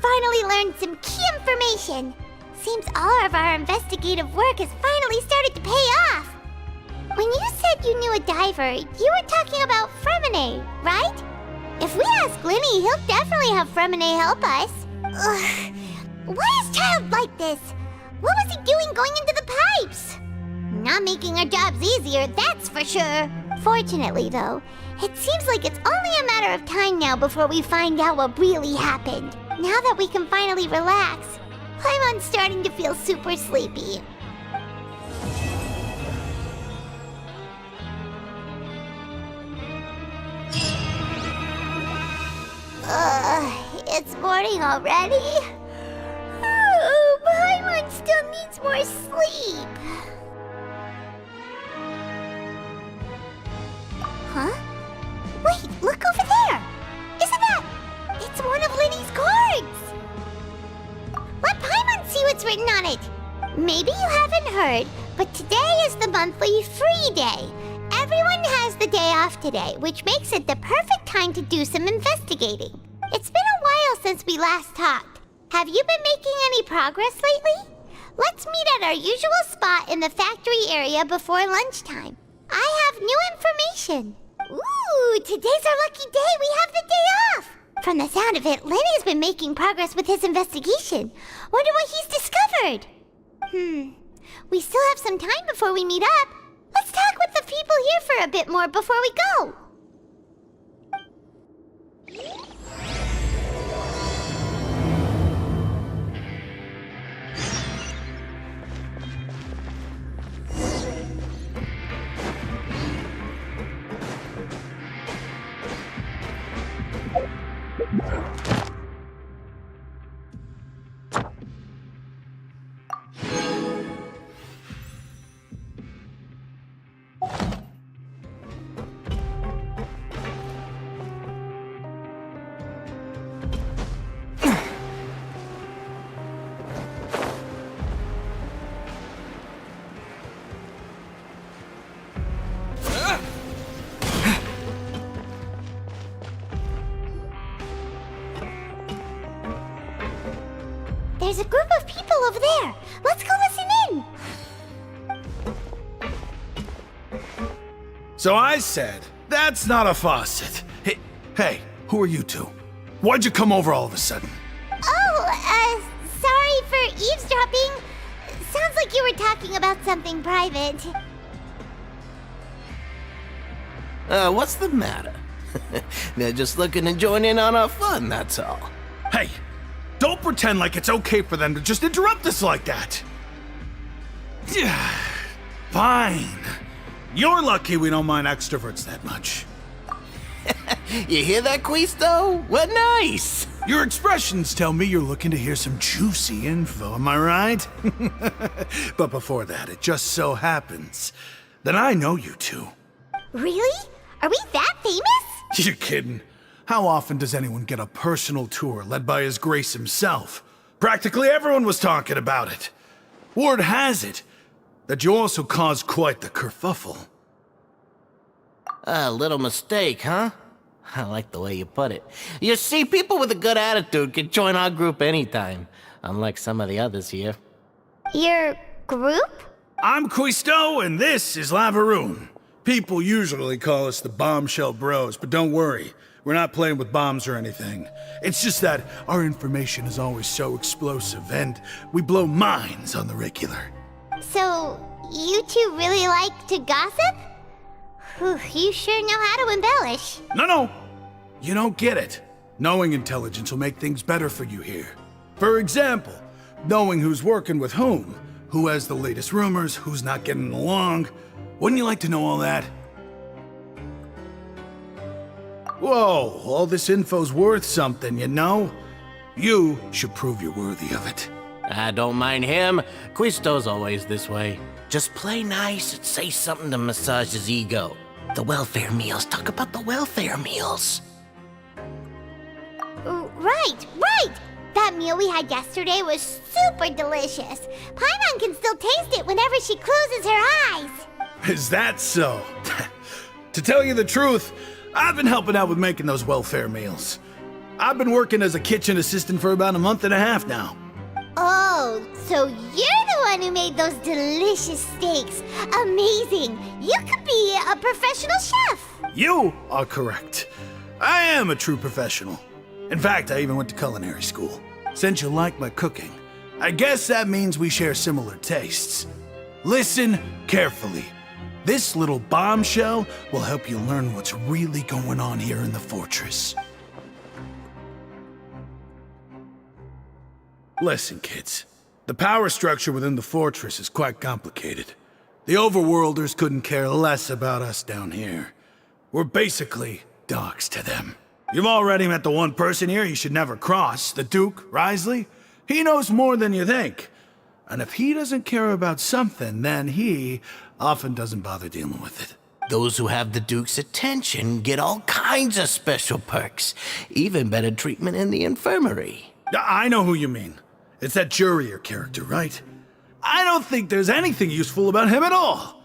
finally learned some key information. Seems all of our investigative work has finally started to pay off. When you said you knew a diver, you were talking about Fremine, right? If we ask Linny, he'll definitely have Fremine help us. Ugh. Why is Child like this? What was he doing going into the pipes? Not making our jobs easier, that's for sure. Fortunately, though, it seems like it's only a matter of time now before we find out what really happened. Now that we can finally relax, I'm starting to feel super sleepy. It's morning already? Oh, Paimon still needs more sleep. Huh? Wait, look over there! Isn't that... It's one of Linny's cards! Let Paimon see what's written on it. Maybe you haven't heard, but today is the monthly free day. Everyone has the day off today, which makes it the perfect time to do some investigating. It's been a while since we last talked. Have you been making any progress lately? Let's meet at our usual spot in the factory area before lunchtime. I have new information. Ooh, today's our lucky day. We have the day off. From the sound of it, Lenny's been making progress with his investigation. Wonder what he's discovered. We still have some time before we meet up. Let's talk with the people here for a bit more before we go. There's a group of people over there. Let's go listen in. So I said, that's not a faucet. Hey, who are you two? Why'd you come over all of a sudden? Oh, sorry for eavesdropping. Sounds like you were talking about something private. What's the matter? They're just looking to join in on our fun, that's all. Hey, don't pretend like it's okay for them to just interrupt us like that. Fine. You're lucky we don't mind extroverts that much. You hear that, Quisto? What nice! Your expressions tell me you're looking to hear some juicy info, am I right? But before that, it just so happens that I know you two. Really? Are we that famous? You're kidding. How often does anyone get a personal tour led by His Grace himself? Practically everyone was talking about it. Word has it that you also caused quite the kerfuffle. A little mistake, huh? I like the way you put it. You see, people with a good attitude can join our group anytime, unlike some of the others here. Your group? I'm Quisto, and this is Lavaroon. People usually call us the Bombshell Bros, but don't worry. We're not playing with bombs or anything. It's just that our information is always so explosive, and we blow minds on the regular. So, you two really like to gossip? Whew, you sure know how to embellish. No. You don't get it. Knowing intelligence will make things better for you here. For example, knowing who's working with whom, who has the latest rumors, who's not getting along. Wouldn't you like to know all that? Whoa, all this info's worth something, you know? You should prove you're worthy of it. I don't mind him. Quisto's always this way. Just play nice and say something to massage his ego. The welfare meals. Talk about the welfare meals. Right. That meal we had yesterday was super delicious. Paimon can still taste it whenever she closes her eyes. Is that so? To tell you the truth, I've been helping out with making those welfare meals. I've been working as a kitchen assistant for about a month and a half now. Oh, so you're the one who made those delicious steaks. Amazing. You could be a professional chef. You are correct. I am a true professional. In fact, I even went to culinary school. Since you like my cooking, I guess that means we share similar tastes. Listen carefully. This little bombshell will help you learn what's really going on here in the fortress. Listen, kids. The power structure within the fortress is quite complicated. The overworlders couldn't care less about us down here. We're basically dogs to them. You've already met the one person here you should never cross, the Duke, Risley. He knows more than you think. And if he doesn't care about something, then he often doesn't bother dealing with it. Those who have the Duke's attention get all kinds of special perks, even better treatment in the infirmary. I know who you mean. It's that Jurier character, right? I don't think there's anything useful about him at all.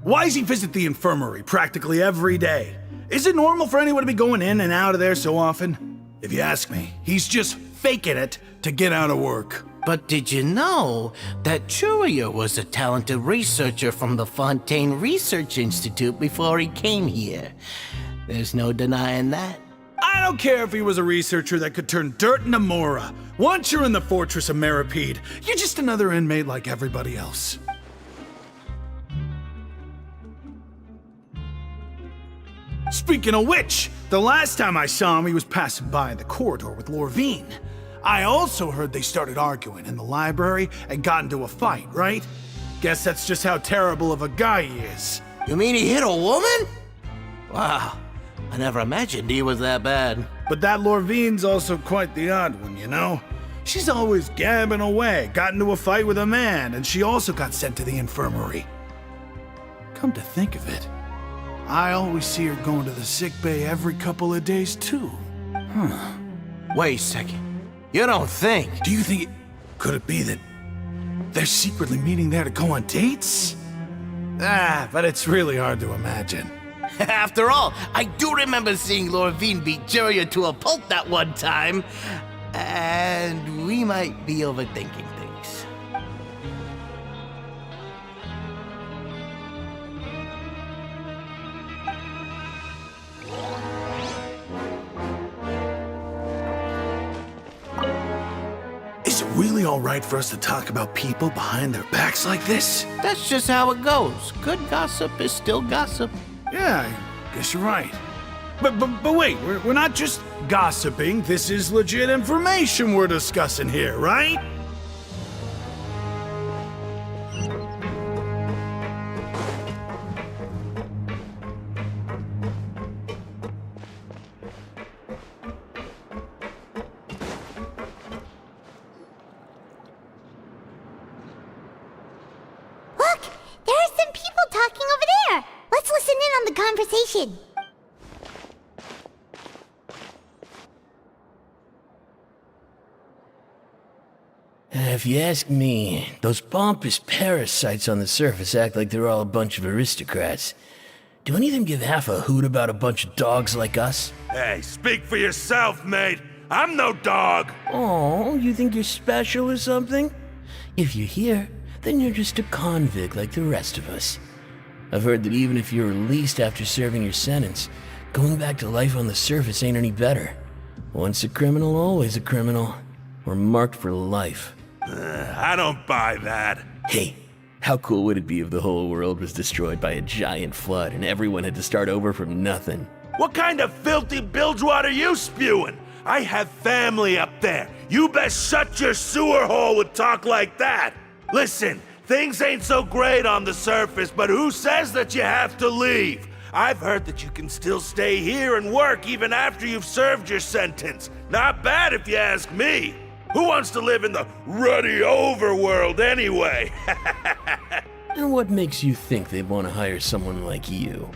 Why does he visit the infirmary practically every day? Is it normal for anyone to be going in and out of there so often? If you ask me, he's just faking it to get out of work. But did you know that Jurier was a talented researcher from the Fontaine Research Institute before he came here? There's no denying that. I don't care if he was a researcher that could turn dirt into Mora. Once you're in the Fortress of Meripede, you're just another inmate like everybody else. Speaking of which, the last time I saw him, he was passing by in the corridor with Lorvine. I also heard they started arguing in the library and got into a fight, right? Guess that's just how terrible of a guy he is. You mean he hit a woman? Wow, I never imagined he was that bad. But that Lorvine's also quite the odd one, you know? She's always gabbing away, got into a fight with a man, and she also got sent to the infirmary. Come to think of it, I always see her going to the sick bay every couple of days, too. Wait a second. You don't think? Do you think could it be that they're secretly meeting there to go on dates? But it's really hard to imagine. After all, I do remember seeing Lorvine beat Jurier to a pulp that one time. And we might be overthinking things. Is it really all right for us to talk about people behind their backs like this? That's just how it goes. Good gossip is still gossip. Yeah, I guess you're right. But wait, we're not just gossiping. This is legit information we're discussing here, right? Look, there are some people talking over there. Let's listen in on the conversation. If you ask me, those pompous parasites on the surface act like they're all a bunch of aristocrats. Do any of them give half a hoot about a bunch of dogs like us? Hey, speak for yourself, mate. I'm no dog. Oh, you think you're special or something? If you're here, then you're just a convict like the rest of us. I've heard that even if you're released after serving your sentence, going back to life on the surface ain't any better. Once a criminal, always a criminal. We're marked for life. I don't buy that. Hey, how cool would it be if the whole world was destroyed by a giant flood and everyone had to start over from nothing? What kind of filthy bilgewater are you spewing? I have family up there. You best shut your sewer hole with talk like that. Listen, things ain't so great on the surface, but who says that you have to leave? I've heard that you can still stay here and work even after you've served your sentence. Not bad if you ask me. Who wants to live in the ruddy overworld anyway? And what makes you think they'd want to hire someone like you?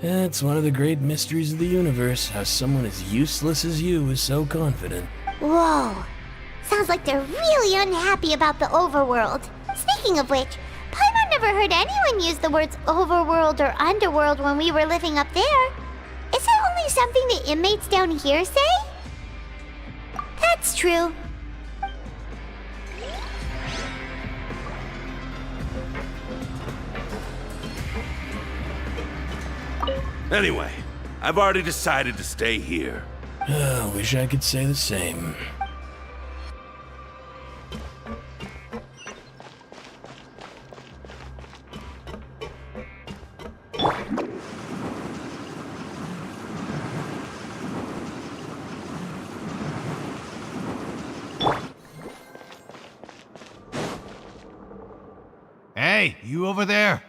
That's one of the great mysteries of the universe, how someone as useless as you is so confident. Whoa. Sounds like they're really unhappy about the overworld. Speaking of which, Paimon never heard anyone use the words overworld or underworld when we were living up there. Is it only something the inmates down here say? That's true. Anyway, I've already decided to stay here. Wish I could say the same. Hey, you over there?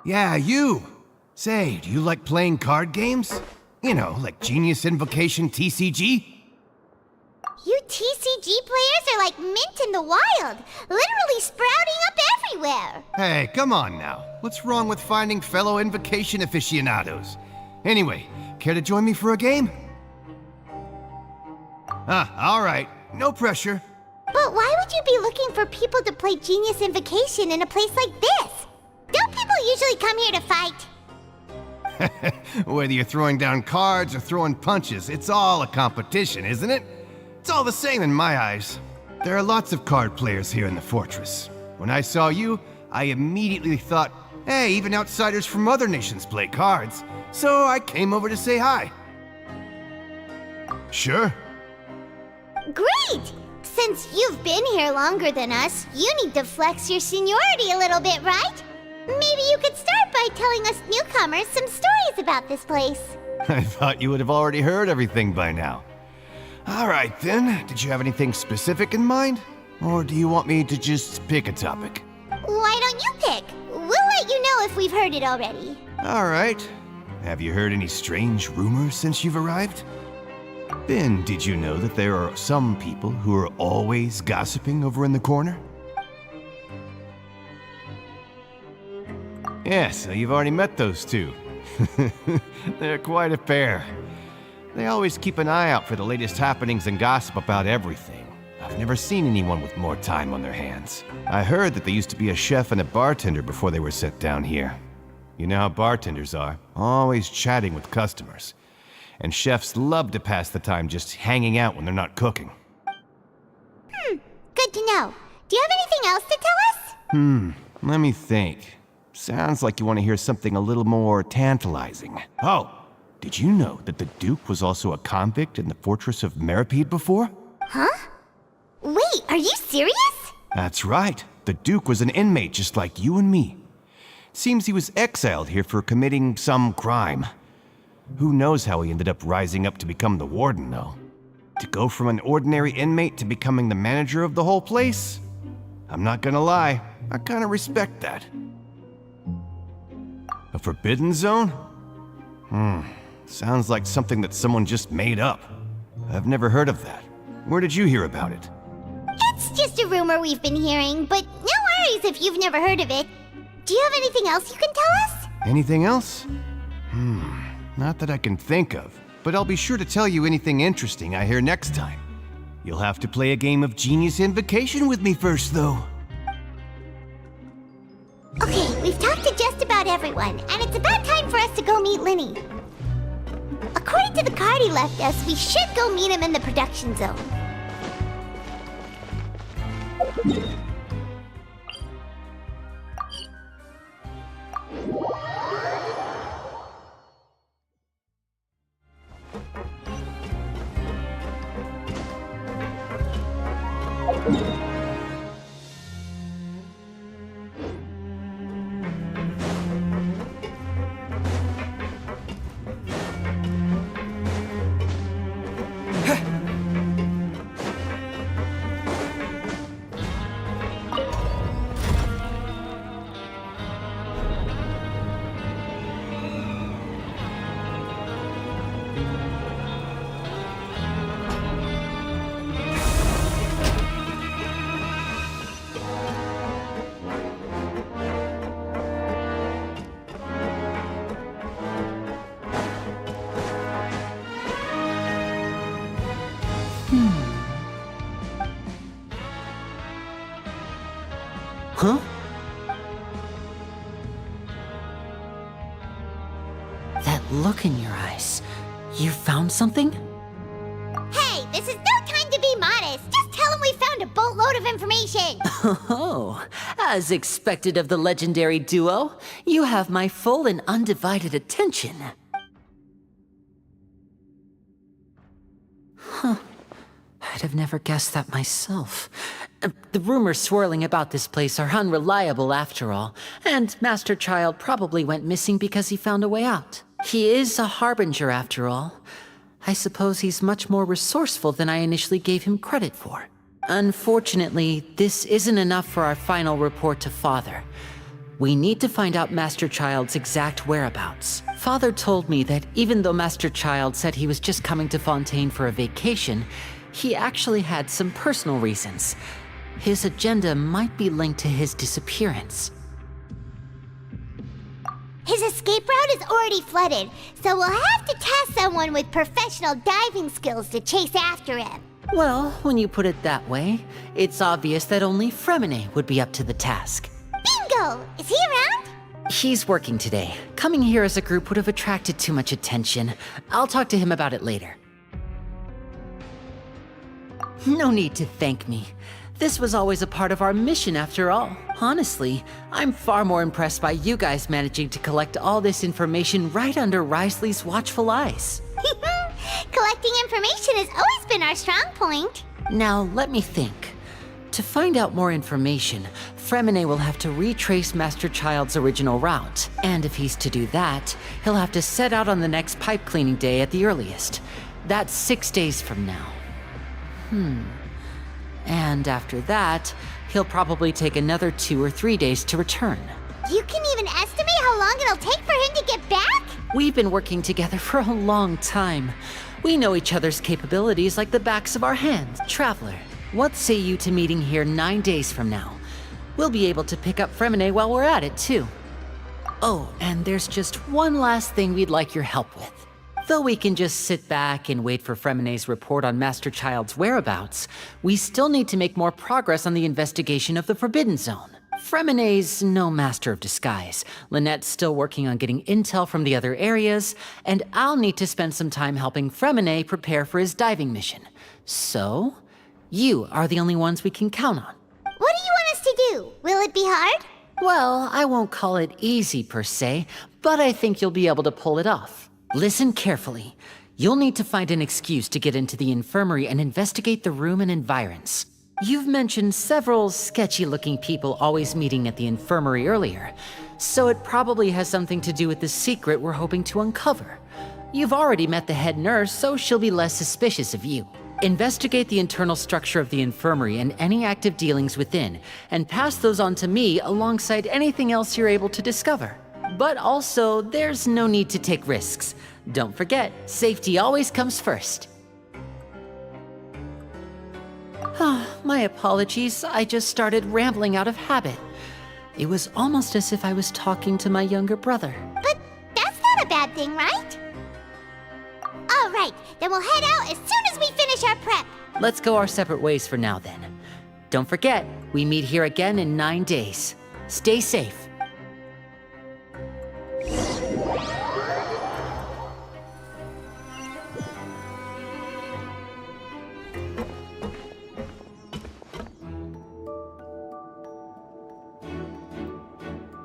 Yeah, you! Say, do you like playing card games? You know, like Genius Invocation TCG? You TCG players are like mint in the wild, literally sprouting up everywhere. Hey, come on now. What's wrong with finding fellow Invocation aficionados? Anyway, care to join me for a game? Alright. No pressure. But why would you be looking for people to play Genius Invocation in a place like this? Don't people usually come here to fight? Whether you're throwing down cards or throwing punches, it's all a competition, isn't it? It's all the same in my eyes. There are lots of card players here in the fortress. When I saw you, I immediately thought, hey, even outsiders from other nations play cards. So I came over to say hi. Sure. Great! Since you've been here longer than us, you need to flex your seniority a little bit, right? Maybe you could start by telling us newcomers some stories about this place. I thought you would have already heard everything by now. All right then, did you have anything specific in mind? Or do you want me to just pick a topic? Why don't you pick? We'll let you know if we've heard it already. All right. Have you heard any strange rumors since you've arrived? Then, did you know that there are some people who are always gossiping over in the corner? Yeah, so you've already met those two. They're quite a pair. They always keep an eye out for the latest happenings and gossip about everything. I've never seen anyone with more time on their hands. I heard that they used to be a chef and a bartender before they were sent down here. You know how bartenders are, always chatting with customers. And chefs love to pass the time just hanging out when they're not cooking. Good to know. Do you have anything else to tell us? Let me think. Sounds like you want to hear something a little more tantalizing. Oh, did you know that the Duke was also a convict in the fortress of Meripede before? Huh? Wait, are you serious? That's right. The Duke was an inmate just like you and me. Seems he was exiled here for committing some crime. Who knows how he ended up rising up to become the warden, though? To go from an ordinary inmate to becoming the manager of the whole place? I'm not gonna lie, I kinda respect that. A forbidden zone? Sounds like something that someone just made up. I've never heard of that. Where did you hear about it? It's just a rumor we've been hearing, but no worries if you've never heard of it. Do you have anything else you can tell us? Anything else? Not that I can think of, but I'll be sure to tell you anything interesting I hear next time. You'll have to play a game of Genius Invocation with me first, though. Okay, we've talked to just about everyone, and it's about time for us to go meet Linny. According to the card he left us, we should go meet him in the production zone. look in your eyes. You found something? Hey, this is no time to be modest. Just tell him we found a boatload of information. Oh, as expected of the legendary duo, you have my full and undivided attention. Huh. I'd have never guessed that myself. The rumors swirling about this place are unreliable after all, and Master Child probably went missing because he found a way out. He is a harbinger after all. I suppose he's much more resourceful than I initially gave him credit for. Unfortunately, this isn't enough for our final report to Father. We need to find out Master Child's exact whereabouts. Father told me that even though Master Child said he was just coming to Fontaine for a vacation, he actually had some personal reasons. His agenda might be linked to his disappearance. His escape route is already flooded, so we'll have to task someone with professional diving skills to chase after him. Well, when you put it that way, it's obvious that only Fremine would be up to the task. Bingo! Is he around? He's working today. Coming here as a group would have attracted too much attention. I'll talk to him about it later. No need to thank me. This was always a part of our mission after all. Honestly, I'm far more impressed by you guys managing to collect all this information right under Risley's watchful eyes. Collecting information has always been our strong point. Now, let me think. To find out more information, Fremine will have to retrace Master Child's original route. And if he's to do that, he'll have to set out on the next pipe cleaning day at the earliest. That's 6 days from now. And after that, he'll probably take another 2 or 3 days to return. You can even estimate how long it'll take for him to get back? We've been working together for a long time. We know each other's capabilities like the backs of our hands. Traveler, what say you to meeting here 9 days from now? We'll be able to pick up Fremine while we're at it, too. Oh, and there's just one last thing we'd like your help with. Though we can just sit back and wait for Fremine's report on Master Child's whereabouts, we still need to make more progress on the investigation of the Forbidden Zone. Fremine's no master of disguise. Lynette's still working on getting intel from the other areas, and I'll need to spend some time helping Fremine prepare for his diving mission. So, you are the only ones we can count on. What do you want us to do? Will it be hard? Well, I won't call it easy per se, but I think you'll be able to pull it off. Listen carefully. You'll need to find an excuse to get into the infirmary and investigate the room and environs. You've mentioned several sketchy-looking people always meeting at the infirmary earlier, so it probably has something to do with the secret we're hoping to uncover. You've already met the head nurse, so she'll be less suspicious of you. Investigate the internal structure of the infirmary and any active dealings within, and pass those on to me alongside anything else you're able to discover. But also, there's no need to take risks. Don't forget, safety always comes first. My apologies, I just started rambling out of habit. It was almost as if I was talking to my younger brother. But that's not a bad thing, right? All right, then we'll head out as soon as we finish our prep. Let's go our separate ways for now then. Don't forget, we meet here again in 9 days. Stay safe.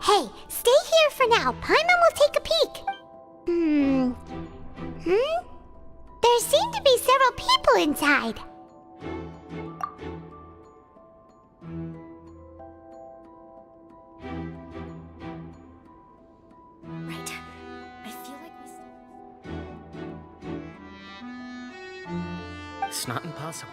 Hey, stay here for now. Paimon will take a peek. There seem to be several people inside. Right. I feel like It's not impossible.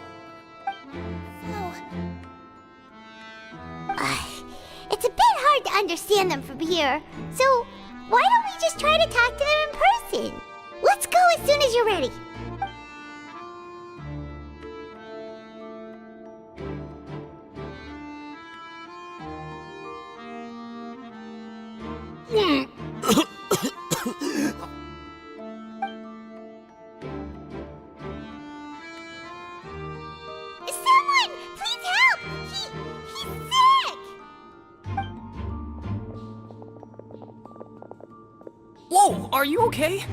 It's a bit hard to understand them from here, so why don't we just try to talk to them in person? Let's go as soon as you're ready. Someone, please help! He's sick! Whoa, are you okay?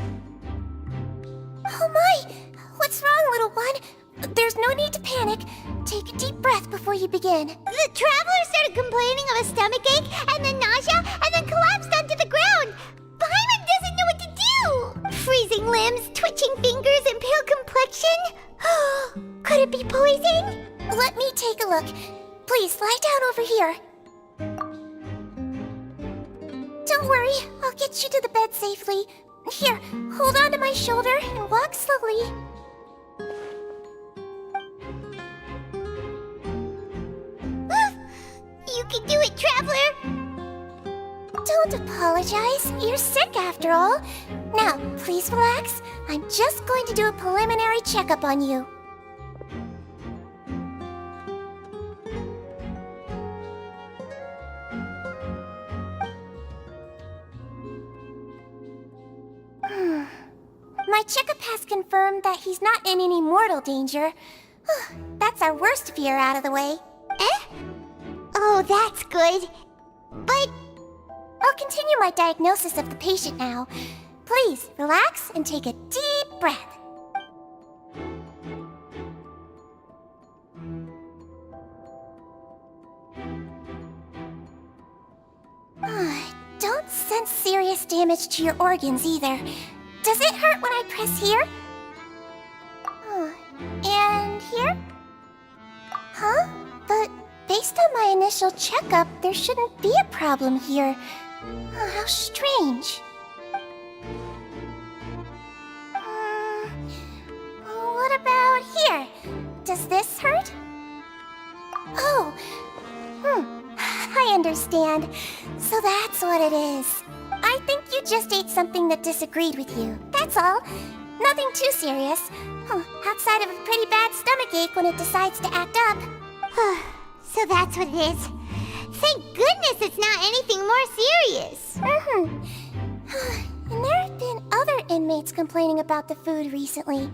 Oh my! What's wrong, little one? There's no need to panic. Take a deep breath before you begin. The traveler started complaining of a stomachache, and then nausea, and then collapsed onto the ground. Paimon doesn't know what to do! Freezing limbs, twitching fingers, and pale complexion? Could it be poison? Let me take a look. Please, lie down over here. Don't worry, I'll get you to the bed safely. Here, hold on to my shoulder and walk slowly. You can do it, Traveler! Don't apologize. You're sick after all. Now, please relax. I'm just going to do a preliminary checkup on you. My checkup has confirmed that he's not in any mortal danger. That's our worst fear out of the way. Eh? Oh, that's good. But I'll continue my diagnosis of the patient now. Please, relax and take a deep breath. Don't sense serious damage to your organs either. Does it hurt when I press here? And here? Huh? But based on my initial checkup, there shouldn't be a problem here. How strange. What about here? Does this hurt? Oh. I understand. So that's what it is. I think you just ate something that disagreed with you. That's all. Nothing too serious. Outside of a pretty bad stomachache when it decides to act up. So that's what it is. Thank goodness it's not anything more serious. And there have been other inmates complaining about the food recently.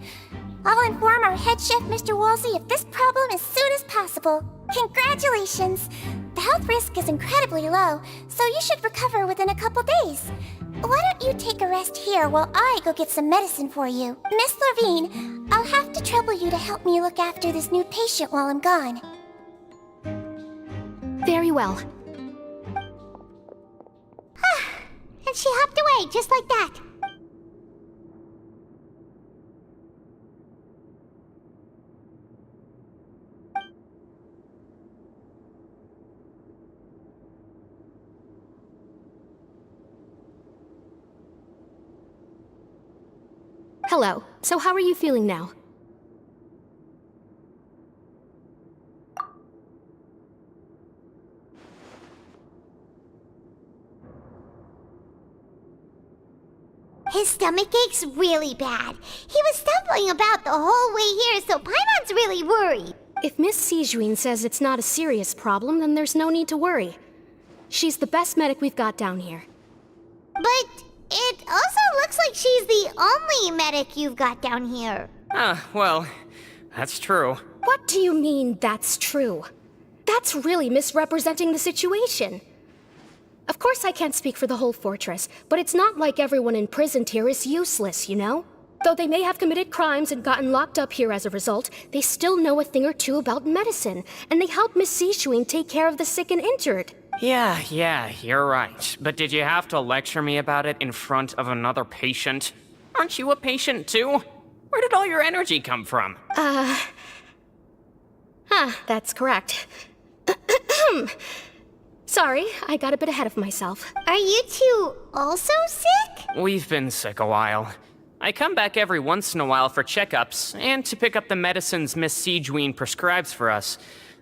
I'll inform our head chef, Mr. Wolsey, of this problem as soon as possible. Congratulations! The health risk is incredibly low, so you should recover within a couple days. Why don't you take a rest here while I go get some medicine for you? Miss Levine, I'll have to trouble you to help me look after this new patient while I'm gone. Very well. And she hopped away just like that. Hello. So how are you feeling now? His stomachache's really bad. He was stumbling about the whole way here, so Paimon's really worried. If Miss Sijuin says it's not a serious problem, then there's no need to worry. She's the best medic we've got down here. But it also looks like she's the only medic you've got down here. Well, that's true. What do you mean, that's true? That's really misrepresenting the situation. Of course I can't speak for the whole fortress, but it's not like everyone imprisoned here is useless, you know? Though they may have committed crimes and gotten locked up here as a result, they still know a thing or two about medicine, and they help Miss Sijuin take care of the sick and injured. Yeah, you're right. But did you have to lecture me about it in front of another patient? Aren't you a patient too? Where did all your energy come from? That's correct. Sorry, I got a bit ahead of myself. Are you two also sick? We've been sick a while. I come back every once in a while for checkups, and to pick up the medicines Miss Sijuin prescribes for us.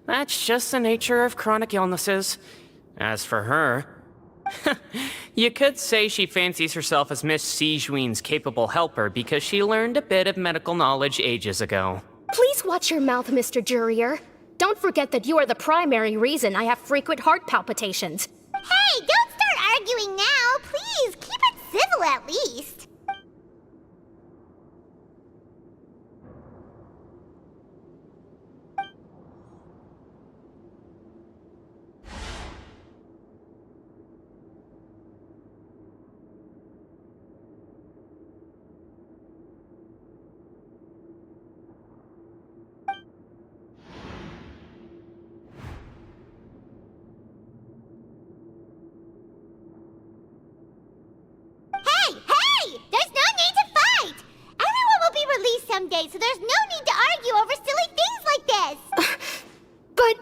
That's just the nature of chronic illnesses. As for her, you could say she fancies herself as Miss Sijuin's capable helper because she learned a bit of medical knowledge ages ago. Please watch your mouth, Mr. Jurier. Don't forget that you are the primary reason I have frequent heart palpitations. Hey, don't start arguing now. Please, keep it civil at least. day, so there's no need to argue over silly things like this. But...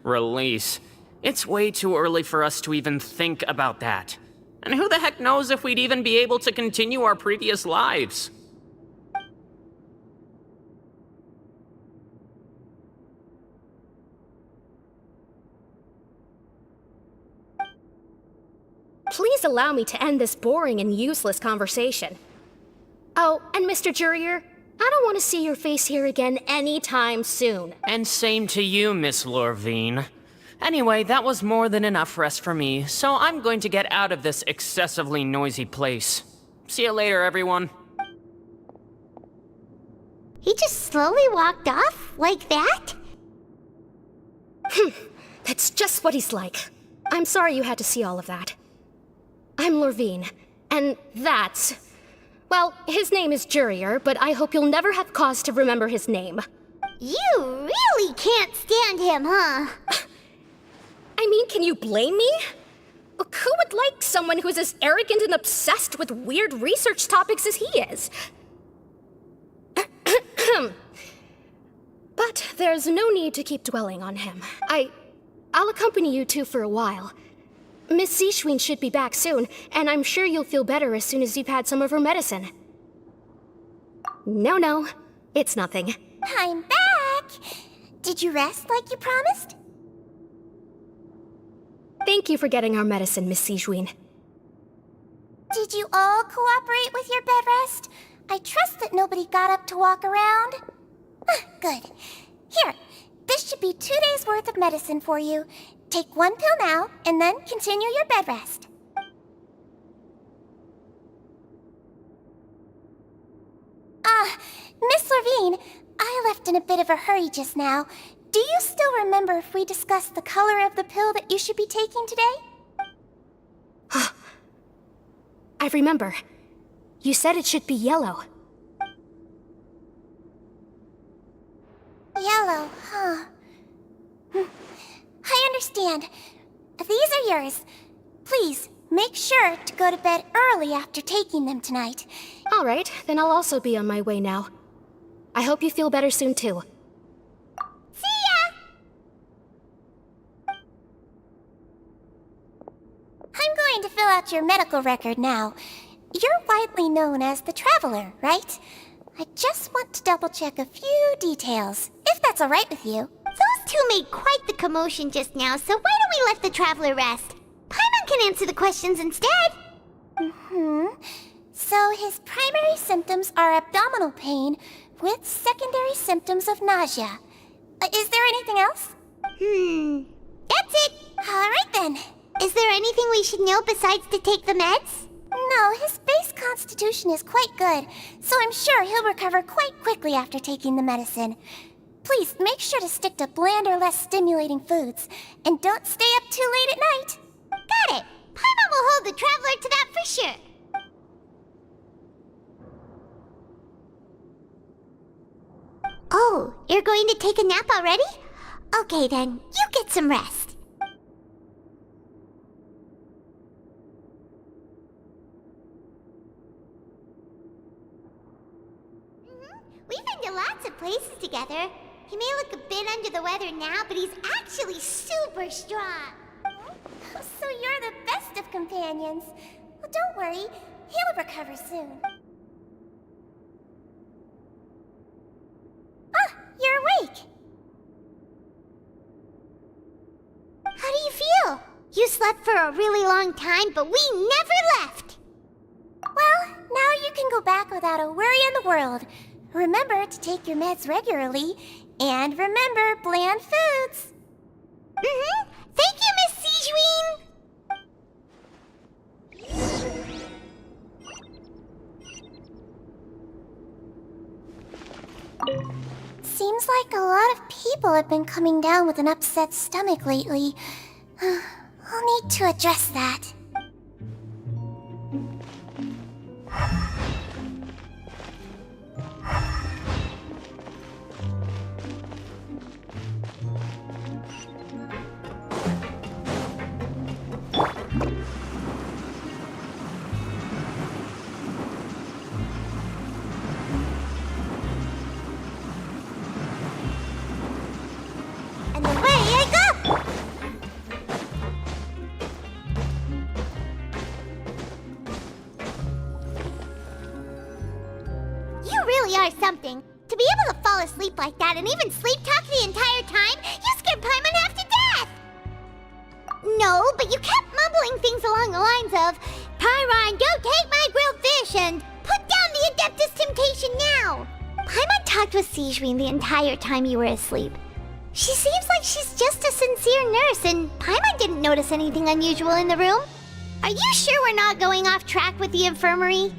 Release. It's way too early for us to even think about that. And who the heck knows if we'd even be able to continue our previous lives? Please allow me to end this boring and useless conversation. Oh, and Mr. Jurier, I don't want to see your face here again anytime soon. And same to you, Miss Lorvine. Anyway, that was more than enough rest for me, so I'm going to get out of this excessively noisy place. See you later, everyone. He just slowly walked off like that? That's just what he's like. I'm sorry you had to see all of that. I'm Lorvine, and that's... Well, his name is Jurier, but I hope you'll never have cause to remember his name. You really can't stand him, huh? I mean, can you blame me? Look, who would like someone who's as arrogant and obsessed with weird research topics as he is? But there's no need to keep dwelling on him. I'll accompany you two for a while. Miss Zishwin should be back soon, and I'm sure you'll feel better as soon as you've had some of her medicine. No, it's nothing. I'm back! Did you rest like you promised? Thank you for getting our medicine, Miss Zishwin. Did you all cooperate with your bed rest? I trust that nobody got up to walk around. Good. Here, this should be 2 days' worth of medicine for you. Take 1 pill now, and then continue your bed rest. Miss Lorvine, I left in a bit of a hurry just now. Do you still remember if we discussed the color of the pill that you should be taking today? I remember. You said it should be yellow. Yellow, huh? I understand. These are yours. Please, make sure to go to bed early after taking them tonight. All right, then I'll also be on my way now. I hope you feel better soon, too. See ya! I'm going to fill out your medical record now. You're widely known as the Traveler, right? I just want to double-check a few details, if that's all right with you. Those two made quite the commotion just now, so why don't we let the Traveler rest? Paimon can answer the questions instead. So his primary symptoms are abdominal pain with secondary symptoms of nausea. Is there anything else? That's it. All right then. Is there anything we should know besides to take the meds? No, his base constitution is quite good, so I'm sure he'll recover quite quickly after taking the medicine. Please make sure to stick to bland or less stimulating foods, and don't stay up too late at night. Got it. Paimon will hold the Traveler to that for sure. Oh, you're going to take a nap already? Okay then, you get some rest. We've been to lots of places together. He may look a bit under the weather now, but he's actually super strong. So you're the best of companions. Well, don't worry, he'll recover soon. You're awake. How do you feel? You slept for a really long time, but we never left. Well, now you can go back without a worry in the world. Remember to take your meds regularly, and remember bland foods. Thank you, Miss Zishwin. Seems like a lot of people have been coming down with an upset stomach lately. I'll need to address that. something. To be able to fall asleep like that and even sleep talk the entire time, you scared Paimon half to death! No, but you kept mumbling things along the lines of, Pyron, don't take my grilled fish, and put down the Adeptus Temptation now! Paimon talked with Sigewinne the entire time you were asleep. She seems like she's just a sincere nurse, and Paimon didn't notice anything unusual in the room. Are you sure we're not going off track with the infirmary?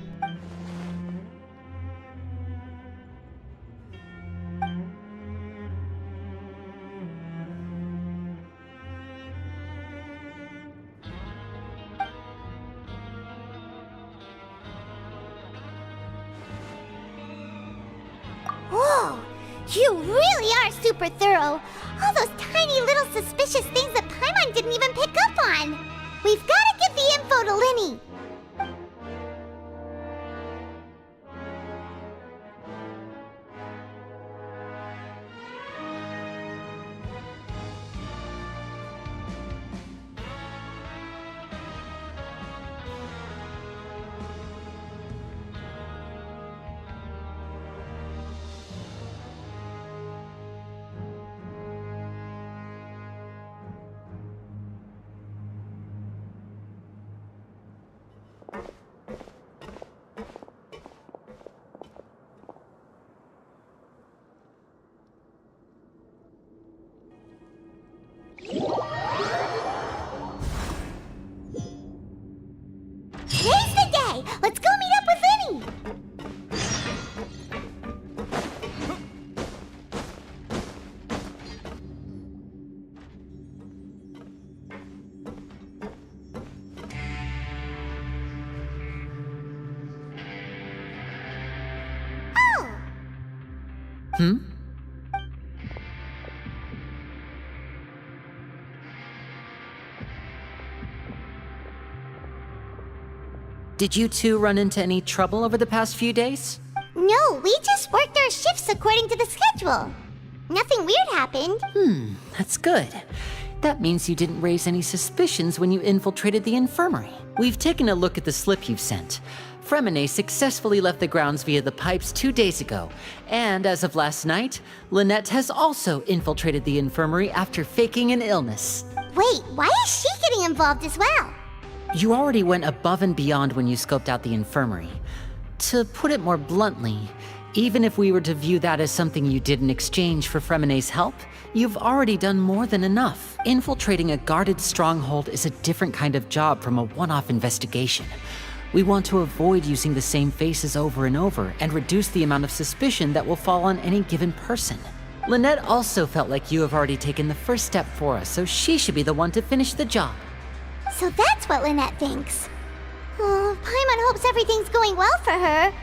Whoa! You really are super thorough. All those tiny little suspicious things that Paimon didn't even pick up on. We've got to get the info to Linny. Today's the day! Let's go meet up with Linny! Oh! Did you two run into any trouble over the past few days? No, we just worked our shifts according to the schedule. Nothing weird happened. That's good. That means you didn't raise any suspicions when you infiltrated the infirmary. We've taken a look at the slip you've sent. Fremine successfully left the grounds via the pipes 2 days ago, and as of last night, Lynette has also infiltrated the infirmary after faking an illness. Wait, why is she getting involved as well? You already went above and beyond when you scoped out the infirmary. To put it more bluntly, even if we were to view that as something you did in exchange for Fremine's help, you've already done more than enough. Infiltrating a guarded stronghold is a different kind of job from a one-off investigation. We want to avoid using the same faces over and over and reduce the amount of suspicion that will fall on any given person. Lynette also felt like you have already taken the first step for us, so she should be the one to finish the job. So that's what Lynette thinks. Oh, Paimon hopes everything's going well for her.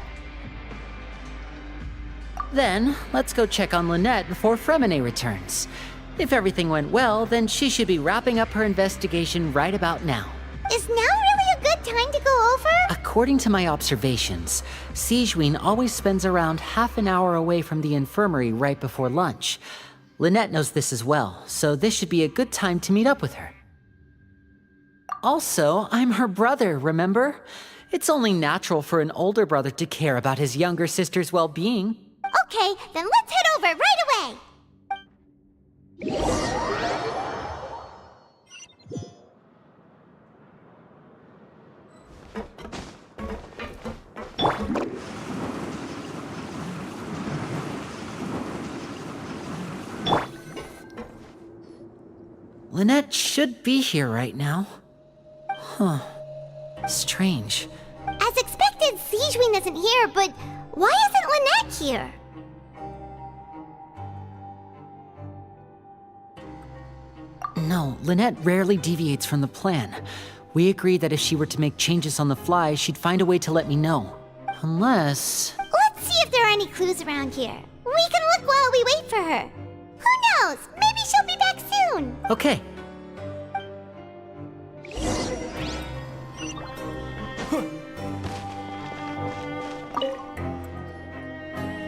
Then, let's go check on Lynette before Fremine returns. If everything went well, then she should be wrapping up her investigation right about now. Is now really a good time to go over? According to my observations, Sigewinne always spends around half an hour away from the infirmary right before lunch. Lynette knows this as well, so this should be a good time to meet up with her. Also, I'm her brother, remember? It's only natural for an older brother to care about his younger sister's well-being. Okay, then let's head over right away! Lynette should be here right now. Huh. Strange. As expected, Sigewinne isn't here, but why isn't Lynette here? No, Lynette rarely deviates from the plan. We agreed that if she were to make changes on the fly, she'd find a way to let me know. Unless... Let's see if there are any clues around here. We can look while we wait for her. Who knows? Maybe she'll be back soon. Okay.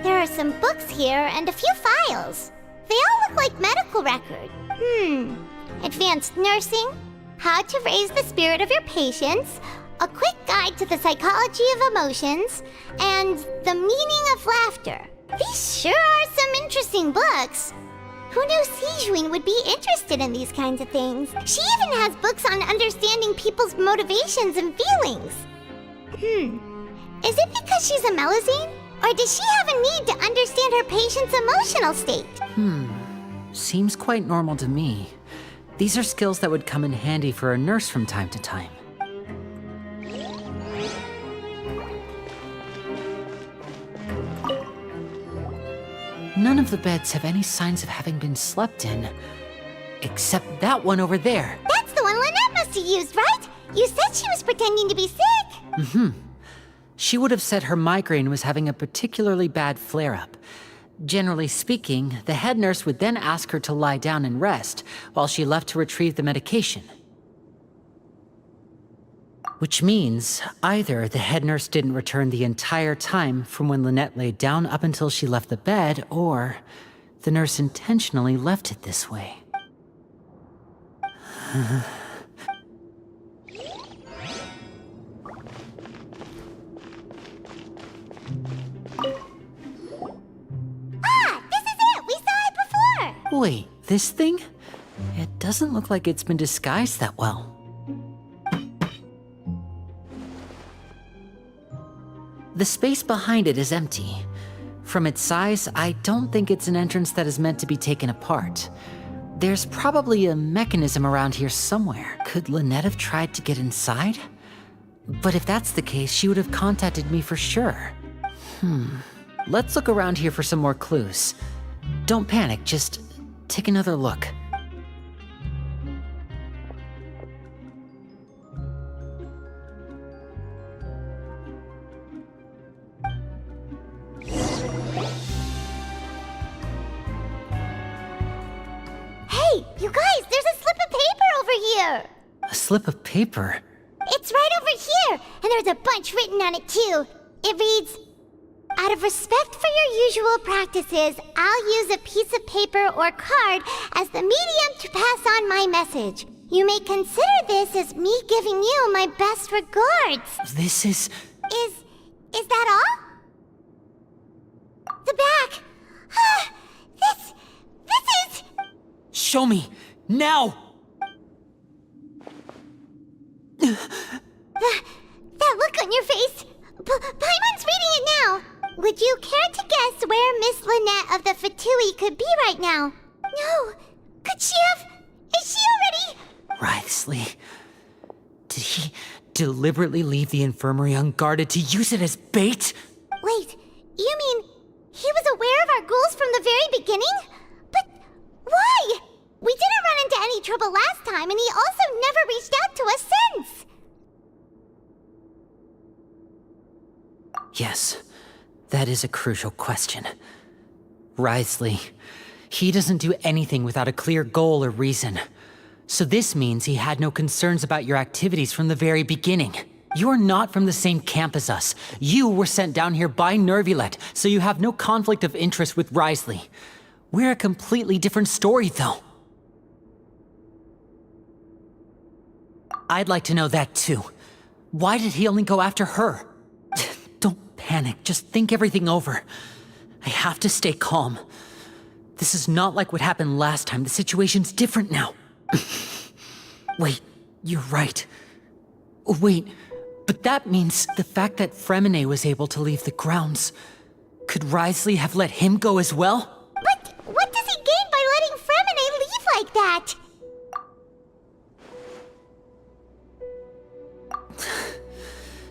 There are some books here and a few files. They all look like medical record. Advanced nursing, how to raise the spirit of your patients, a quick guide to the psychology of emotions, and the meaning of laughter. These sure are some interesting books. Who knew Sijuin would be interested in these kinds of things? She even has books on understanding people's motivations and feelings. Is it because she's a Melusine? Or does she have a need to understand her patient's emotional state? Seems quite normal to me. These are skills that would come in handy for a nurse from time to time. None of the beds have any signs of having been slept in, except that one over there. That's the one Lynette must have used, right? You said she was pretending to be sick. She would have said her migraine was having a particularly bad flare-up. Generally speaking, the head nurse would then ask her to lie down and rest, while she left to retrieve the medication. Which means either the head nurse didn't return the entire time from when Lynette laid down up until she left the bed, or the nurse intentionally left it this way. Wait, this thing? It doesn't look like it's been disguised that well. The space behind it is empty. From its size, I don't think it's an entrance that is meant to be taken apart. There's probably a mechanism around here somewhere. Could Lynette have tried to get inside? But if that's the case, she would have contacted me for sure. Let's look around here for some more clues. Don't panic, just take another look. Hey, you guys, there's a slip of paper over here. A slip of paper? It's right over here, and there's a bunch written on it too. It reads, "Out of respect for your usual practices, I'll use a piece of paper or card as the medium to pass on my message. You may consider this as me giving you my best regards." This is... Is that all? The back. This is... Show me! Now! That look on your face. Paimon's reading it now. Would you care to guess where Miss Lynette of the Fatui could be right now? No. Could she have... Is she already... Writhsley. Did he deliberately leave the infirmary unguarded to use it as bait? Wait, you mean he was aware of our goals from the very beginning? But why? We didn't run into any trouble last time, and he also never reached out to us since. Yes, that is a crucial question. Writhsley, he doesn't do anything without a clear goal or reason. So this means he had no concerns about your activities from the very beginning. You're not from the same camp as us. You were sent down here by Nervulet, so you have no conflict of interest with Writhsley. We're a completely different story, though. I'd like to know that, too. Why did he only go after her? Don't panic, just think everything over. I have to stay calm. This is not like what happened last time. The situation's different now. Wait, you're right. Wait, but that means the fact that Fremine was able to leave the grounds. Could Writhsley have let him go as well? But what does he gain by letting Fremine leave like that?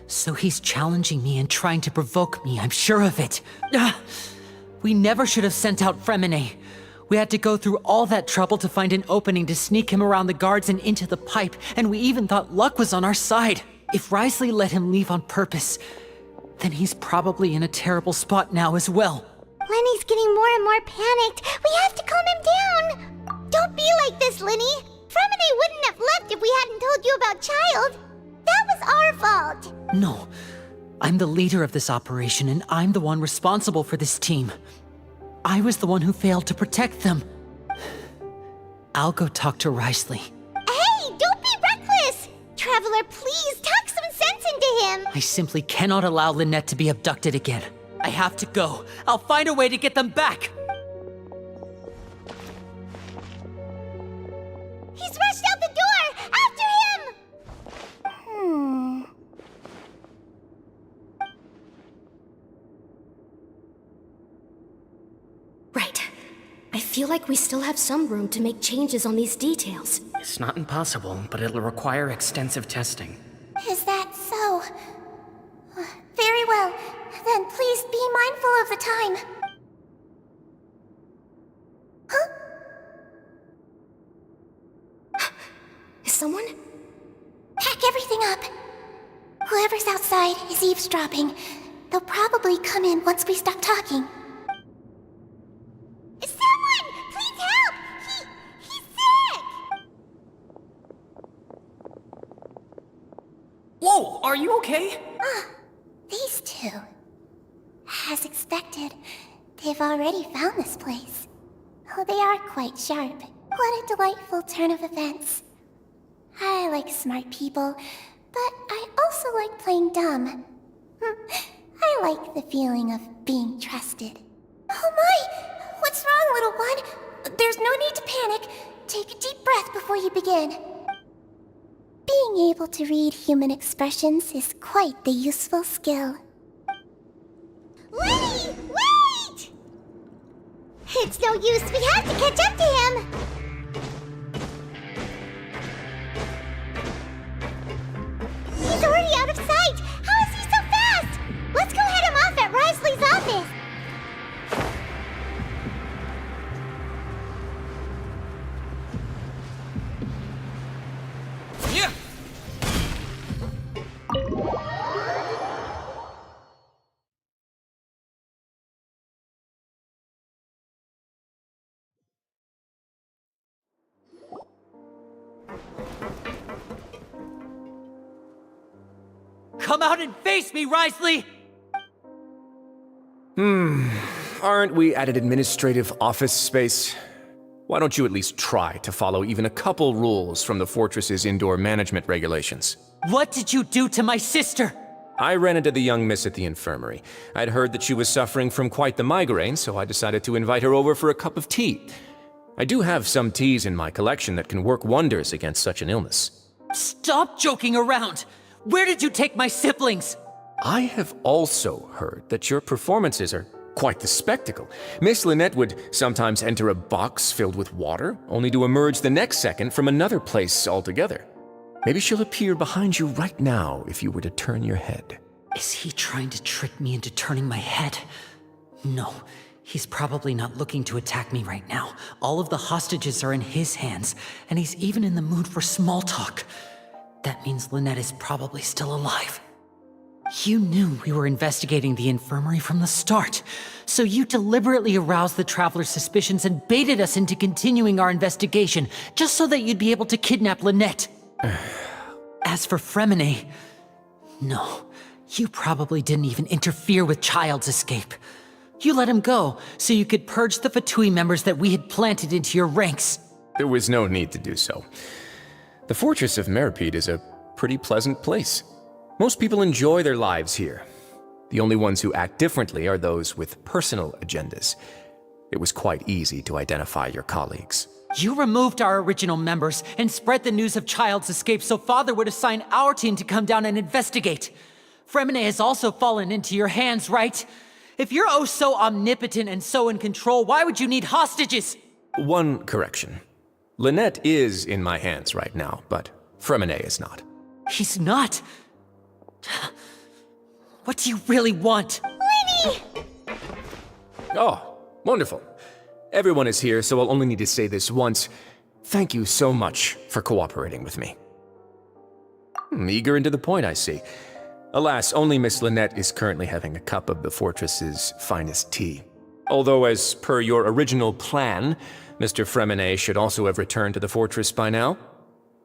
So he's challenging me and trying to provoke me, I'm sure of it. We never should have sent out Fremine. We had to go through all that trouble to find an opening to sneak him around the guards and into the pipe, and we even thought luck was on our side. If Writhsley let him leave on purpose, then he's probably in a terrible spot now as well. Lenny's getting more and more panicked. We have to calm him down. Don't be like this, Lenny. Fremine wouldn't have left if we hadn't told you about Child. That was our fault. No, I'm the leader of this operation, and I'm the one responsible for this team. I was the one who failed to protect them. I'll go talk to Writhsley. Hey, don't be reckless! Traveler, please talk some sense into him. I simply cannot allow Lynette to be abducted again. I have to go. I'll find a way to get them back. He's rushed out the door! After him! Right. I feel like we still have some room to make changes on these details. It's not impossible, but it'll require extensive testing. Is that so? Very well. Then please be mindful of the time. Huh? Is someone? Pack everything up. Whoever's outside is eavesdropping. They'll probably come in once we stop talking. Someone! Please help! He's sick! Whoa, are you okay? These two. As expected, they've already found this place. Oh, they are quite sharp. What a delightful turn of events. I like smart people, but I also like playing dumb. I like the feeling of being trusted. Oh my! What's wrong, little one? There's no need to panic. Take a deep breath before you begin. Being able to read human expressions is quite the useful skill. Lenny! Wait! It's no use. We have to catch up to him. He's already out of sight. How is he so fast? Let's go head him off at Risley's office. Yeah. Come out and face me, Risley! Aren't we at an administrative office space? Why don't you at least try to follow even a couple rules from the fortress's indoor management regulations? What did you do to my sister? I ran into the young miss at the infirmary. I'd heard that she was suffering from quite the migraine, so I decided to invite her over for a cup of tea. I do have some teas in my collection that can work wonders against such an illness. Stop joking around! Where did you take my siblings? I have also heard that your performances are quite the spectacle. Miss Lynette would sometimes enter a box filled with water, only to emerge the next second from another place altogether. Maybe she'll appear behind you right now if you were to turn your head. Is he trying to trick me into turning my head? No, he's probably not looking to attack me right now. All of the hostages are in his hands, and he's even in the mood for small talk. That means Lynette is probably still alive. You knew we were investigating the infirmary from the start, so you deliberately aroused the Traveler's suspicions and baited us into continuing our investigation, just so that you'd be able to kidnap Lynette. As for Fremine, no, you probably didn't even interfere with Child's escape. You let him go, so you could purge the Fatui members that we had planted into your ranks. There was no need to do so. The Fortress of Meripede is a pretty pleasant place. Most people enjoy their lives here. The only ones who act differently are those with personal agendas. It was quite easy to identify your colleagues. You removed our original members and spread the news of Child's escape so Father would assign our team to come down and investigate. Fremine has also fallen into your hands, right? If you're oh so omnipotent and so in control, why would you need hostages? One correction. Lynette is in my hands right now, but Fremine is not. He's not. What do you really want? Lenny! Oh, wonderful. Everyone is here, so I'll only need to say this once. Thank you so much for cooperating with me. Eager and to the point, I see. Alas, only Miss Lynette is currently having a cup of the fortress's finest tea. Although, as per your original plan, Mr. Fremine should also have returned to the fortress by now.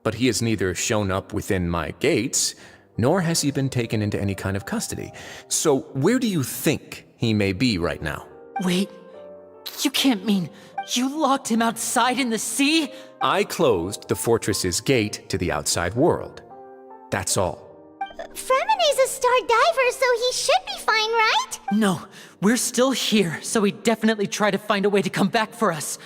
But he has neither shown up within my gates, nor has he been taken into any kind of custody. So where do you think he may be right now? Wait, you can't mean you locked him outside in the sea? I closed the fortress's gate to the outside world. That's all. Fremine's a 5-star diver, so he should be fine, right? No, we're still here, so he'd definitely try to find a way to come back for us.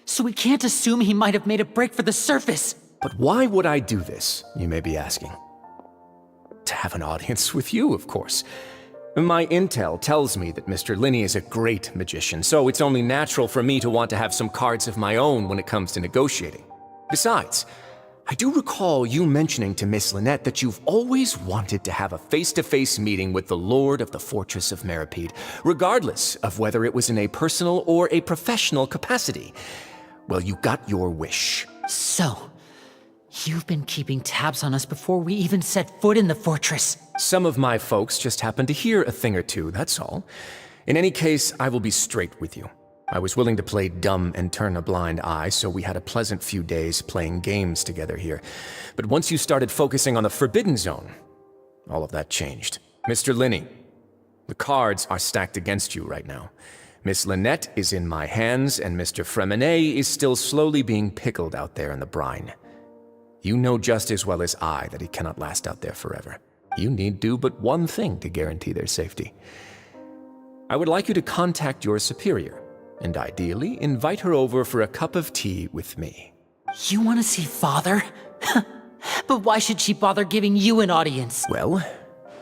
So we can't assume he might have made a break for the surface. But why would I do this, you may be asking? To have an audience with you, of course. My intel tells me that Mr. Linney is a great magician, so it's only natural for me to want to have some cards of my own when it comes to negotiating. Besides, I do recall you mentioning to Miss Lynette that you've always wanted to have a face-to-face meeting with the Lord of the Fortress of Meripede, regardless of whether it was in a personal or a professional capacity. Well, you got your wish. So, you've been keeping tabs on us before we even set foot in the fortress. Some of my folks just happened to hear a thing or two, that's all. In any case, I will be straight with you. I was willing to play dumb and turn a blind eye, so we had a pleasant few days playing games together here. But once you started focusing on the Forbidden Zone, all of that changed. Mr. Linney, the cards are stacked against you right now. Miss Lynette is in my hands, and Mr. Fremenet is still slowly being pickled out there in the brine. You know just as well as I that he cannot last out there forever. You need do but one thing to guarantee their safety. I would like you to contact your superior, and ideally invite her over for a cup of tea with me. You want to see Father? But why should she bother giving you an audience? Well,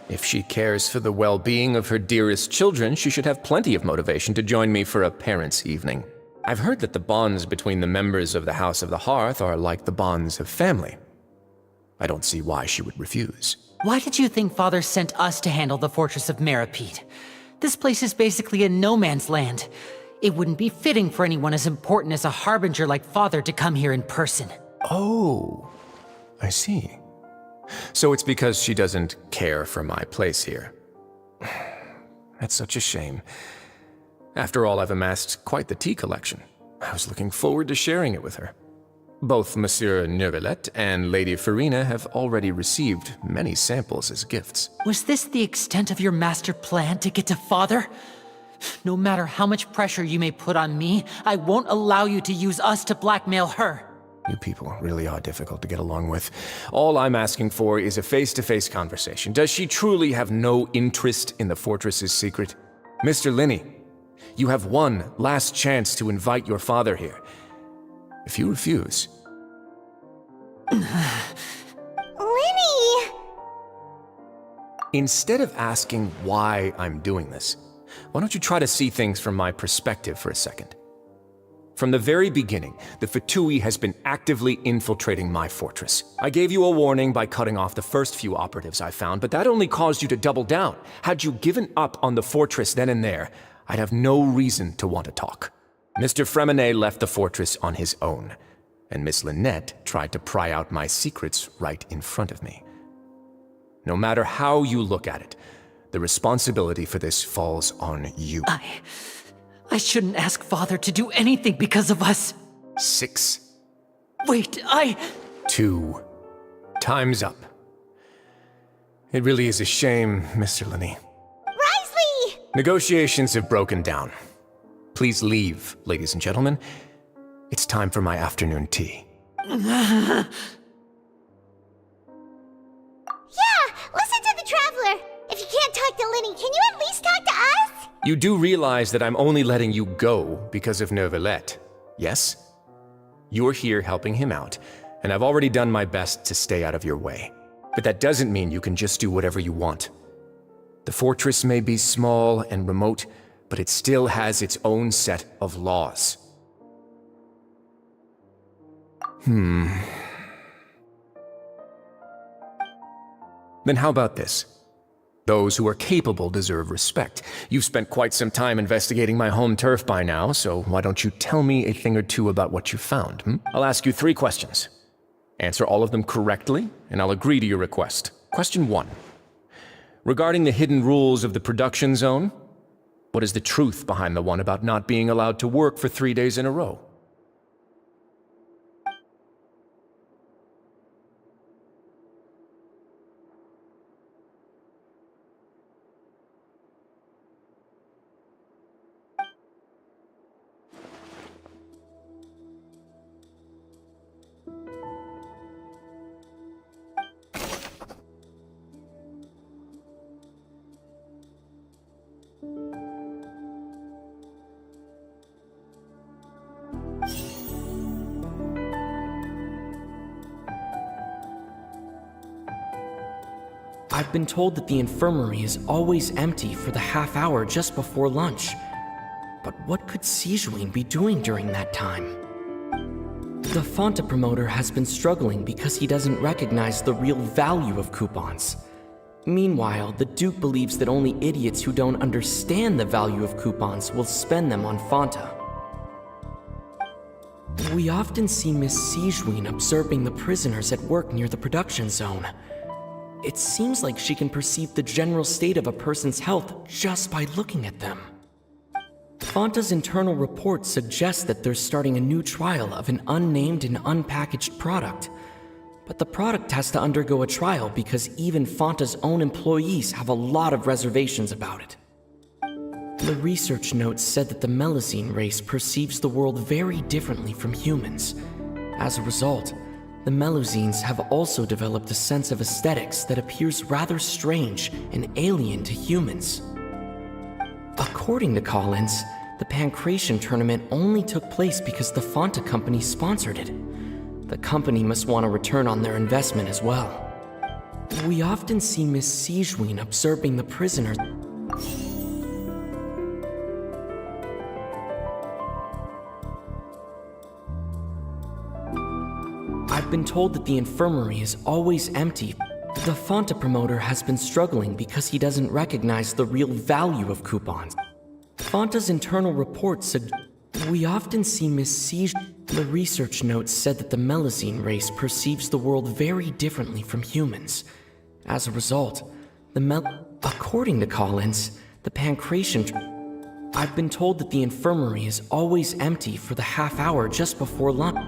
if she cares for the well-being of her dearest children, she should have plenty of motivation to join me for a parents' evening. I've heard that the bonds between the members of the House of the Hearth are like the bonds of family. I don't see why she would refuse. Why did you think Father sent us to handle the Fortress of Meripede? This place is basically a no-man's land. It wouldn't be fitting for anyone as important as a harbinger like Father to come here in person. Oh, I see. So it's because she doesn't care for my place here. That's such a shame. After all, I've amassed quite the tea collection. I was looking forward to sharing it with her. Both Monsieur Neuvillette and Lady Farina have already received many samples as gifts. Was this the extent of your master plan to get to Father? No matter how much pressure you may put on me, I won't allow you to use us to blackmail her. You people really are difficult to get along with. All I'm asking for is a face-to-face conversation. Does she truly have no interest in the fortress's secret? Mr. Linney, you have one last chance to invite your father here. If you refuse... Lenny! Instead of asking why I'm doing this, why don't you try to see things from my perspective for a second? From the very beginning, the Fatui has been actively infiltrating my fortress. I gave you a warning by cutting off the first few operatives I found, but that only caused you to double down. Had you given up on the fortress then and there, I'd have no reason to want to talk. Mr. Fremenet left the fortress on his own, and Miss Lynette tried to pry out my secrets right in front of me. No matter how you look at it, the responsibility for this falls on you. I shouldn't ask Father to do anything because of us. 6. Wait, 2. Time's up. It really is a shame, Mr. Linney. Risley! Negotiations have broken down. Please leave, ladies and gentlemen. It's time for my afternoon tea. Yeah, listen to the Traveler. If you can't talk to Lenny, can you at least talk to us? You do realize that I'm only letting you go because of Neuvillette, yes? You're here helping him out, and I've already done my best to stay out of your way. But that doesn't mean you can just do whatever you want. The fortress may be small and remote, but it still has its own set of laws. Then how about this? Those who are capable deserve respect. You've spent quite some time investigating my home turf by now, so why don't you tell me a thing or two about what you found? I'll ask you 3 questions. Answer all of them correctly, and I'll agree to your request. Question 1. Regarding the hidden rules of the production zone, what is the truth behind the one about not being allowed to work for 3 days in a row? I've been told that the infirmary is always empty for the half hour just before lunch. But what could Sijuin be doing during that time? The Fanta promoter has been struggling because he doesn't recognize the real value of coupons. Meanwhile, the Duke believes that only idiots who don't understand the value of coupons will spend them on Fanta. We often see Miss Sijuin observing the prisoners at work near the production zone. It seems like she can perceive the general state of a person's health just by looking at them. Fanta's internal report suggests that they're starting a new trial of an unnamed and unpackaged product. But the product has to undergo a trial because even Fanta's own employees have a lot of reservations about it. The research notes said that the Melusine race perceives the world very differently from humans. As a result, the Melusines have also developed a sense of aesthetics that appears rather strange and alien to humans. According to Collins, the Pancration tournament only took place because the Fanta company sponsored it. The company must want to return on their investment as well. We often see Miss Sijuin observing the prisoners. I've been told that the infirmary is always empty. The Fanta promoter has been struggling because he doesn't recognize the real value of coupons. Fanta's internal reports we often see Miss Sijuin. The research notes said that the Melusine race perceives the world very differently from humans. As a result, according to Collins, the Pancration. I've been told that the infirmary is always empty for the half hour just before lunch.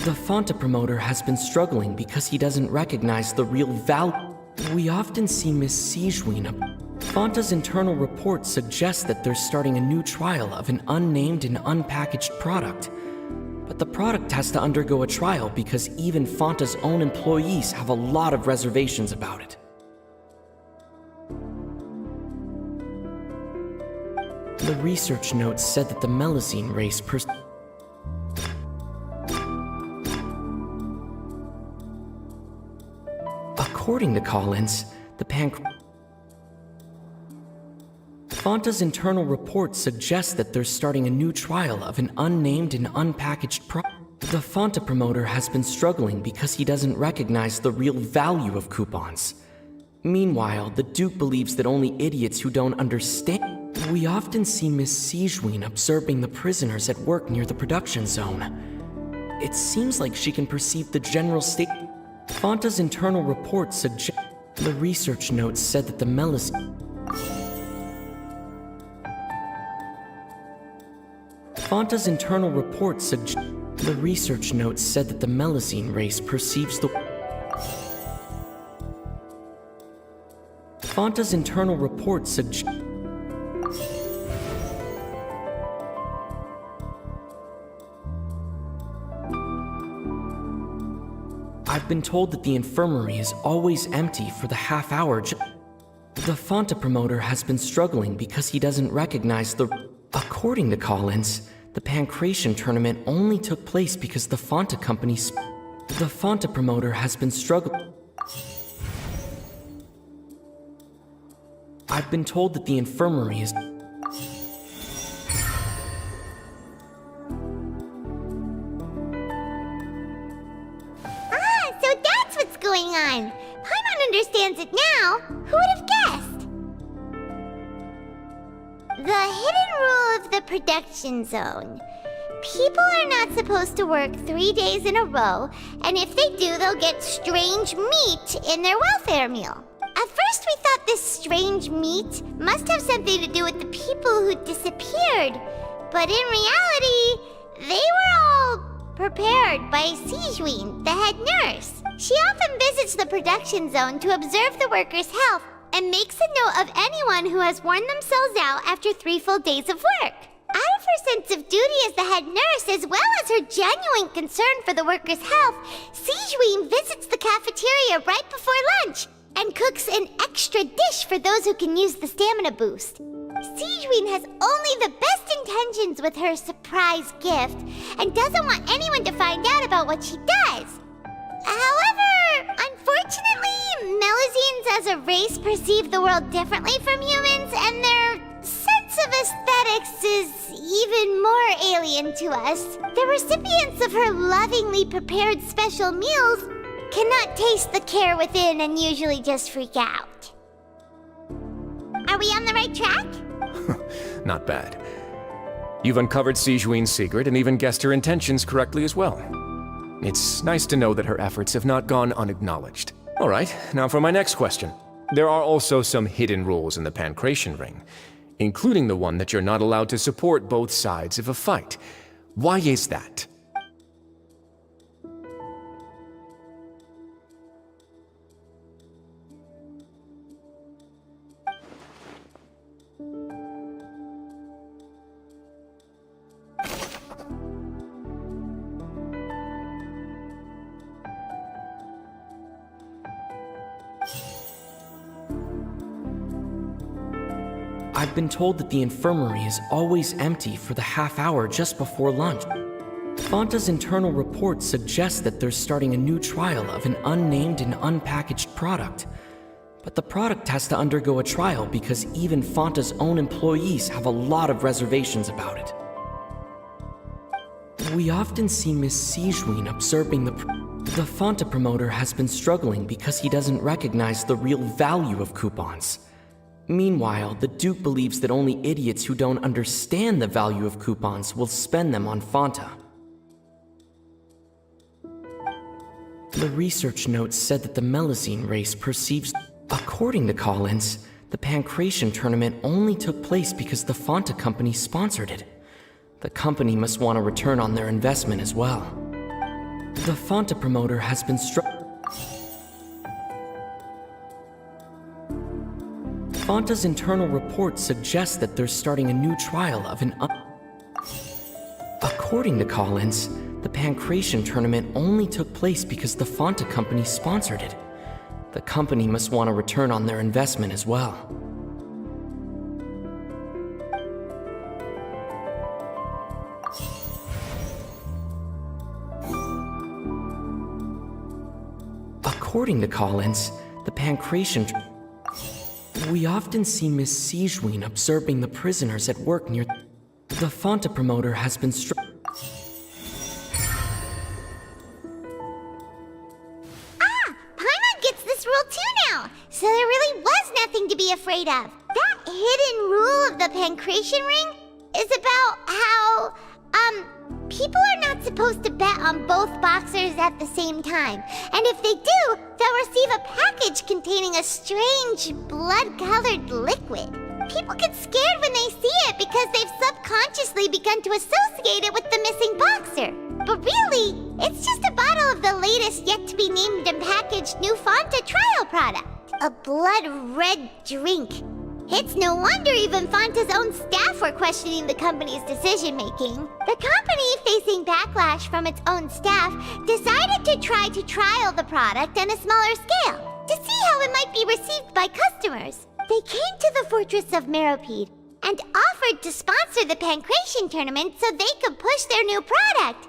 The Fanta promoter has been struggling because he doesn't recognize the real value. We often see Miss Sijuin. Fanta's internal report suggests that they're starting a new trial of an unnamed and unpackaged product. But the product has to undergo a trial because even Fanta's own employees have a lot of reservations about it. The research notes said that the Melusine race According to Collins, the Fanta's internal report suggests that they're starting a new trial of an unnamed and unpackaged product. The Fanta promoter has been struggling because he doesn't recognize the real value of coupons. Meanwhile, the Duke believes that only idiots who don't understand. We often see Miss Sijuin observing the prisoners at work near the production zone. It seems like she can perceive the general state. Fanta's internal report suggests. The research notes said that the Fanta's internal report suggests. The research notes said that the Melusine race perceives the. Fanta's internal report suggests. I've been told that the infirmary is always empty for the half hour. The Fanta promoter has been struggling because he doesn't recognize the. According to Collins, the Pancration tournament only took place because the Fanta company. The Fanta promoter has been struggling. I've been told that the infirmary is. So that's what's going on. Paimon understands it now. Who would have guessed? The hidden rule of the production zone. People are not supposed to work 3 days in a row, and if they do, they'll get strange meat in their welfare meal. At first, we thought this strange meat must have something to do with the people who disappeared. But in reality, they were all prepared by Sijuin, the head nurse. She often visits the production zone to observe the workers' health and makes a note of anyone who has worn themselves out after 3 full days of work. Out of her sense of duty as the head nurse, as well as her genuine concern for the workers' health, Sijuin visits the cafeteria right before lunch and cooks an extra dish for those who can use the stamina boost. Sijuin has only the best intentions with her surprise gift and doesn't want anyone to find out about what she does. However, unfortunately, Melazines as a race perceive the world differently from humans, and their sense of aesthetics is even more alien to us. The recipients of her lovingly prepared special meals cannot taste the care within and usually just freak out. Are we on the right track? Not bad. You've uncovered Sigewin's secret and even guessed her intentions correctly as well. It's nice to know that her efforts have not gone unacknowledged. All right, now for my next question. There are also some hidden rules in the Pancration Ring, including the one that you're not allowed to support both sides of a fight. Why is that? I've been told that the infirmary is always empty for the half hour just before lunch. Fanta's internal report suggests that they're starting a new trial of an unnamed and unpackaged product. But the product has to undergo a trial because even Fanta's own employees have a lot of reservations about it. We often see Miss Sigewin observing the Fanta promoter has been struggling because he doesn't recognize the real value of coupons. Meanwhile, the Duke believes that only idiots who don't understand the value of coupons will spend them on Fanta. The research notes said that the Melazine race perceives... According to Collins, the Pancration tournament only took place because the Fanta company sponsored it. The company must want a return on their investment as well. The Fanta promoter has been Fanta's internal report suggests that they're starting a new trial of an According to Collins, the Pancration tournament only took place because the Fanta company sponsored it. The company must want a return on their investment as well. According to Collins, the Pancration... We often see Miss Sigewin observing the prisoners at work near... The Fanta promoter has been Paimon gets this rule too now, so there really was nothing to be afraid of. That hidden rule of the Pancration Ring is about how, people are not supposed to bet on both boxers at the same time. And if they do, they'll receive a package containing a strange, blood-colored liquid. People get scared when they see it because they've subconsciously begun to associate it with the missing boxer. But really, it's just a bottle of the latest yet-to-be-named and packaged new Fanta trial product. A blood-red drink. It's no wonder even Fanta's own staff were questioning the company's decision-making. The company, facing backlash from its own staff, decided to try to trial the product on a smaller scale, to see how it might be received by customers. They came to the fortress of Meropide and offered to sponsor the Pancration tournament so they could push their new product.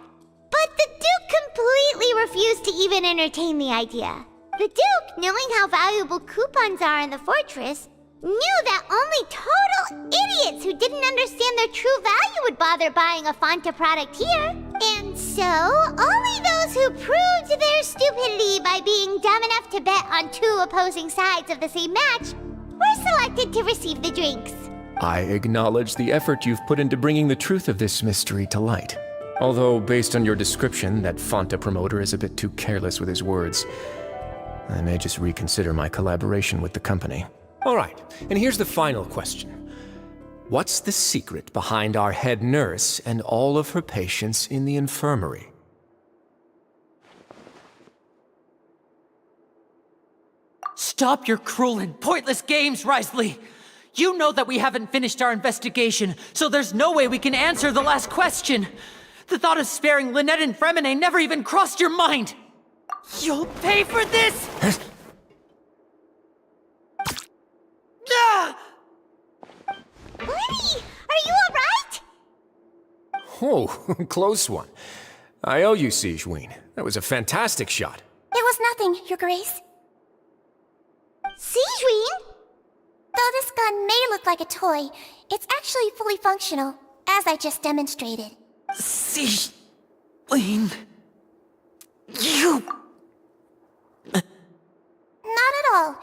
But the Duke completely refused to even entertain the idea. The Duke, knowing how valuable coupons are in the fortress, knew that only total idiots who didn't understand their true value would bother buying a Fanta product here. And so, only those who proved their stupidity by being dumb enough to bet on two opposing sides of the same match were selected to receive the drinks. I acknowledge the effort you've put into bringing the truth of this mystery to light. Although, based on your description, that Fanta promoter is a bit too careless with his words. I may just reconsider my collaboration with the company. All right, and here's the final question. What's the secret behind our head nurse and all of her patients in the infirmary? Stop your cruel and pointless games, Risley! You know that we haven't finished our investigation, so there's no way we can answer the last question. The thought of sparing Lynette and Fremine never even crossed your mind! You'll pay for this! Lenny, are you alright? Oh, close one. I owe you, Sigewin. That was a fantastic shot. It was nothing, Your Grace. Sigeween? Though this gun may look like a toy, it's actually fully functional, as I just demonstrated. Sigeween... You... Not at all.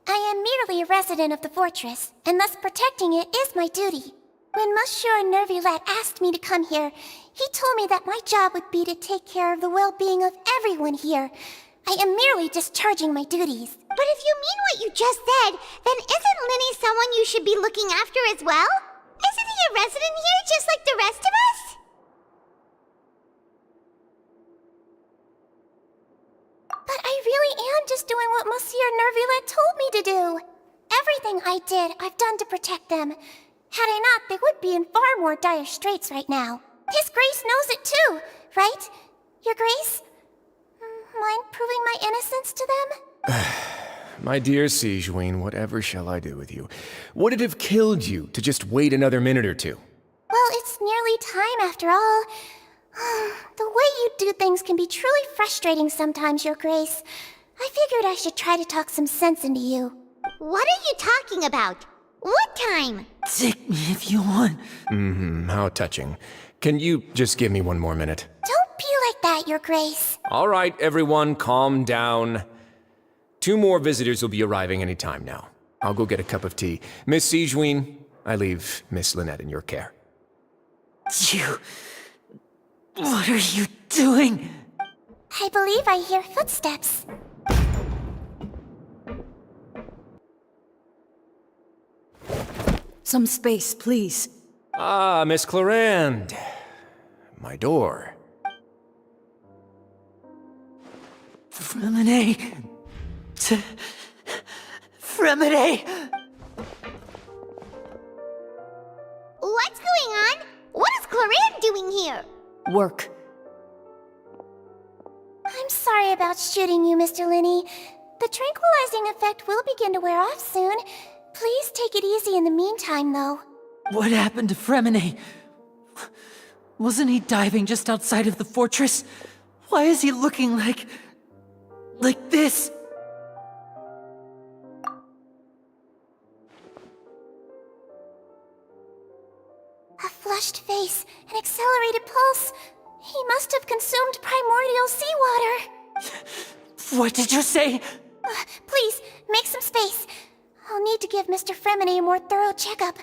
I am merely a resident of the fortress, and thus protecting it is my duty. When Monsieur Nervulet asked me to come here, he told me that my job would be to take care of the well-being of everyone here. I am merely discharging my duties. But if you mean what you just said, then isn't Linny someone you should be looking after as well? Isn't he a resident here just like the rest of us? But I really am just doing what Monsieur Nervulet told me to do. Everything I did, I've done to protect them. Had I not, they would be in far more dire straits right now. His Grace knows it too, right? Your Grace? Mind proving my innocence to them? My dear Sigeween, whatever shall I do with you? Would it have killed you to just wait another minute or two? Well, it's nearly time after all. The way you do things can be truly frustrating sometimes, Your Grace. I figured I should try to talk some sense into you. What are you talking about? What time? Take me if you want. How touching. Can you just give me one more minute? Don't be like that, Your Grace. All right, everyone, calm down. 2 more visitors will be arriving any time now. I'll go get a cup of tea. Miss Sigeween, I leave Miss Lynette in your care. You... What are you doing? I believe I hear footsteps. Some space, please. Ah, Miss Clarande. My door. Fremine... Fremine... What's going on? What is Clarande doing here? Work. I'm sorry about shooting you, Mr. Linny. The tranquilizing effect will begin to wear off soon. Please take it easy in the meantime, though. What happened to Fremine? Wasn't he diving just outside of the fortress? Why is he looking like this? A flushed face, an accelerated pulse. He must have consumed primordial seawater. What did you say? Please, make some space. I'll need to give Mr. Fremine a more thorough checkup.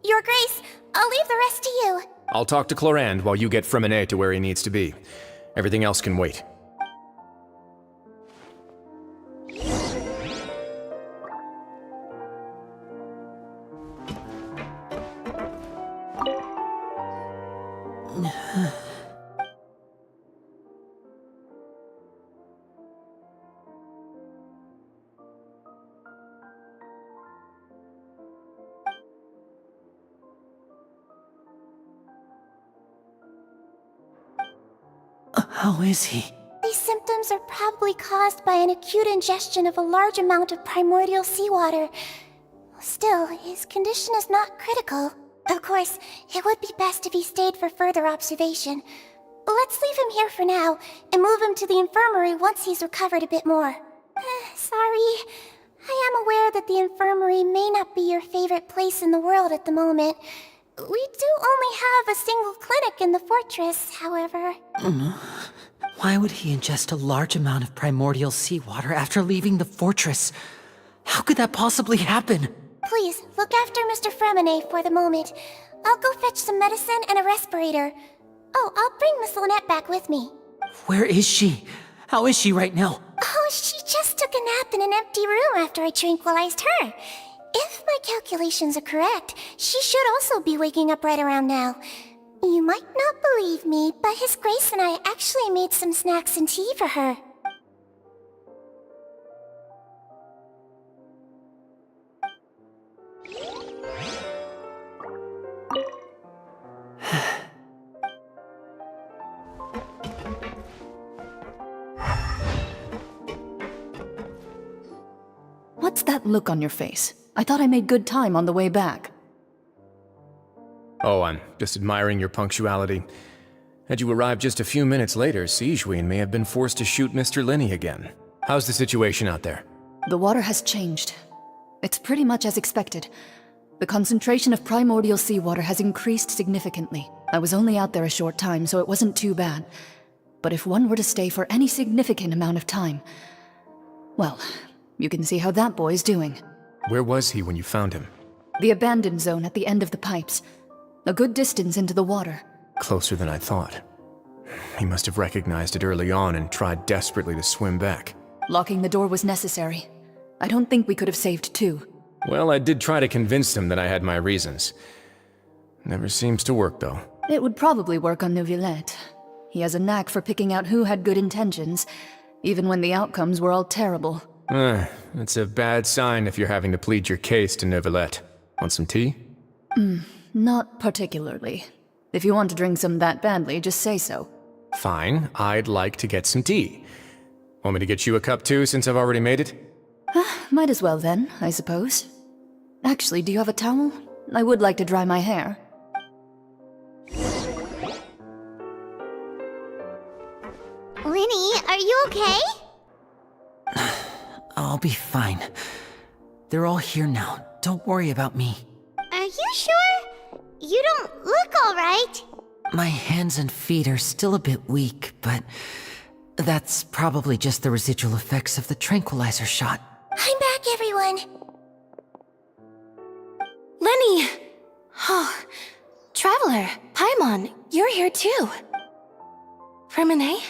Your Grace, I'll leave the rest to you. I'll talk to Clarande while you get Fremine to where he needs to be. Everything else can wait. How is he? These symptoms are probably caused by an acute ingestion of a large amount of primordial seawater. Still, his condition is not critical. Of course, it would be best if he stayed for further observation. Let's leave him here for now, and move him to the infirmary once he's recovered a bit more. Sorry. I am aware that the infirmary may not be your favorite place in the world at the moment. We do only have a single clinic in the fortress, however. Why would he ingest a large amount of primordial seawater after leaving the fortress? How could that possibly happen? Please, look after Mr. Fremine for the moment. I'll go fetch some medicine and a respirator. Oh, I'll bring Miss Lynette back with me. Where is she? How is she right now? Oh, she just took a nap in an empty room after I tranquilized her. If my calculations are correct, she should also be waking up right around now. You might not believe me, but His Grace and I actually made some snacks and tea for her. What's that look on your face? I thought I made good time on the way back. Oh, I'm just admiring your punctuality. Had you arrived just a few minutes later, Sigeween may have been forced to shoot Mr. Linny again. How's the situation out there? The water has changed. It's pretty much as expected. The concentration of primordial seawater has increased significantly. I was only out there a short time, so it wasn't too bad. But if one were to stay for any significant amount of time, well, you can see how that boy's doing. Where was he when you found him? The abandoned zone at the end of the pipes. A good distance into the water. Closer than I thought. He must have recognized it early on and tried desperately to swim back. Locking the door was necessary. I don't think we could have saved two. Well, I did try to convince him that I had my reasons. Never seems to work, though. It would probably work on Neuvillette. He has a knack for picking out who had good intentions, even when the outcomes were all terrible. It's a bad sign if you're having to plead your case to Neuvillette. Want some tea? Not particularly. If you want to drink some that badly, just say so. Fine, I'd like to get some tea. Want me to get you a cup too, since I've already made it? Might as well then, I suppose. Actually, do you have a towel? I would like to dry my hair. Lenny, are you okay? I'll be fine. They're all here now. Don't worry about me. Are you sure? You don't look alright. My hands and feet are still a bit weak, but that's probably just the residual effects of the tranquilizer shot. I'm back, everyone. Lenny! Oh, Traveler, Paimon, you're here too. Freminet?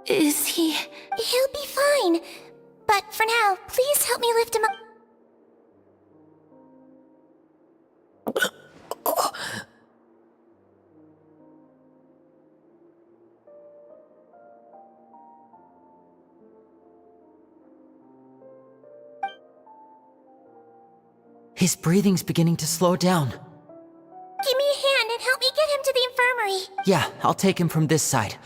Is he... He'll be fine. But for now, please help me lift him up. His breathing's beginning to slow down. Give me a hand and help me get him to the infirmary. Yeah, I'll take him from this side.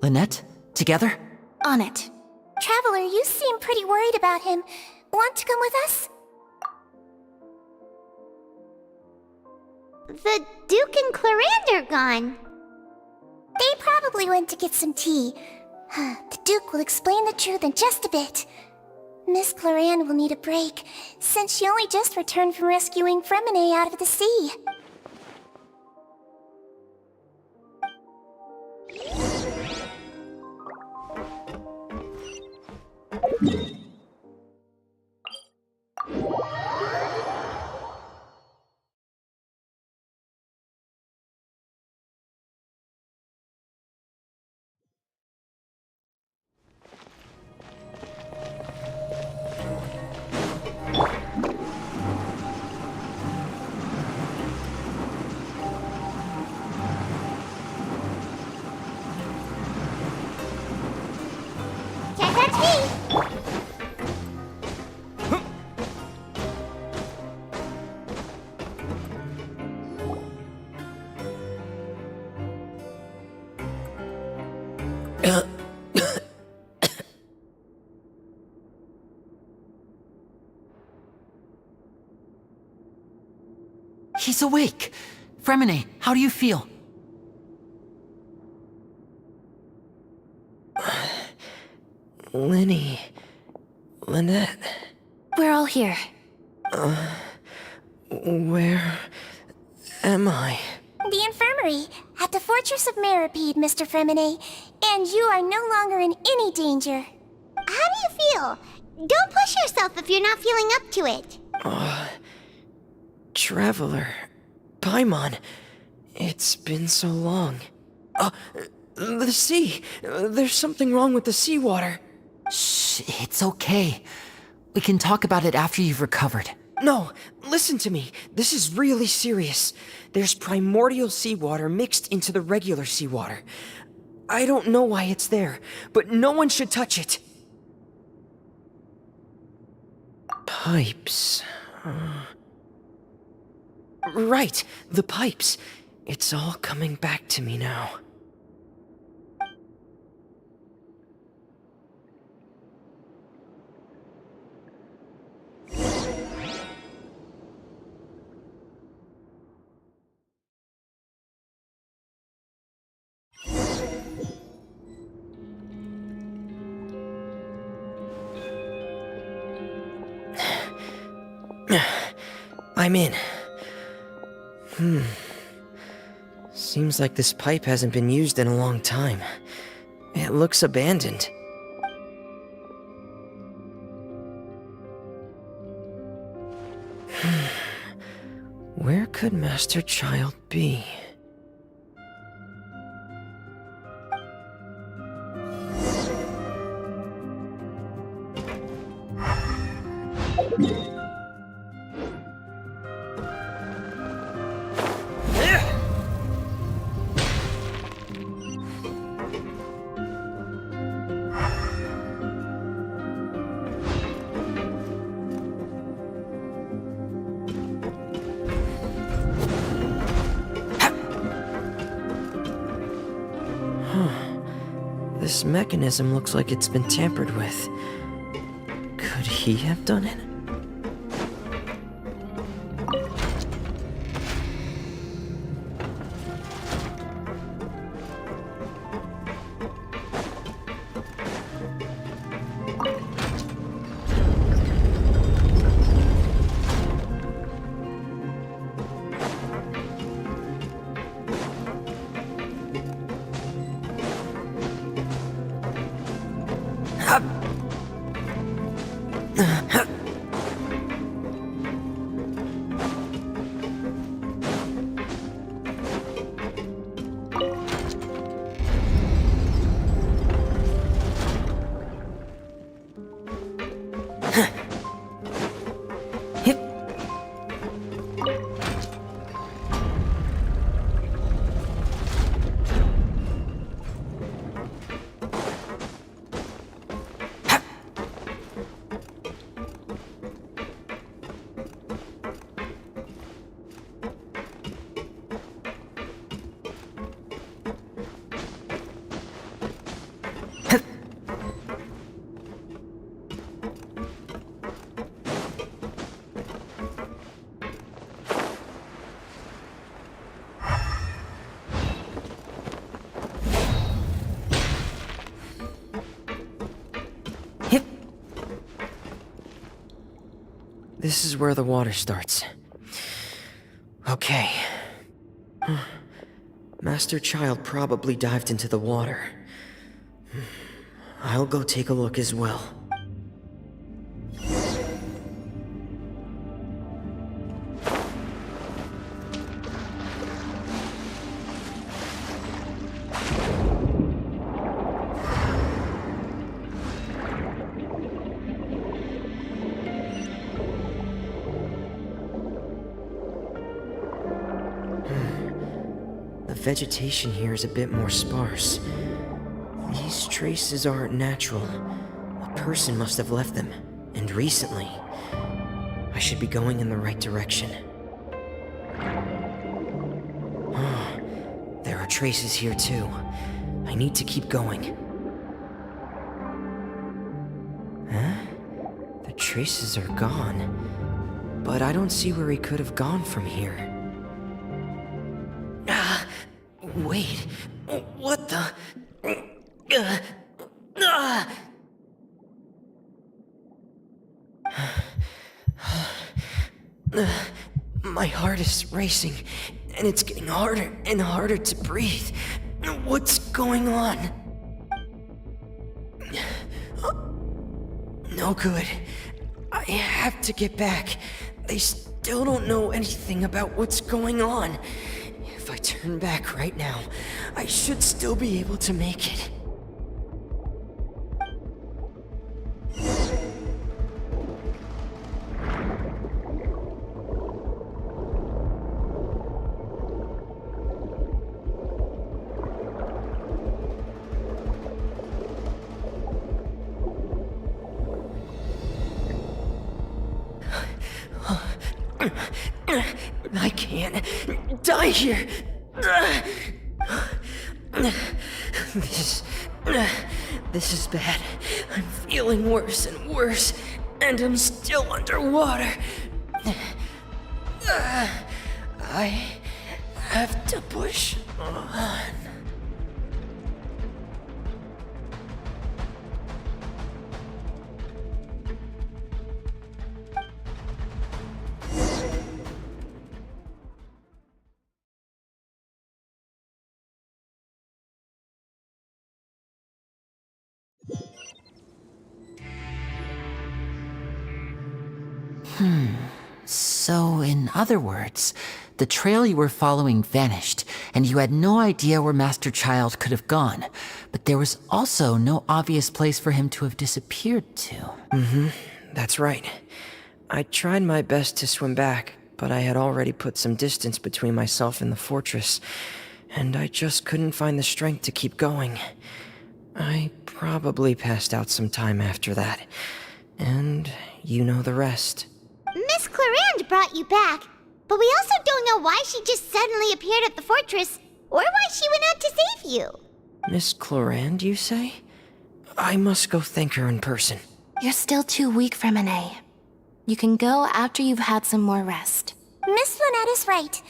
Lynette, together? On it. Traveler, you seem pretty worried about him. Want to come with us? The Duke and Clarande are gone. They probably went to get some tea. The Duke will explain the truth in just a bit. Miss Clarande will need a break, since she only just returned from rescuing Freminet out of the sea. He's awake! Freminet, how do you feel? Lenny... Lynette... We're all here. Where... am I? The infirmary, at the Fortress of Meripede, Mr. Freminet. And you are no longer in any danger. How do you feel? Don't push yourself if you're not feeling up to it. Traveler... Paimon... It's been so long. The sea! There's something wrong with the seawater. Shh, it's okay. We can talk about it after you've recovered. No, listen to me. This is really serious. There's primordial seawater mixed into the regular seawater. I don't know why it's there, but no one should touch it. Pipes... Right, the pipes. It's all coming back to me now. I'm in. Seems like this pipe hasn't been used in a long time. It looks abandoned. Where could Master Child be? This mechanism looks like it's been tampered with. Could he have done it? This is where the water starts. Okay. Master Child probably dived into the water. I'll go take a look as well. The vegetation here is a bit more sparse. These traces aren't natural. A person must have left them, and recently. I should be going in the right direction. There are traces here too. I need to keep going. Huh? The traces are gone, but I don't see where he could have gone from here. Wait, what the? My heart is racing, and it's getting harder and harder to breathe. What's going on? No good. I have to get back. They still don't know anything about what's going on. If I turn back right now, I should still be able to make it. I can't die here. This is bad. I'm feeling worse and worse, and I'm still underwater. I have to push on. So, in other words, the trail you were following vanished, and you had no idea where Master Child could have gone. But there was also no obvious place for him to have disappeared to. That's right. I tried my best to swim back, but I had already put some distance between myself and the fortress, and I just couldn't find the strength to keep going. I probably passed out some time after that, and you know the rest. Miss Clarande brought you back, but we also don't know why she just suddenly appeared at the fortress, or why she went out to save you. Miss Clarande, you say? I must go thank her in person. You're still too weak for Monet. You can go after you've had some more rest. Miss Lynette is right.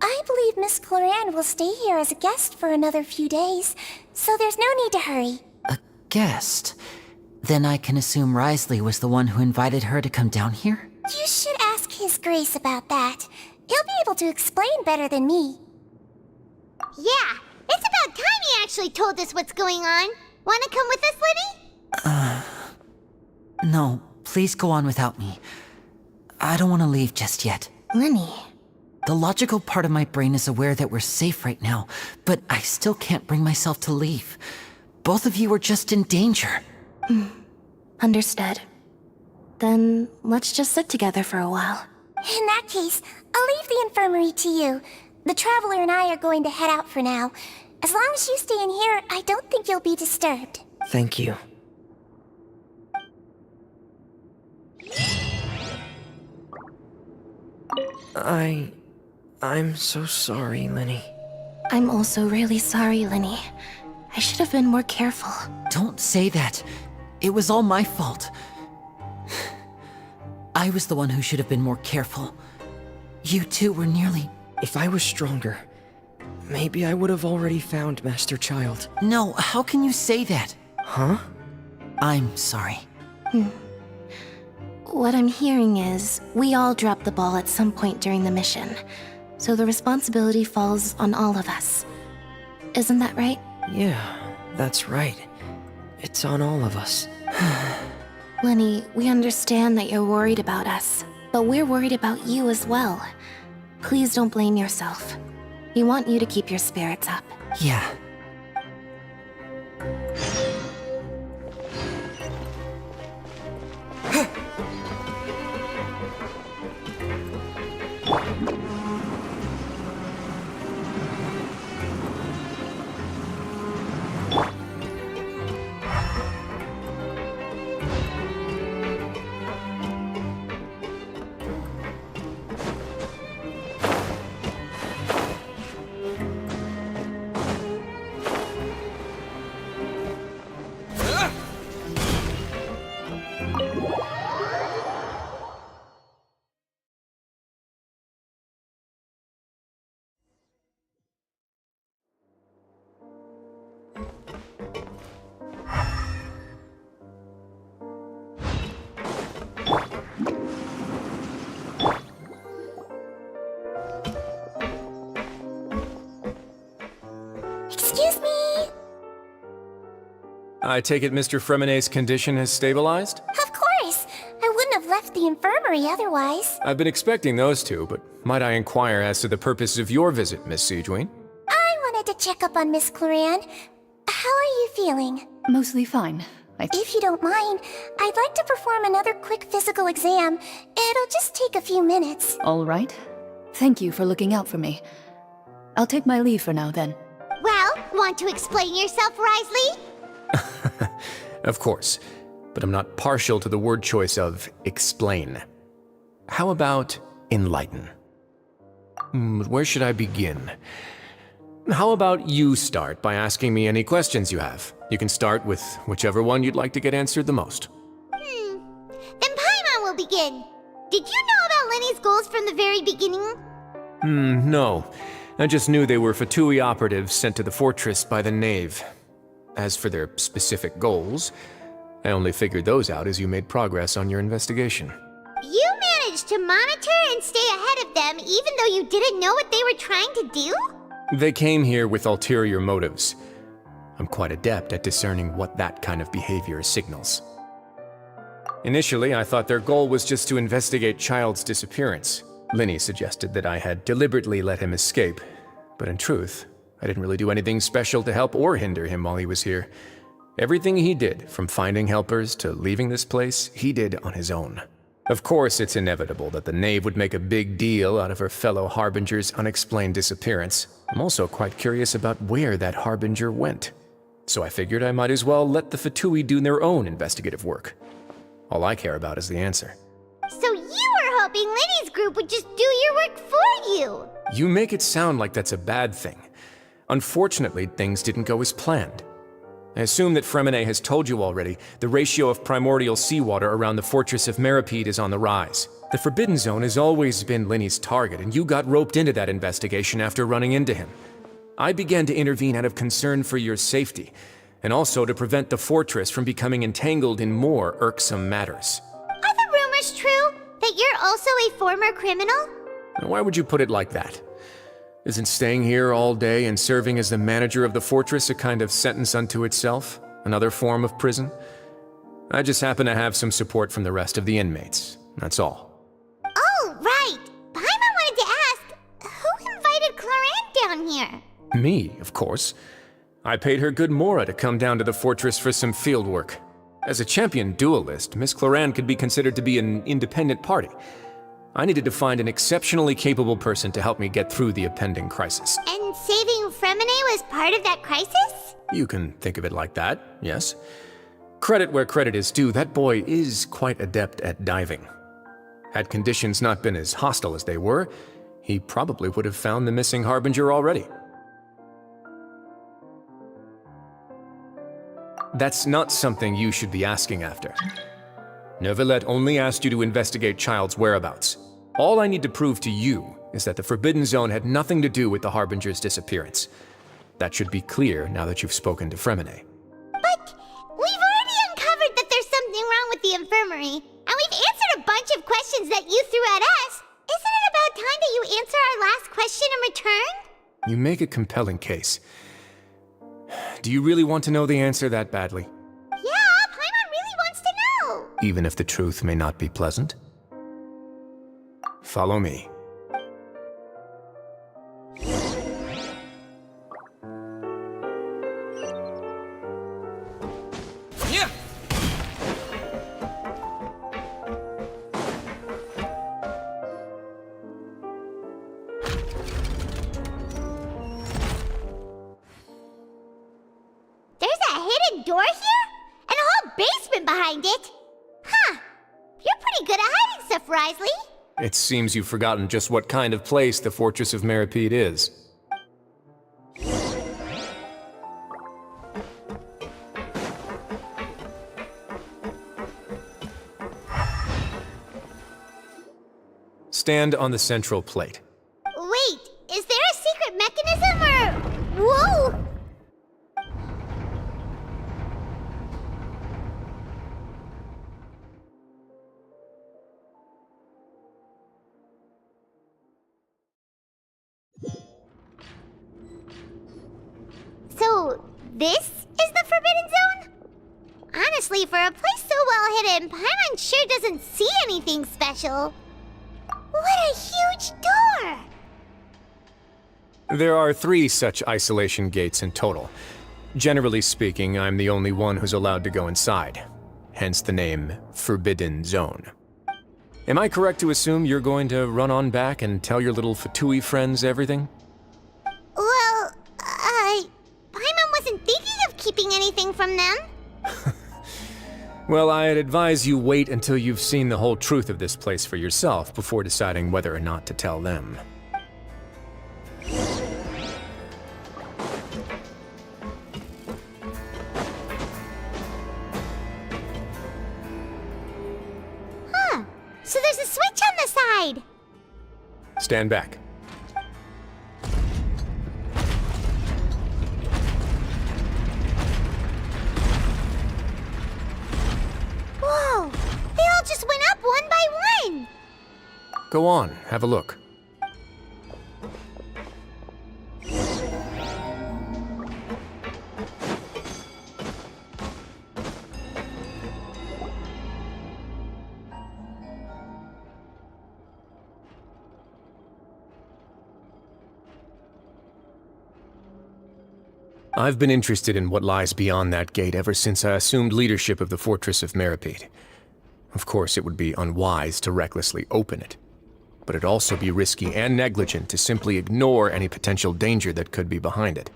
I believe Miss Clarande will stay here as a guest for another few days, so there's no need to hurry. A guest? Then I can assume Risley was the one who invited her to come down here? You should ask His Grace about that. He'll be able to explain better than me. Yeah, it's about time he actually told us what's going on. Wanna come with us, Lenny? No, please go on without me. I don't want to leave just yet. Lenny. The logical part of my brain is aware that we're safe right now, but I still can't bring myself to leave. Both of you are just in danger. Understood. Then let's just sit together for a while. In that case, I'll leave the infirmary to you. The Traveler and I are going to head out for now. As long as you stay in here, I don't think you'll be disturbed. Thank you. I'm so sorry, Lenny. I'm also really sorry, Lenny. I should have been more careful. Don't say that. It was all my fault. I was the one who should have been more careful. You two were nearly... If I was stronger, maybe I would have already found Master Child. No, how can you say that? Huh? I'm sorry. What I'm hearing is, we all dropped the ball at some point during the mission, so the responsibility falls on all of us. Isn't that right? Yeah, that's right. It's on all of us. Lenny, we understand that you're worried about us, but we're worried about you as well. Please don't blame yourself. We want you to keep your spirits up. Yeah. Excuse me? I take it Mr. Fremonet's condition has stabilized? Of course. I wouldn't have left the infirmary otherwise. I've been expecting those two, but might I inquire as to the purpose of your visit, Miss Siegewien? I wanted to check up on Miss Clarande. How are you feeling? Mostly fine. If you don't mind, I'd like to perform another quick physical exam. It'll just take a few minutes. All right. Thank you for looking out for me. I'll take my leave for now, then. Well, want to explain yourself, Risley? Of course, but I'm not partial to the word choice of explain. How about enlighten? Where should I begin? How about you start by asking me any questions you have? You can start with whichever one you'd like to get answered the most. Then Paimon will begin. Did you know about Lenny's goals from the very beginning? No. I just knew they were Fatui operatives sent to the fortress by the Knave. As for their specific goals, I only figured those out as you made progress on your investigation. You managed to monitor and stay ahead of them even though you didn't know what they were trying to do? They came here with ulterior motives. I'm quite adept at discerning what that kind of behavior signals. Initially, I thought their goal was just to investigate Child's disappearance. Linny suggested that I had deliberately let him escape, but in truth, I didn't really do anything special to help or hinder him while he was here. Everything he did, from finding helpers to leaving this place, he did on his own. Of course, it's inevitable that the knave would make a big deal out of her fellow Harbinger's unexplained disappearance. I'm also quite curious about where that Harbinger went. So I figured I might as well let the Fatui do their own investigative work. All I care about is the answer. So you were hoping Linny's group would just do your work for you! You make it sound like that's a bad thing. Unfortunately, things didn't go as planned. I assume that Fremine has told you already, the ratio of primordial seawater around the Fortress of Meripede is on the rise. The Forbidden Zone has always been Linny's target, and you got roped into that investigation after running into him. I began to intervene out of concern for your safety, and also to prevent the fortress from becoming entangled in more irksome matters. Are the rumors true? That you're also a former criminal? Why would you put it like that? Isn't staying here all day and serving as the manager of the fortress a kind of sentence unto itself? Another form of prison? I just happen to have some support from the rest of the inmates, that's all. Oh, right! Paimon wanted to ask, who invited Cloran down here? Me, of course. I paid her good Mora to come down to the fortress for some field work. As a champion duelist, Miss Cloran could be considered to be an independent party. I needed to find an exceptionally capable person to help me get through the impending crisis. And saving Fremine was part of that crisis? You can think of it like that, yes. Credit where credit is due, that boy is quite adept at diving. Had conditions not been as hostile as they were, he probably would have found the missing Harbinger already. That's not something you should be asking after. Neuvillette only asked you to investigate Child's whereabouts. All I need to prove to you is that the Forbidden Zone had nothing to do with the Harbinger's disappearance. That should be clear now that you've spoken to Fremine. But we've already uncovered that there's something wrong with the infirmary, and we've answered a bunch of questions that you threw at us. Isn't it about time that you answer our last question in return? You make a compelling case. Do you really want to know the answer that badly? Yeah, Paimon really wants to know! Even if the truth may not be pleasant? Follow me. Yeah. There's a hidden door here? And a whole basement behind it? Huh. You're pretty good at hiding stuff, Risley. It seems you've forgotten just what kind of place the Fortress of Meripede is. Stand on the central plate. Wait, is there a secret mechanism or... Whoa! So, this is the Forbidden Zone? Honestly, for a place so well hidden, Paimon sure doesn't see anything special. What a huge door! There are 3 such isolation gates in total. Generally speaking, I'm the only one who's allowed to go inside. Hence the name Forbidden Zone. Am I correct to assume you're going to run on back and tell your little Fatui friends everything? Well, Paimon wasn't thinking of keeping anything from them. Well, I'd advise you wait until you've seen the whole truth of this place for yourself before deciding whether or not to tell them. Huh. So there's a switch on the side. Stand back. Whoa! They all just went up one by one! Go on, have a look. I've been interested in what lies beyond that gate ever since I assumed leadership of the Fortress of Meripede. Of course, it would be unwise to recklessly open it, but it'd also be risky and negligent to simply ignore any potential danger that could be behind it.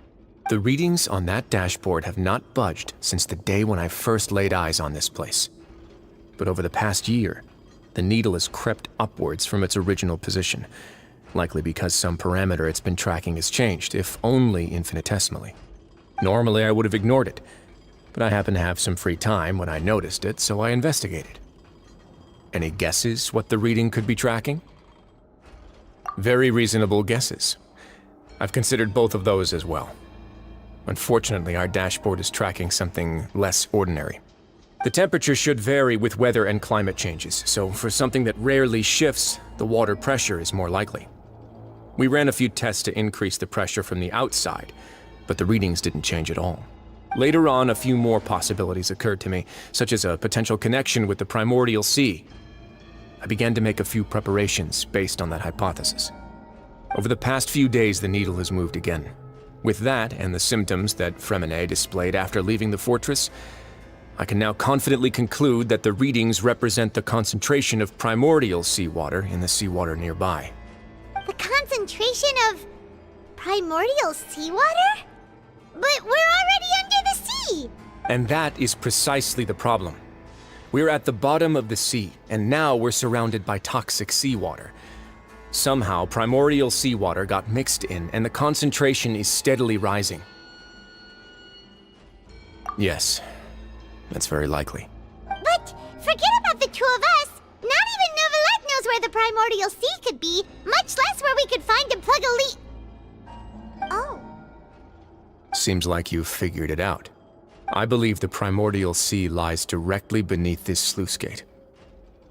The readings on that dashboard have not budged since the day when I first laid eyes on this place. But over the past year, the needle has crept upwards from its original position, likely because some parameter it's been tracking has changed, if only infinitesimally. Normally, I would have ignored it, but I happened to have some free time when I noticed it, so I investigated. Any guesses what the reading could be tracking? Very reasonable guesses. I've considered both of those as well. Unfortunately, our dashboard is tracking something less ordinary. The temperature should vary with weather and climate changes, so for something that rarely shifts, the water pressure is more likely. We ran a few tests to increase the pressure from the outside, but the readings didn't change at all. Later on, a few more possibilities occurred to me, such as a potential connection with the primordial sea. I began to make a few preparations based on that hypothesis. Over the past few days, the needle has moved again. With that, and the symptoms that Fremine displayed after leaving the fortress, I can now confidently conclude that the readings represent the concentration of primordial seawater in the seawater nearby. The concentration of primordial seawater? But we're already under the sea! And that is precisely the problem. We're at the bottom of the sea, and now we're surrounded by toxic seawater. Somehow, primordial seawater got mixed in, and the concentration is steadily rising. Yes, that's very likely. But forget about the two of us! Not even Novelette knows where the primordial sea could be, much less where we could find and plug a leak. Oh. Seems like you've figured it out. I believe the primordial sea lies directly beneath this sluice gate.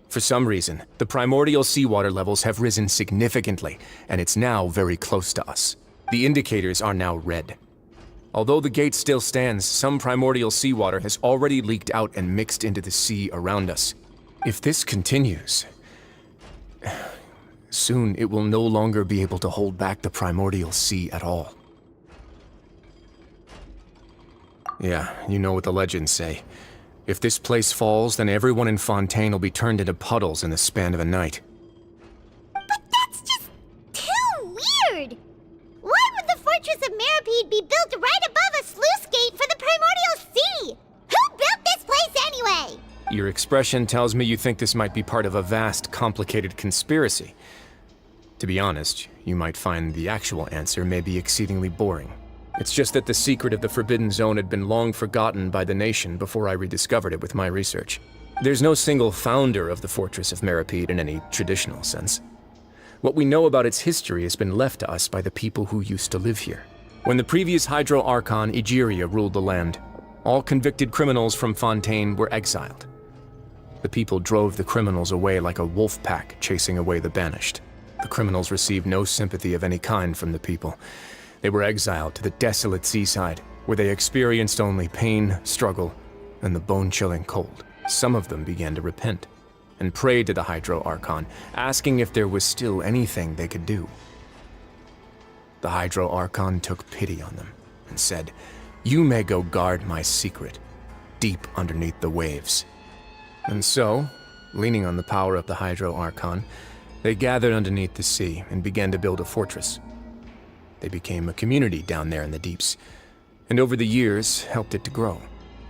For some reason, the primordial seawater levels have risen significantly, and it's now very close to us. The indicators are now red. Although the gate still stands, some primordial seawater has already leaked out and mixed into the sea around us. If this continues, soon it will no longer be able to hold back the primordial sea at all. Yeah, you know what the legends say. If this place falls, then everyone in Fontaine will be turned into puddles in the span of a night. But that's just too weird! Why would the Fortress of Meripede be built right above a sluice gate for the primordial sea? Who built this place anyway? Your expression tells me you think this might be part of a vast, complicated conspiracy. To be honest, you might find the actual answer may be exceedingly boring. It's just that the secret of the Forbidden Zone had been long forgotten by the nation before I rediscovered it with my research. There's no single founder of the Fortress of Meripede in any traditional sense. What we know about its history has been left to us by the people who used to live here. When the previous Hydro Archon, Egeria, ruled the land, all convicted criminals from Fontaine were exiled. The people drove the criminals away like a wolf pack chasing away the banished. The criminals received no sympathy of any kind from the people. They were exiled to the desolate seaside, where they experienced only pain, struggle, and the bone-chilling cold. Some of them began to repent, and prayed to the Hydro Archon, asking if there was still anything they could do. The Hydro Archon took pity on them, and said, "You may go guard my secret, deep underneath the waves." And so, leaning on the power of the Hydro Archon, they gathered underneath the sea and began to build a fortress. They became a community down there in the deeps, and over the years helped it to grow.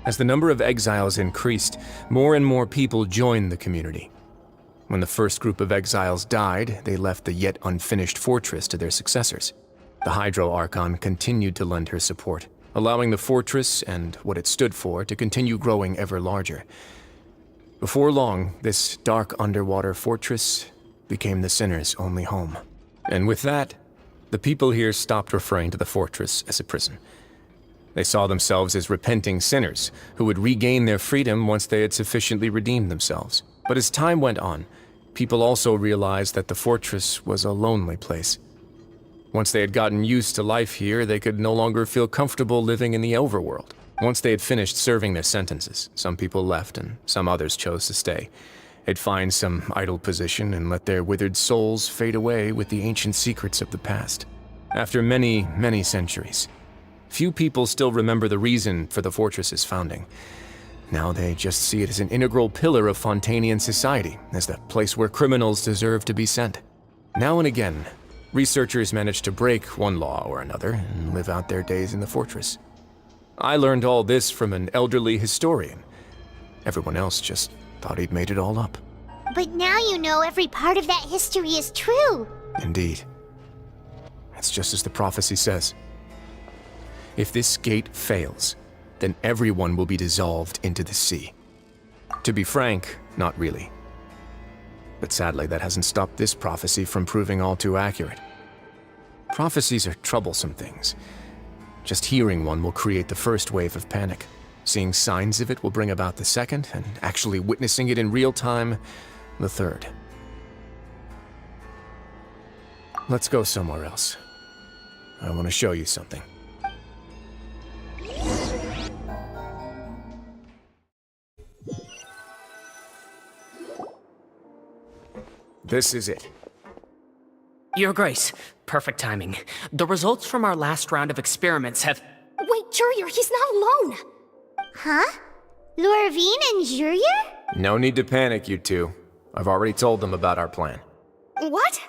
As the number of exiles increased, more and more people joined the community. When the first group of exiles died, they left the yet unfinished fortress to their successors. The Hydro Archon continued to lend her support, allowing the fortress and what it stood for to continue growing ever larger. Before long, this dark underwater fortress became the sinner's only home. And with that, the people here stopped referring to the fortress as a prison. They saw themselves as repenting sinners who would regain their freedom once they had sufficiently redeemed themselves. But as time went on, people also realized that the fortress was a lonely place. Once they had gotten used to life here, they could no longer feel comfortable living in the overworld. Once they had finished serving their sentences, some people left and some others chose to stay. They'd find some idle position and let their withered souls fade away with the ancient secrets of the past. After many, many centuries, Few people still remember the reason for the fortress's founding. Now they just see it as an integral pillar of Fontanian society, as the place where criminals deserve to be sent. Now and again, researchers manage to break one law or another and live out their days in the fortress. I learned all this from an elderly historian. Everyone else just thought he'd made it all up. But now you know every part of that history is true. Indeed. It's just as the prophecy says. If this gate fails, then everyone will be dissolved into the sea. To be frank, not really. But sadly, that hasn't stopped this prophecy from proving all too accurate. Prophecies are troublesome things. Just hearing one will create the first wave of panic. Seeing signs of it will bring about the second, and actually witnessing it in real time, the third. Let's go somewhere else. I want to show you something. This is it. Your Grace, perfect timing. The results from our last round of experiments have... Wait, Jurier, he's not alone! Huh? Lorvine and Jurier? No need to panic, you two. I've already told them about our plan. What?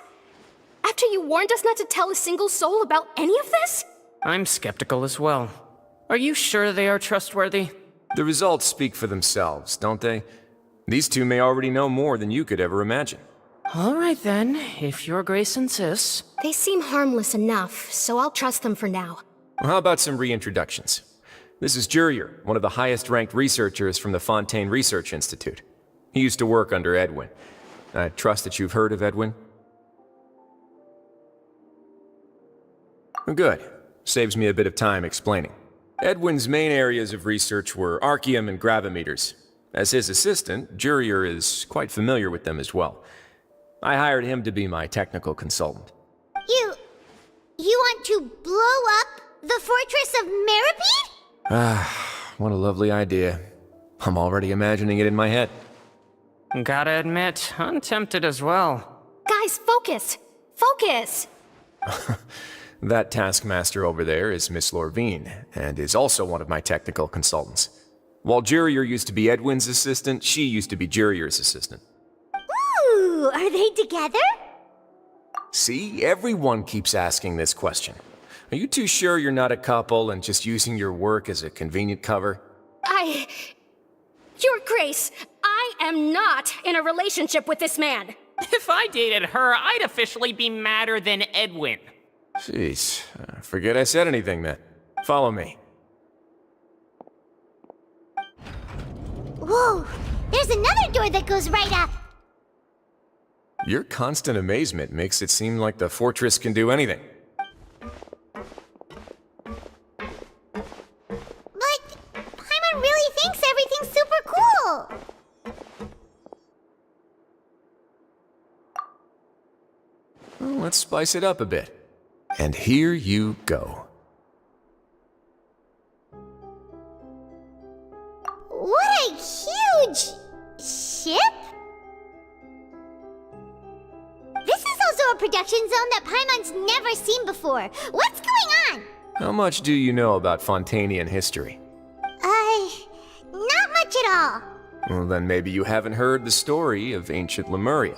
After you warned us not to tell a single soul about any of this? I'm skeptical as well. Are you sure they are trustworthy? The results speak for themselves, don't they? These two may already know more than you could ever imagine. All right then, if Your Grace insists. They seem harmless enough, so I'll trust them for now. Well, how about some reintroductions? This is Jurier, one of the highest-ranked researchers from the Fontaine Research Institute. He used to work under Edwin. I trust that you've heard of Edwin? Good. Saves me a bit of time explaining. Edwin's main areas of research were archaeum and gravimeters. As his assistant, Jurier is quite familiar with them as well. I hired him to be my technical consultant. You want to blow up the fortress of Meripede? Ah, what a lovely idea. I'm already imagining it in my head. Gotta admit, I'm tempted as well. Guys, focus! Focus! That taskmaster over there is Miss Lorvine, and is also one of my technical consultants. While Jurier used to be Edwin's assistant, she used to be Jurier's assistant. Ooh, are they together? See, everyone keeps asking this question. Are you too sure you're not a couple and just using your work as a convenient cover? Your Grace, I am not in a relationship with this man. If I dated her, I'd officially be madder than Edwin. Jeez, forget I said anything then. Follow me. Whoa, there's another door that goes right up. Your constant amazement makes it seem like the fortress can do anything. But Paimon really thinks everything's super cool. Well, let's spice it up a bit. And here you go. What a huge ship! This is also a production zone that Paimon's never seen before. What's going on? How much do you know about Fontanian history? Not much at all. Well, then maybe you haven't heard the story of ancient Lemuria.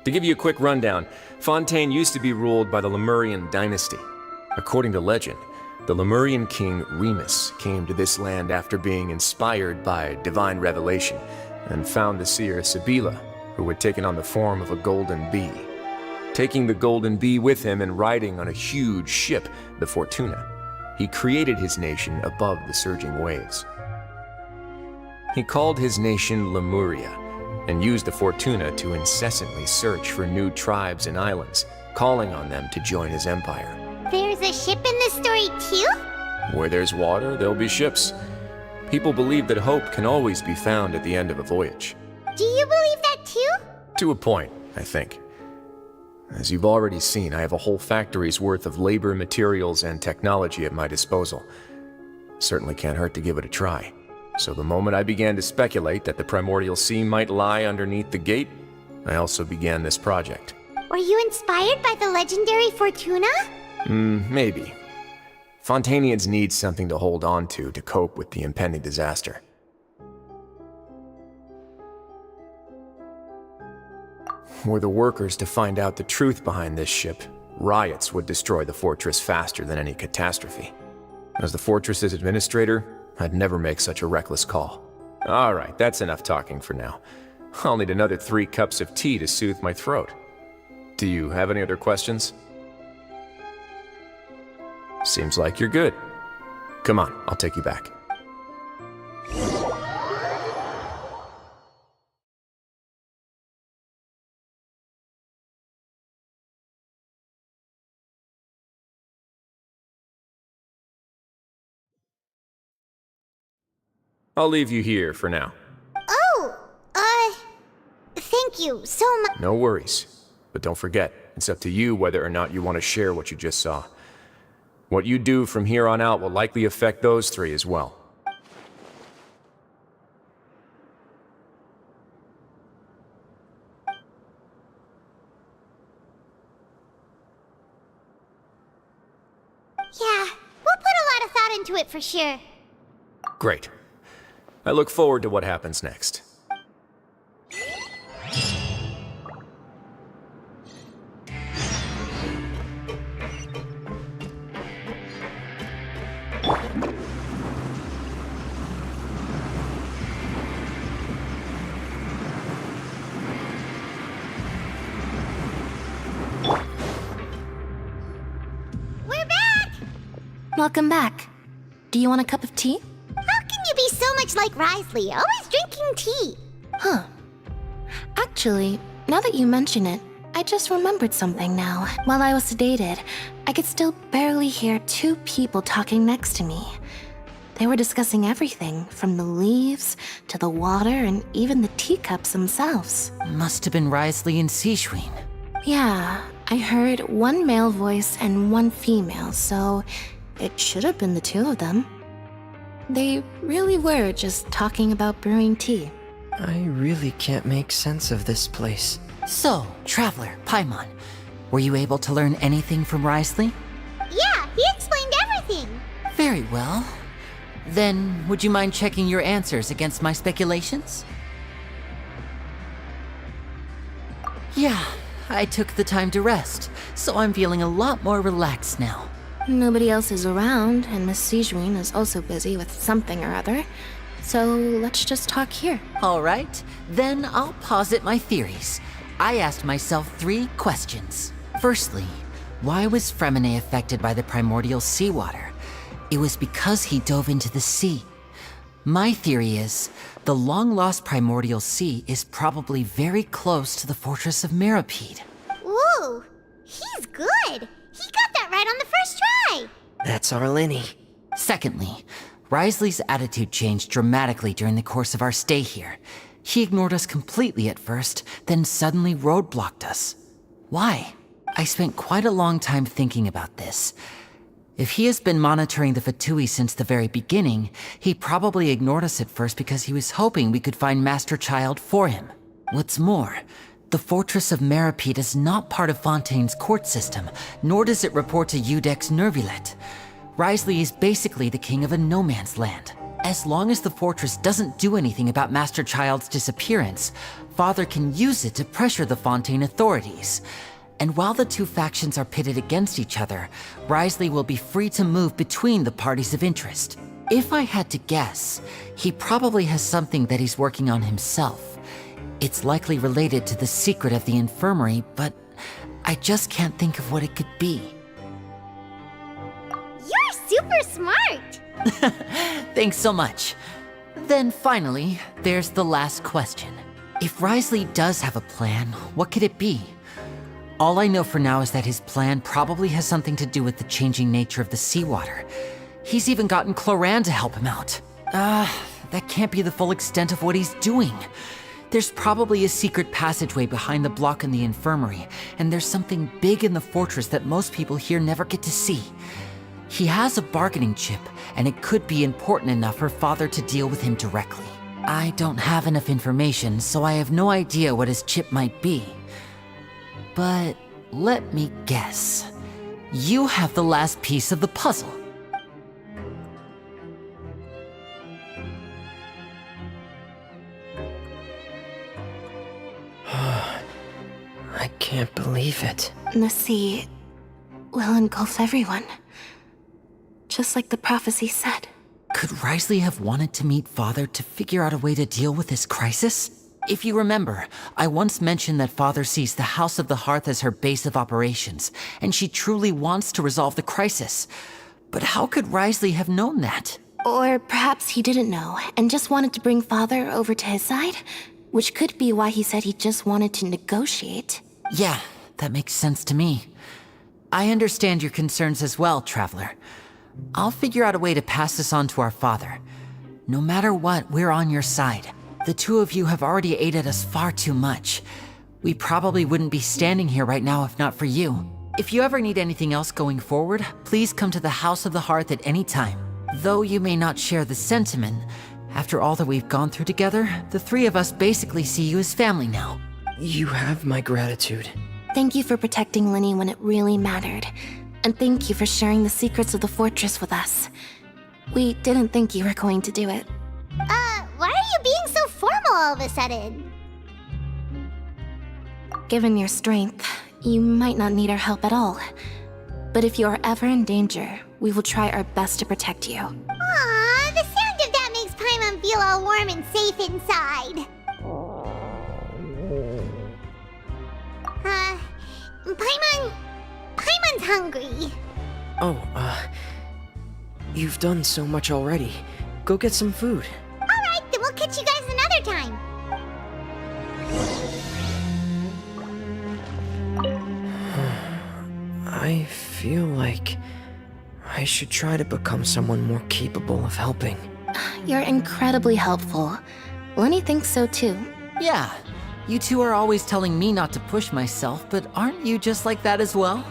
To give you a quick rundown, Fontaine used to be ruled by the Lemurian dynasty. According to legend, the Lemurian king Remus came to this land after being inspired by divine revelation and found the seer Sibila, who had taken on the form of a golden bee. Taking the golden bee with him and riding on a huge ship, the Fortuna, he created his nation above the surging waves. He called his nation Lemuria, and used the Fortuna to incessantly search for new tribes and islands, calling on them to join his empire. There's a ship in this story too? Where there's water, there'll be ships. People believe that hope can always be found at the end of a voyage. Do you believe that too? To a point, I think. As you've already seen, I have a whole factory's worth of labor, materials, and technology at my disposal. Certainly can't hurt to give it a try. So the moment I began to speculate that the primordial sea might lie underneath the gate, I also began this project. Were you inspired by the legendary Fortuna? Maybe. Fontanians need something to hold on to cope with the impending disaster. Were the workers to find out the truth behind this ship, riots would destroy the fortress faster than any catastrophe. As the fortress's administrator, I'd never make such a reckless call. Alright, that's enough talking for now. I'll need another 3 cups of tea to soothe my throat. Do you have any other questions? Seems like you're good. Come on, I'll take you back. I'll leave you here for now. Oh, thank you so much. No worries. But don't forget, it's up to you whether or not you want to share what you just saw. What you do from here on out will likely affect those 3 as well. Yeah, we'll put a lot of thought into it for sure. Great. I look forward to what happens next. We're back! Welcome back. Do you want a cup of tea? How can you be so much like Risley, always drinking tea? Huh. Actually, now that you mention it, I just remembered something now. While I was sedated, I could still barely hear 2 people talking next to me. They were discussing everything, from the leaves to the water and even the teacups themselves. Must have been Risley and Sejuin. Yeah, I heard 1 male voice and 1 female, so it should have been the 2 of them. They really were just talking about brewing tea. I really can't make sense of this place. So, Traveler, Paimon, were you able to learn anything from Risley? Yeah, he explained everything. Very well. Then, would you mind checking your answers against my speculations? Yeah, I took the time to rest, so I'm feeling a lot more relaxed now. Nobody else is around, and Miss Sejuin is also busy with something or other. So let's just talk here. All right, then I'll posit my theories. I asked myself 3 questions. Firstly, why was Fremine affected by the primordial seawater? It was because he dove into the sea. My theory is, the long-lost primordial sea is probably very close to the fortress of Mirapede. Ooh, he's good. He got that right on the first try. That's our Lenny. Secondly, Risley's attitude changed dramatically during the course of our stay here. He ignored us completely at first, then suddenly roadblocked us. Why? I spent quite a long time thinking about this. If he has been monitoring the Fatui since the very beginning, he probably ignored us at first because he was hoping we could find Master Child for him. What's more, the Fortress of Mirapede is not part of Fontaine's court system, nor does it report to Udex Nervulet. Risley is basically the king of a no-man's land. As long as the fortress doesn't do anything about Master Child's disappearance, Father can use it to pressure the Fontaine authorities. And while the 2 factions are pitted against each other, Risley will be free to move between the parties of interest. If I had to guess, he probably has something that he's working on himself. It's likely related to the secret of the infirmary, but I just can't think of what it could be. You're super smart. Thanks so much. Then finally, there's the last question. If Risley does have a plan, what could it be? All I know for now is that his plan probably has something to do with the changing nature of the seawater. He's even gotten Cloran to help him out. That can't be the full extent of what he's doing. There's probably a secret passageway behind the block in the infirmary, and there's something big in the fortress that most people here never get to see. He has a bargaining chip, and it could be important enough for Father to deal with him directly. I don't have enough information, so I have no idea what his chip might be. But let me guess. You have the last piece of the puzzle. I can't believe it. The sea will engulf everyone. Just like the prophecy said. Could Risley have wanted to meet Father to figure out a way to deal with this crisis? If you remember, I once mentioned that Father sees the House of the Hearth as her base of operations, and she truly wants to resolve the crisis. But how could Risley have known that? Or perhaps he didn't know, and just wanted to bring Father over to his side? Which could be why he said he just wanted to negotiate. Yeah, that makes sense to me. I understand your concerns as well, Traveler. I'll figure out a way to pass this on to our father. No matter what, we're on your side. The two of you have already aided us far too much. We probably wouldn't be standing here right now if not for you. If you ever need anything else going forward, please come to the House of the Hearth at any time. Though you may not share the sentiment, after all that we've gone through together, the three of us basically see you as family now. You have my gratitude. Thank you for protecting Linny when it really mattered. And thank you for sharing the secrets of the fortress with us. We didn't think you were going to do it. Why are you being so formal all of a sudden? Given your strength, you might not need our help at all. But if you are ever in danger, we will try our best to protect you. Aww, the sound of that makes Paimon feel all warm and safe inside. Paimon's hungry. Oh, you've done so much already. Go get some food. Alright, then we'll catch you guys another time. I feel like I should try to become someone more capable of helping. You're incredibly helpful. Lenny thinks so too. Yeah, you two are always telling me not to push myself, but aren't you just like that as well?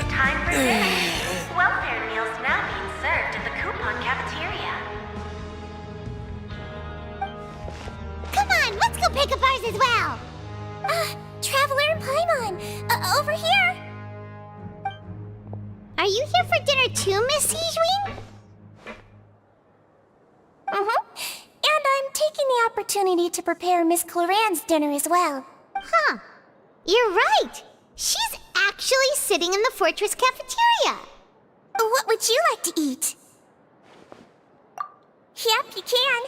Time for dinner. Welfare meals now being served in the coupon cafeteria. Come on, let's go pick up ours as well. Traveler and Paimon, over here. Are you here for dinner too, Miss Sijween? And I'm taking the opportunity to prepare Miss Cloran's dinner as well. Huh. You're right. She's actually sitting in the fortress cafeteria. What would you like to eat? Yep, you can.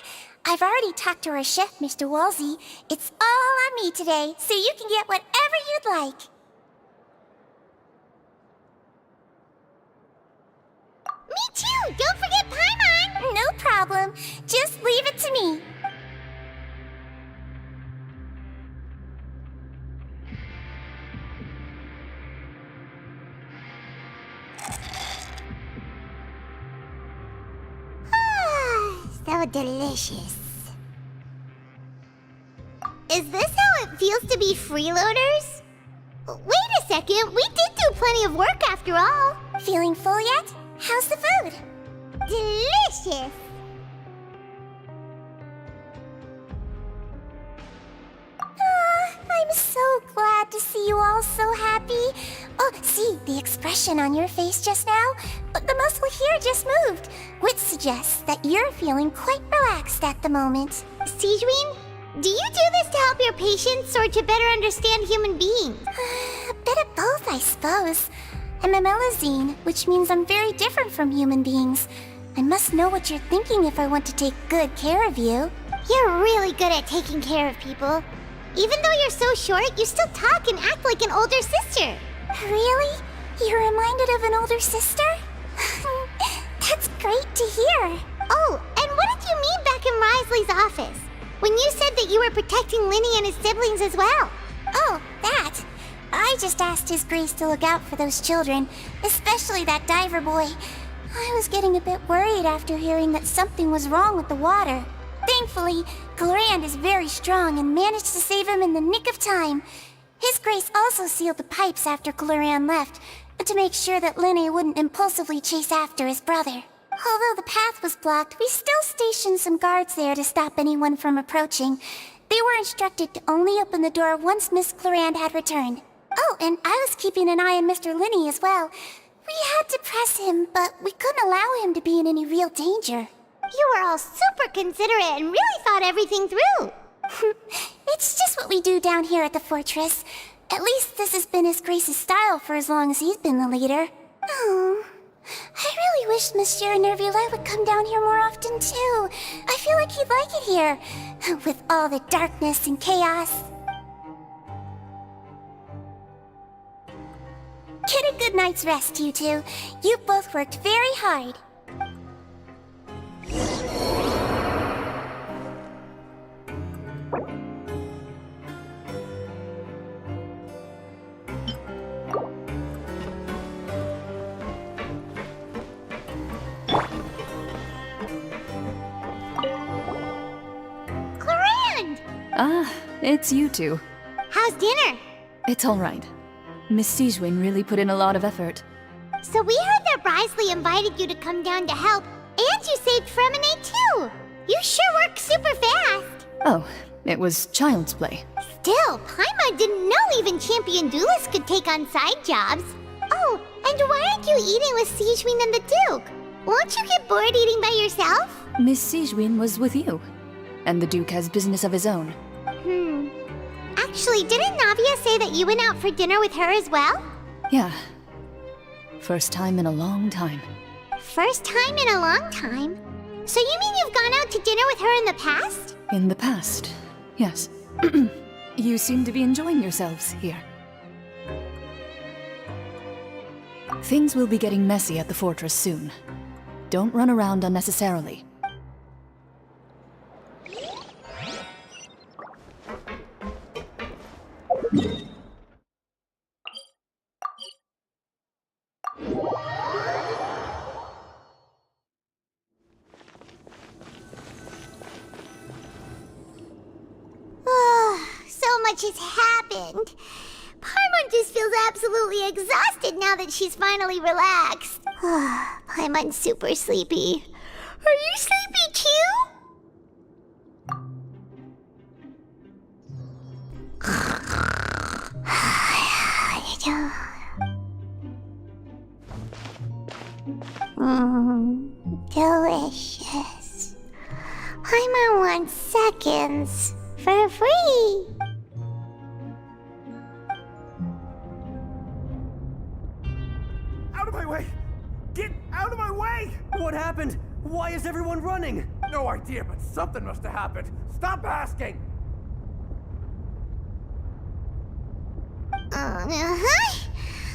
I've already talked to our chef, Mr. Wolsey. It's all on me today, so you can get whatever you'd like. Me too! Don't forget Paimon! No problem. Just leave it to me. So delicious. Is this how it feels to be freeloaders? Wait a second, we did do plenty of work after all. Feeling full yet? How's the food? Delicious. I'm so glad to see you all so happy. Oh, see the expression on your face just now? The muscle here just moved, which suggests that you're feeling quite relaxed at the moment. Sijween, do you do this to help your patients or to better understand human beings? A bit of both, I suppose. I'm a Melazine, which means I'm very different from human beings. I must know what you're thinking if I want to take good care of you. You're really good at taking care of people. Even though you're so short, you still talk and act like an older sister. Really? You're reminded of an older sister? That's great to hear. Oh, and what did you mean back in Risley's office? When you said that you were protecting Linny and his siblings as well. Oh, that. I just asked His Grace to look out for those children, especially that diver boy. I was getting a bit worried after hearing that something was wrong with the water. Thankfully, Cloran is very strong and managed to save him in the nick of time. His Grace also sealed the pipes after Cloran left, to make sure that Linny wouldn't impulsively chase after his brother. Although the path was blocked, we still stationed some guards there to stop anyone from approaching. They were instructed to only open the door once Miss Clorand had returned. Oh, and I was keeping an eye on Mr. Linney as well. We had to press him, but we couldn't allow him to be in any real danger. You were all super considerate and really thought everything through. It's just what we do down here at the fortress. At least this has been His Grace's style for as long as he's been the leader. Oh, I really wish Monsieur Nervula would come down here more often too. I feel like he'd like it here, with all the darkness and chaos. Get a good night's rest, you two. You both worked very hard. Clorand! Ah, it's you two. How's dinner? It's all right. Miss Sigewin really put in a lot of effort. So we heard that Brisley invited you to come down to help, and you saved Fremonade too! You sure work super fast! Oh, it was child's play. Still, Paimon didn't know even champion duelists could take on side jobs. Oh, and why aren't you eating with Sigewin and the Duke? Won't you get bored eating by yourself? Miss Sigewin was with you, and the Duke has business of his own. Actually, didn't Navia say that you went out for dinner with her as well? Yeah. First time in a long time. First time in a long time? So you mean you've gone out to dinner with her in the past? In the past, yes. You seem to be enjoying yourselves here. Things will be getting messy at the fortress soon. Don't run around unnecessarily. So much has happened. Paimon just feels absolutely exhausted now that she's finally relaxed. Paimon's super sleepy. Are you sleepy too? Delicious. Paimon wants seconds for free. Out of my way! Get out of my way! What happened? Why is everyone running? No idea, but something must have happened. Stop asking!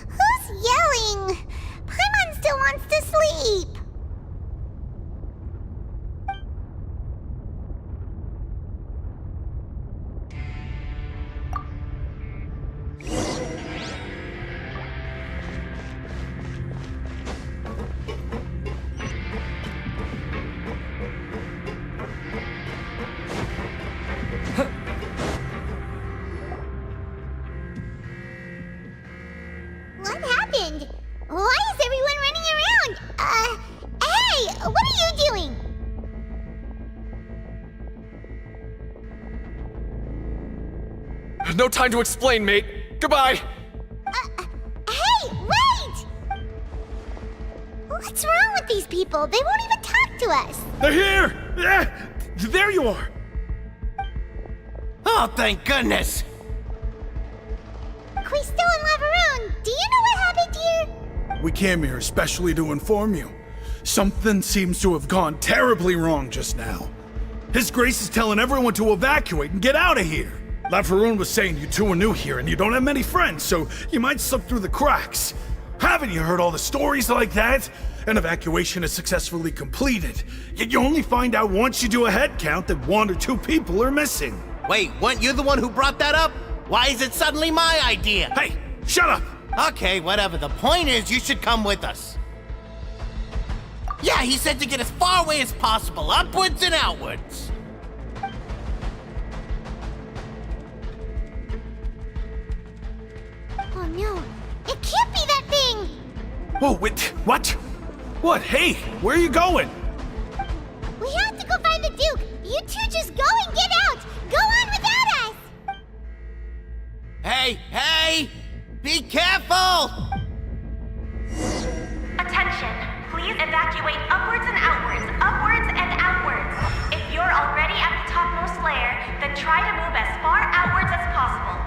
Who's yelling? Paimon still wants to sleep. What happened? Why is everyone running around? Hey! What are you doing? No time to explain, mate. Goodbye. Hey, wait! What's wrong with these people? They won't even talk to us. They're here! There you are! Oh, thank goodness! Quisto and Laveroon, do you know what happened here? We came here especially to inform you. Something seems to have gone terribly wrong just now. His Grace is telling everyone to evacuate and get out of here. Laveroon was saying you two are new here and you don't have many friends, so you might slip through the cracks. Haven't you heard all the stories like that? An evacuation is successfully completed, yet you only find out once you do a head count that 1 or 2 people are missing. Wait, weren't you the one who brought that up? Why is it suddenly my idea? Hey, shut up! Okay, whatever. The point is, you should come with us. Yeah, he said to get as far away as possible, upwards and outwards. Oh no, it can't be that thing! Whoa, wait, what? What? Hey, where are you going? We have to go find the Duke. You two just go and get out. Go on without us. Hey! Be careful! Attention, please evacuate upwards and outwards, upwards and outwards. If you're already at the topmost layer, then try to move as far outwards as possible.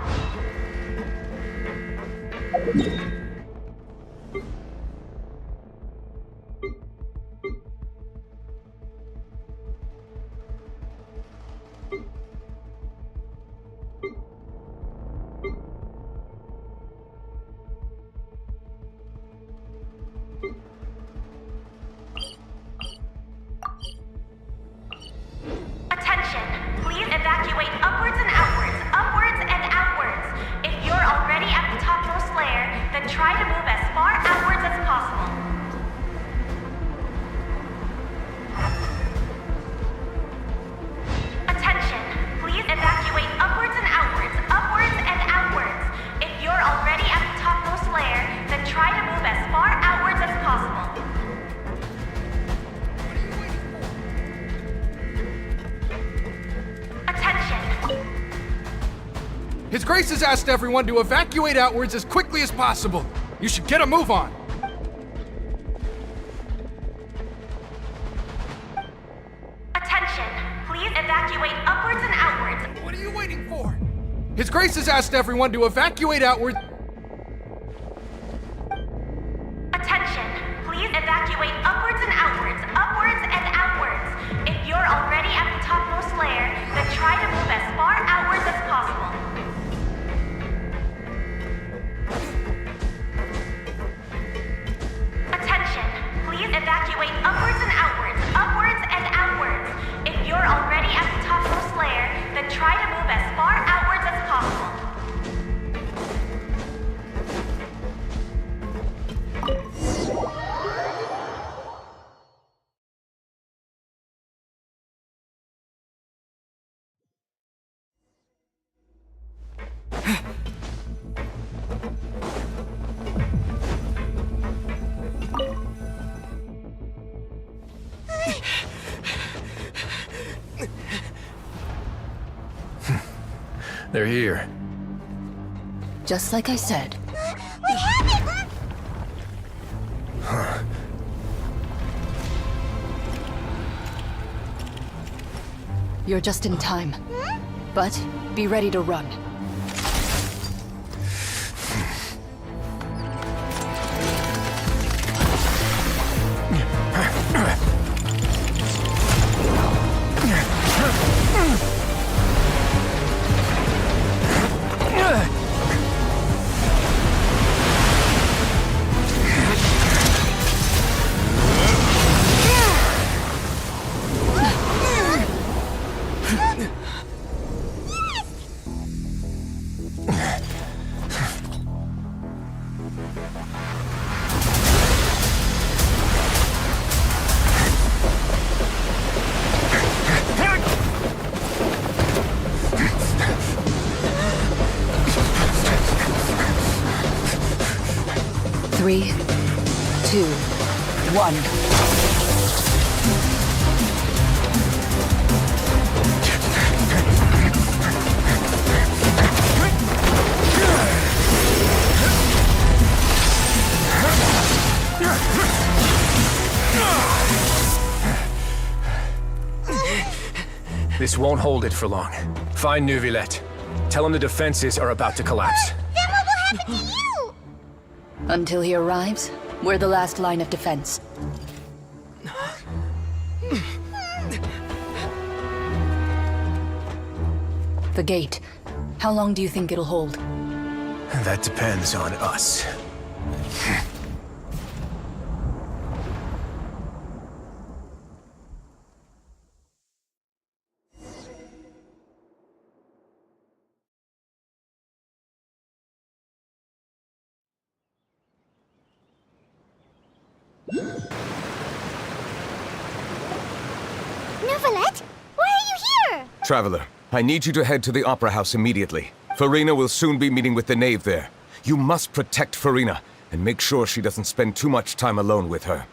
Attention, please evacuate upwards and outwards, upwards and outwards. If you're already at the topmost layer, then try to move as far outwards as possible. Attention, please evacuate upwards and outwards, upwards and outwards. If you're already at the topmost layer, then try to move as far outwards as possible. Attention. His Grace has asked everyone to evacuate outwards as quickly as possible. You should get a move on. Attention, please evacuate upwards and outwards. What are you waiting for? His Grace has asked everyone to evacuate outwards. Attention, please evacuate upwards and outwards, upwards and outwards. If you're already at the topmost layer, then try to move as far outwards as possible. Attention, please evacuate upwards and outwards, upwards and outwards. If you're already at the topmost layer, then try to move as far outwards as possible. They're here. Just like I said. We have it! You're just in time. But be ready to run. Three, 2, 1. This won't hold it for long. Find Neuvillette. Tell him the defenses are about to collapse. Then what will happen to you? Until he arrives, we're the last line of defense. The gate. How long do you think it'll hold? That depends on us. Neuvillette? Why are you here? Traveler, I need you to head to the Opera House immediately. Farina will soon be meeting with the knave there. You must protect Farina, and make sure she doesn't spend too much time alone with her.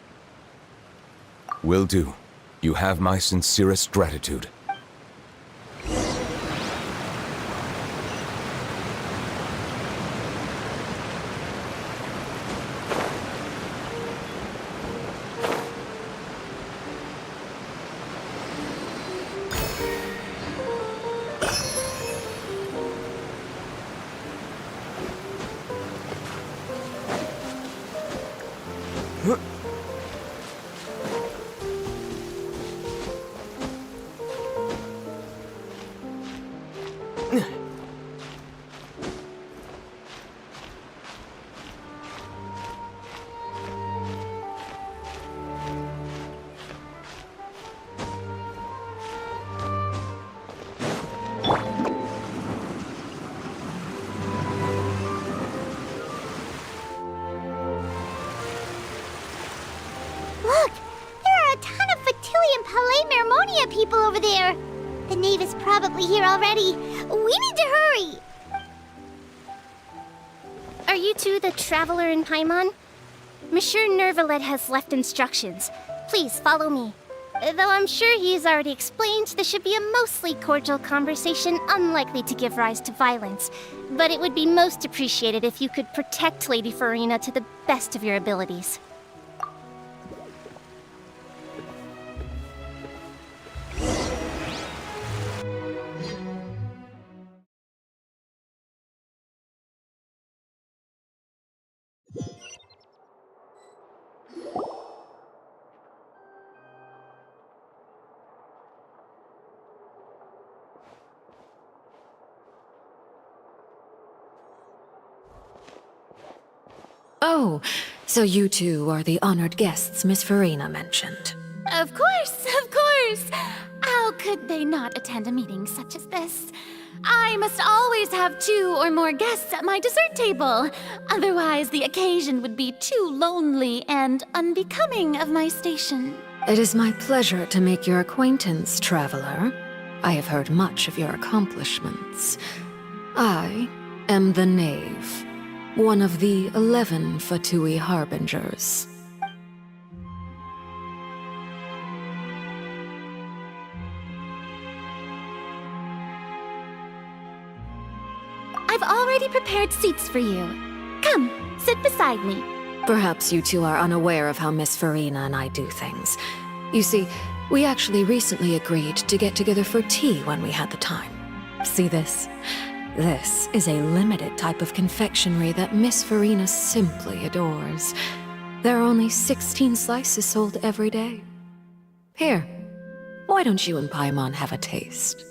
Will do. You have my sincerest gratitude. Look! There are a ton of Fatui and Palais Mermonia people over there! The knave is probably here already. We need to hurry! Are you two the traveler in Paimon? Monsieur Nervalet has left instructions. Please follow me. Though I'm sure he's already explained, this should be a mostly cordial conversation, unlikely to give rise to violence. But it would be most appreciated if you could protect Lady Farina to the best of your abilities. Oh, so you two are the honored guests Miss Farina mentioned. Of course, of course! How could they not attend a meeting such as this? I must always have 2 or more guests at my dessert table. Otherwise, the occasion would be too lonely and unbecoming of my station. It is my pleasure to make your acquaintance, traveler. I have heard much of your accomplishments. I am the Knave, one of the 11 Fatui Harbingers. I've already prepared seats for you. Come, sit beside me. Perhaps you two are unaware of how Miss Farina and I do things. You see, we actually recently agreed to get together for tea when we had the time. See this? This is a limited type of confectionery that Miss Farina simply adores. There are only 16 slices sold every day. Here, why don't you and Paimon have a taste?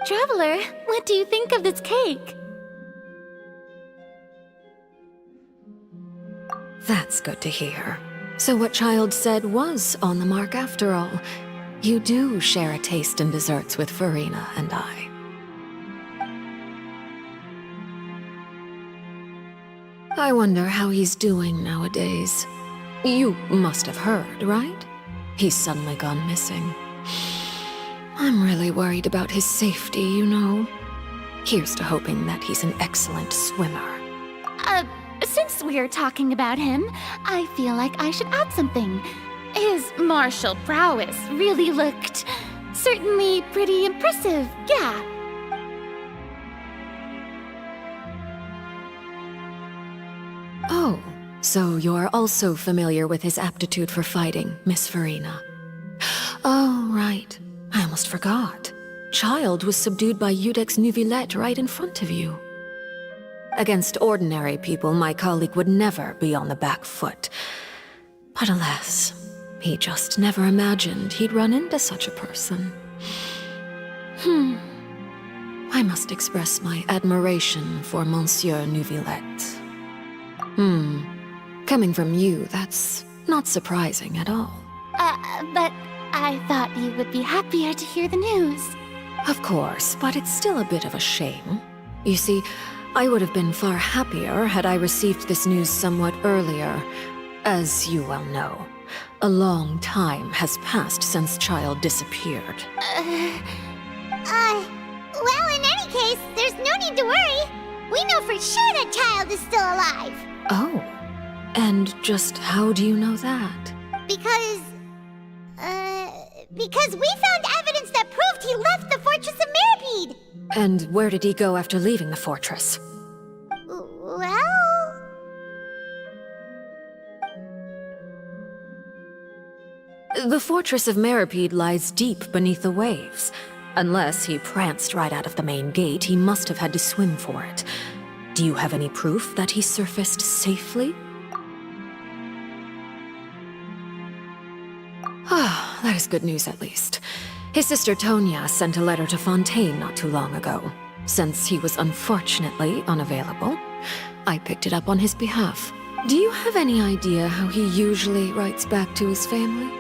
Traveler, what do you think of this cake? That's good to hear. So what Child said was on the mark after all. You do share a taste in desserts with Farina and I. I wonder how he's doing nowadays. You must have heard, right? He's suddenly gone missing. I'm really worried about his safety, you know. Here's to hoping that he's an excellent swimmer. Since we're talking about him, I feel like I should add something. His martial prowess really looked certainly pretty impressive, yeah. Oh, so you're also familiar with his aptitude for fighting, Miss Farina. Oh, right. I almost forgot. Child was subdued by Udex Nuvillette right in front of you. Against ordinary people, my colleague would never be on the back foot. But alas, he just never imagined he'd run into such a person. I must express my admiration for Monsieur Nuvillette. Coming from you, that's not surprising at all. But I thought you would be happier to hear the news. Of course, but it's still a bit of a shame. You see, I would have been far happier had I received this news somewhat earlier. As you well know, a long time has passed since Child disappeared. Well, in any case, there's no need to worry. We know for sure that child is still alive. Oh. And just how do you know that? Because we found evidence that proved he left the Fortress of Mirapede. And where did he go after leaving the fortress? Well... The Fortress of Mirapede lies deep beneath the waves. Unless he pranced right out of the main gate, he must have had to swim for it. Do you have any proof that he surfaced safely? Ah, that is good news at least. His sister Tonya sent a letter to Fontaine not too long ago. Since he was unfortunately unavailable, I picked it up on his behalf. Do you have any idea how he usually writes back to his family?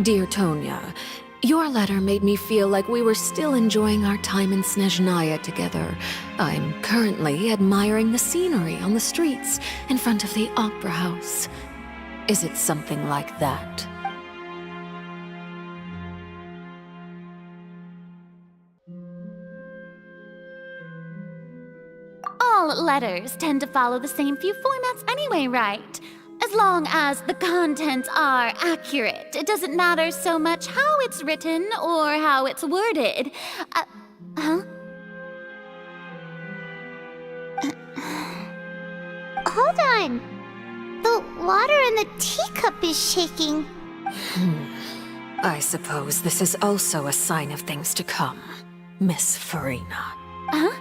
Dear Tonya, your letter made me feel like we were still enjoying our time in Snezhnaya together. I'm currently admiring the scenery on the streets in front of the opera house. Is it something like that? All letters tend to follow the same few formats anyway, right? As long as the contents are accurate, it doesn't matter so much how it's written or how it's worded. Huh? Hold on. The water in the teacup is shaking. I suppose this is also a sign of things to come, Miss Farina. Huh?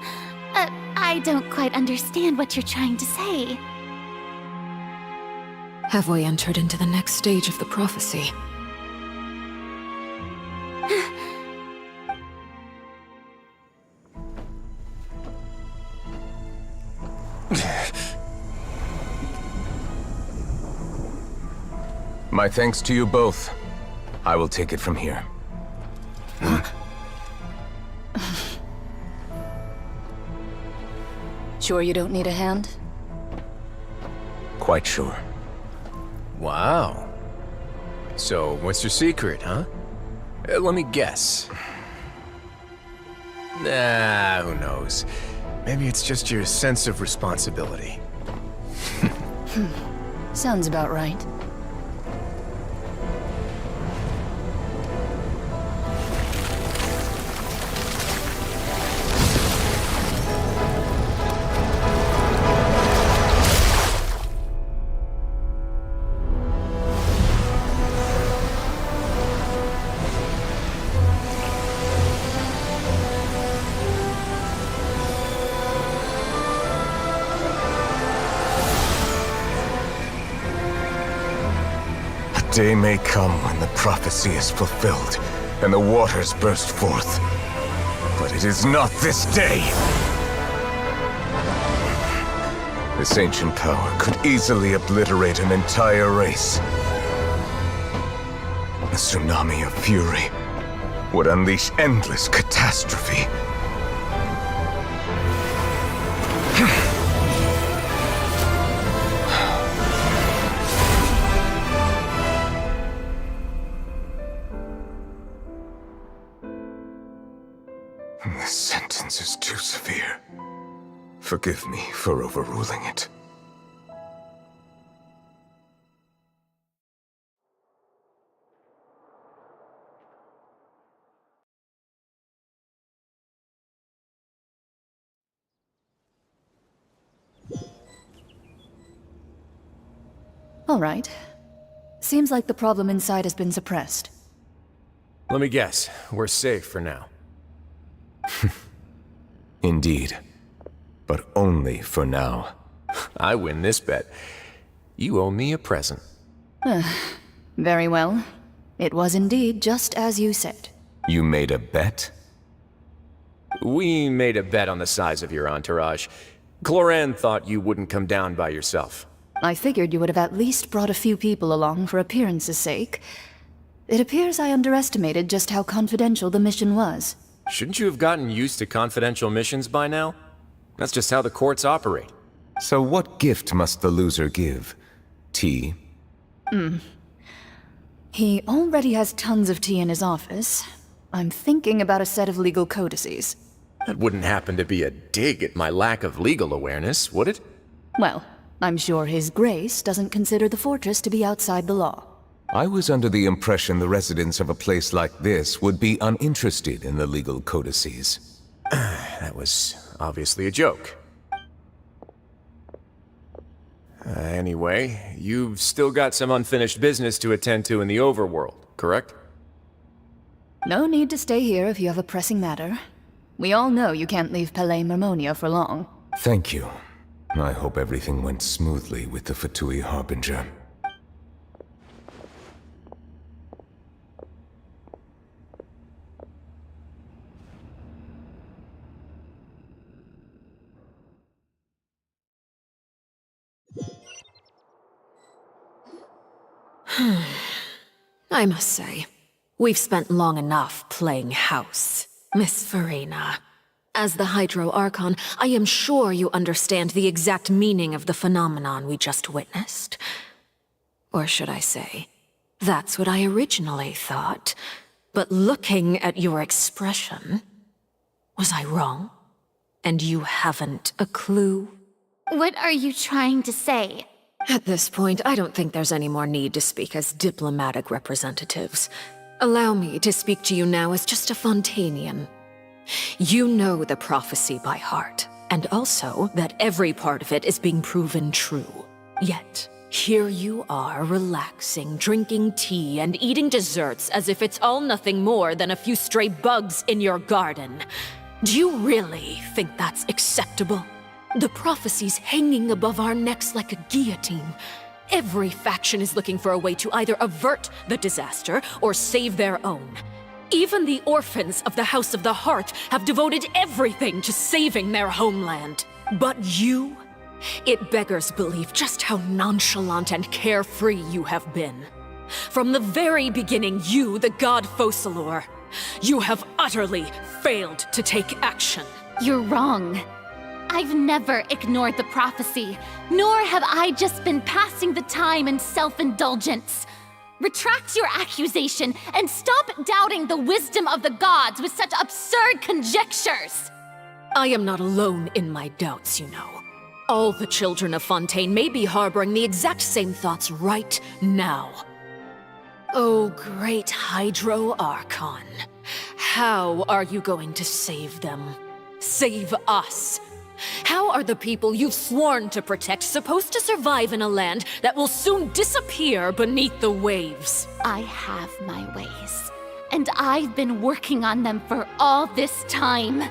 I don't quite understand what you're trying to say. Have we entered into the next stage of the prophecy? My thanks to you both. I will take it from here. Sure you don't need a hand? Quite sure. Wow. So, what's your secret, huh? Let me guess. Nah, who knows? Maybe it's just your sense of responsibility. Sounds about right. Day may come when the prophecy is fulfilled, and the waters burst forth. But it is not this day! This ancient power could easily obliterate an entire race. A tsunami of fury would unleash endless catastrophe. This sentence is too severe. Forgive me for overruling it. All right. Seems like the problem inside has been suppressed. Let me guess, we're safe for now. Indeed. But only for now. I win this bet. You owe me a present. Very well. It was indeed just as you said. You made a bet? We made a bet on the size of your entourage. Cloran thought you wouldn't come down by yourself. I figured you would have at least brought a few people along for appearance's sake. It appears I underestimated just how confidential the mission was. Shouldn't you have gotten used to confidential missions by now? That's just how the courts operate. So what gift must the loser give? Tea? He already has tons of tea in his office. I'm thinking about a set of legal codices. That wouldn't happen to be a dig at my lack of legal awareness, would it? Well, I'm sure His Grace doesn't consider the fortress to be outside the law. I was under the impression the residents of a place like this would be uninterested in the legal codices. That was obviously a joke. Anyway, you've still got some unfinished business to attend to in the overworld, correct? No need to stay here if you have a pressing matter. We all know you can't leave Palais Mermonia for long. Thank you. I hope everything went smoothly with the Fatui Harbinger. I must say, we've spent long enough playing house, Miss Farina. As the Hydro Archon, I am sure you understand the exact meaning of the phenomenon we just witnessed. Or should I say, that's what I originally thought. But looking at your expression, was I wrong? And you haven't a clue? What are you trying to say? At this point, I don't think there's any more need to speak as diplomatic representatives. Allow me to speak to you now as just a Fontanian. You know the prophecy by heart, and also that every part of it is being proven true. Yet, here you are relaxing, drinking tea, and eating desserts as if it's all nothing more than a few stray bugs in your garden. Do you really think that's acceptable? The prophecy's hanging above our necks like a guillotine. Every faction is looking for a way to either avert the disaster or save their own. Even the orphans of the House of the Hearth have devoted everything to saving their homeland. But you? It beggars belief just how nonchalant and carefree you have been. From the very beginning, you, the god Focalor, you have utterly failed to take action. You're wrong. I've never ignored the prophecy, nor have I just been passing the time in self-indulgence. Retract your accusation and stop doubting the wisdom of the gods with such absurd conjectures! I am not alone in my doubts, you know. All the children of Fontaine may be harboring the exact same thoughts right now. Oh, great Hydro Archon. How are you going to save them? Save us? How are the people you've sworn to protect supposed to survive in a land that will soon disappear beneath the waves? I have my ways, and I've been working on them for all this time.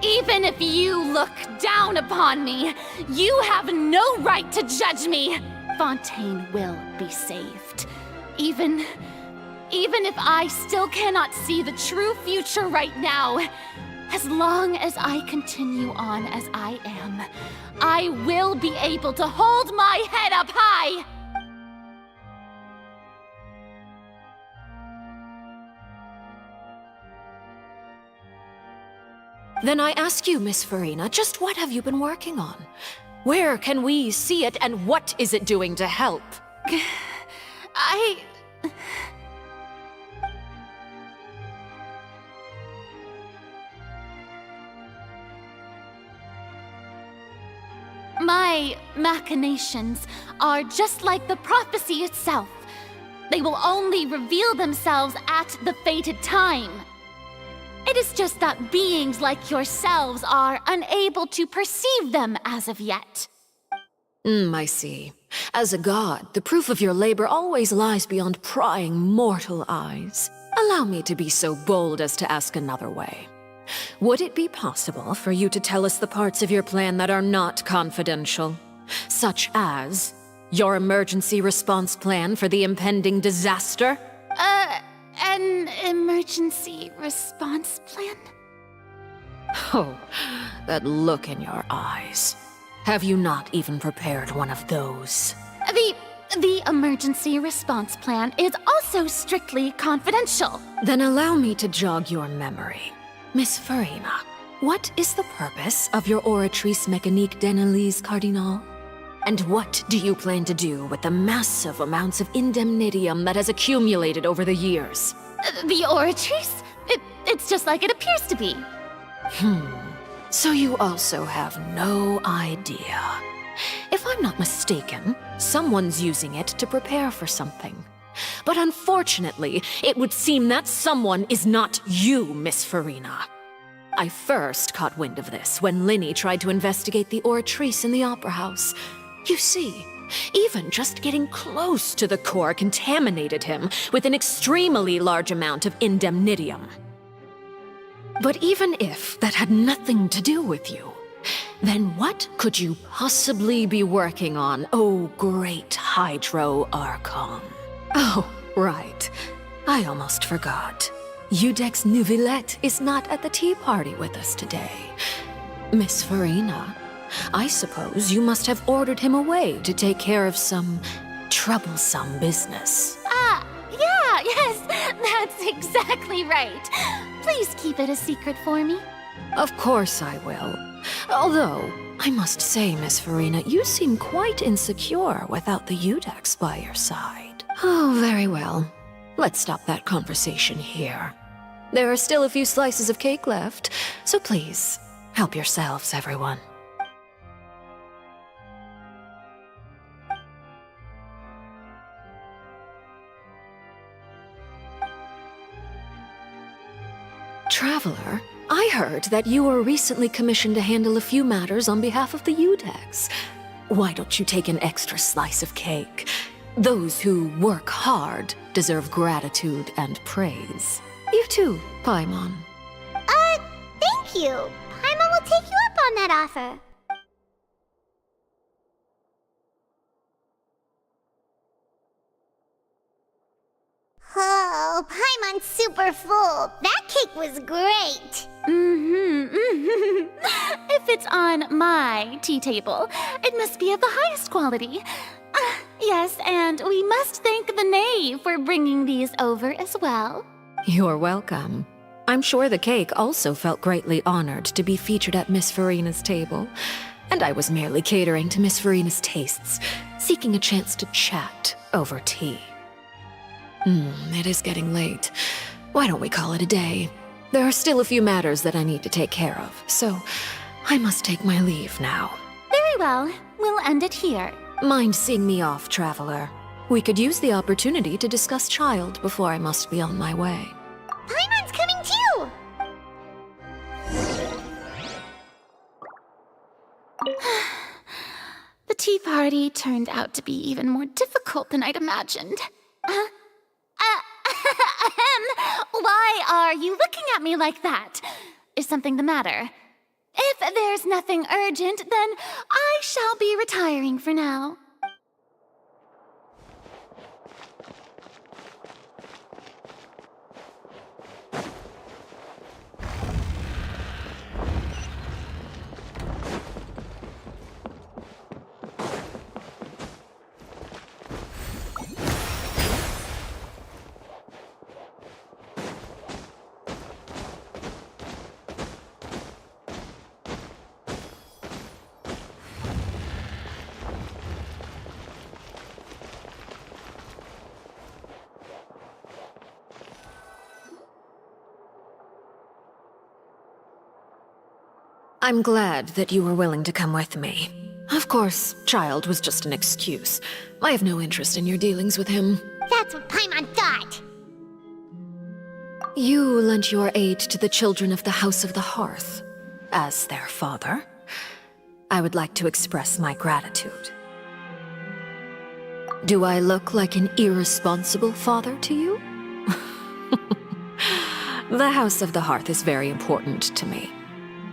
Even if you look down upon me, you have no right to judge me. Fontaine will be saved. Even if I still cannot see the true future right now, as long as I continue on as I am, I will be able to hold my head up high! Then I ask you, Miss Farina, just what have you been working on? Where can we see it, and what is it doing to help? My machinations are just like the prophecy itself. They will only reveal themselves at the fated time. It is just that beings like yourselves are unable to perceive them as of yet. I see. As a god, the proof of your labor always lies beyond prying mortal eyes. Allow me to be so bold as to ask another way. Would it be possible for you to tell us the parts of your plan that are not confidential? Such as your emergency response plan for the impending disaster? An emergency response plan? Oh, that look in your eyes. Have you not even prepared one of those? The emergency response plan is also strictly confidential. Then allow me to jog your memory. Miss Farina, what is the purpose of your Oratrice Mécanique d'Analyse Cardinal? And what do you plan to do with the massive amounts of indemnitium that has accumulated over the years? The Oratrice? It's just like it appears to be. So you also have no idea. If I'm not mistaken, someone's using it to prepare for something. But unfortunately, it would seem that someone is not you, Miss Farina. I first caught wind of this when Linny tried to investigate the Oratrice in the Opera House. You see, even just getting close to the core contaminated him with an extremely large amount of indemnitium. But even if that had nothing to do with you, then what could you possibly be working on, oh great Hydro Archon? Oh, right. I almost forgot. Udex Neuvillette is not at the tea party with us today. Miss Farina, I suppose you must have ordered him away to take care of some troublesome business. Yes, that's exactly right. Please keep it a secret for me. Of course I will. Although, I must say, Miss Farina, you seem quite insecure without the Udex by your side. Oh, very well. Let's stop that conversation here. There are still a few slices of cake left, so please, help yourselves, everyone. Traveler, I heard that you were recently commissioned to handle a few matters on behalf of the Udex. Why don't you take an extra slice of cake? Those who work hard deserve gratitude and praise. You too, Paimon. Thank you. Paimon will take you up on that offer. Oh, Paimon's super full. That cake was great. If it's on my tea table, it must be of the highest quality. Yes, and we must thank the knave for bringing these over as well. You're welcome. I'm sure the cake also felt greatly honored to be featured at Miss Farina's table, and I was merely catering to Miss Farina's tastes, seeking a chance to chat over tea. It is getting late. Why don't we call it a day? There are still a few matters that I need to take care of, so I must take my leave now. Very well. We'll end it here. Mind seeing me off, Traveler? We could use the opportunity to discuss Child before I must be on my way. Paimon's coming too! The tea party turned out to be even more difficult than I'd imagined. Why are you looking at me like that? Is something the matter? If there's nothing urgent, then I shall be retiring for now. I'm glad that you were willing to come with me. Of course, Child was just an excuse. I have no interest in your dealings with him. That's what Paimon thought. You lent your aid to the children of the House of the Hearth. As their father, I would like to express my gratitude. Do I look like an irresponsible father to you? The House of the Hearth is very important to me.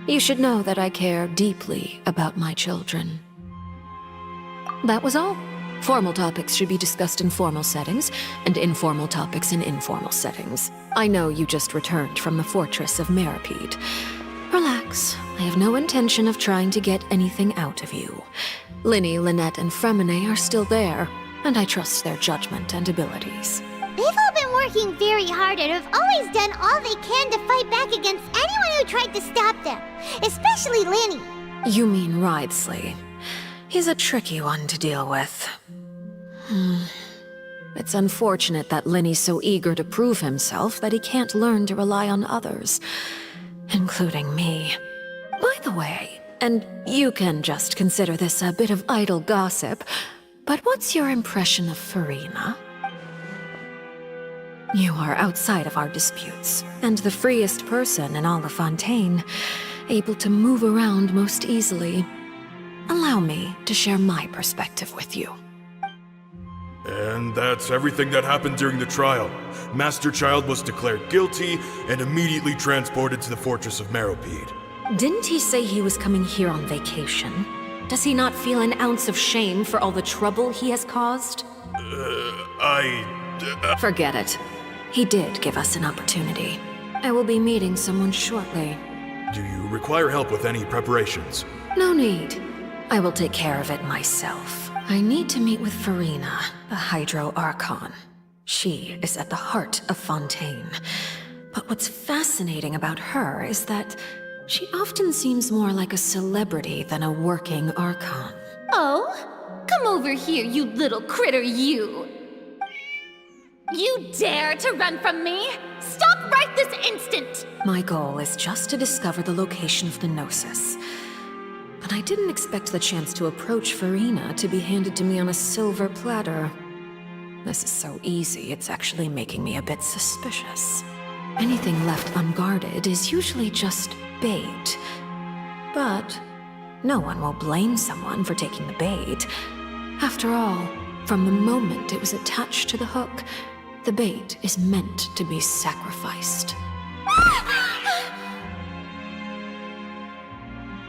You should know that I care deeply about my children. That was all. Formal topics should be discussed in formal settings, and informal topics in informal settings. I know you just returned from the fortress of Meripede. Relax. I have no intention of trying to get anything out of you. Linny, Lynette, and Fremine are still there, and I trust their judgment and abilities. They've all been working very hard and have always done all they can to fight back against anyone who tried to stop them, especially Linny. You mean Wriothesley. He's a tricky one to deal with. It's unfortunate that Linny's so eager to prove himself that he can't learn to rely on others. including me. By the way, and you can just consider this a bit of idle gossip, but what's your impression of Farina? You are outside of our disputes, and the freest person in all of Fontaine, able to move around most easily. Allow me to share my perspective with you. And that's everything that happened during the trial. Master Child was declared guilty and immediately transported to the Fortress of Meropide. Didn't he say he was coming here on vacation? Does he not feel an ounce of shame for all the trouble he has caused? Forget it. He did give us an opportunity. I will be meeting someone shortly. Do you require help with any preparations? No need. I will take care of it myself. I need to meet with Farina, the Hydro Archon. She is at the heart of Fontaine. But what's fascinating about her is that she often seems more like a celebrity than a working Archon. Oh? Come over here, you little critter, you! You dare to run from me? Stop right this instant! My goal is just to discover the location of the Gnosis. But I didn't expect the chance to approach Farina to be handed to me on a silver platter. This is so easy, it's actually making me a bit suspicious. Anything left unguarded is usually just bait. But no one will blame someone for taking the bait. After all, from the moment it was attached to the hook, the bait is meant to be sacrificed.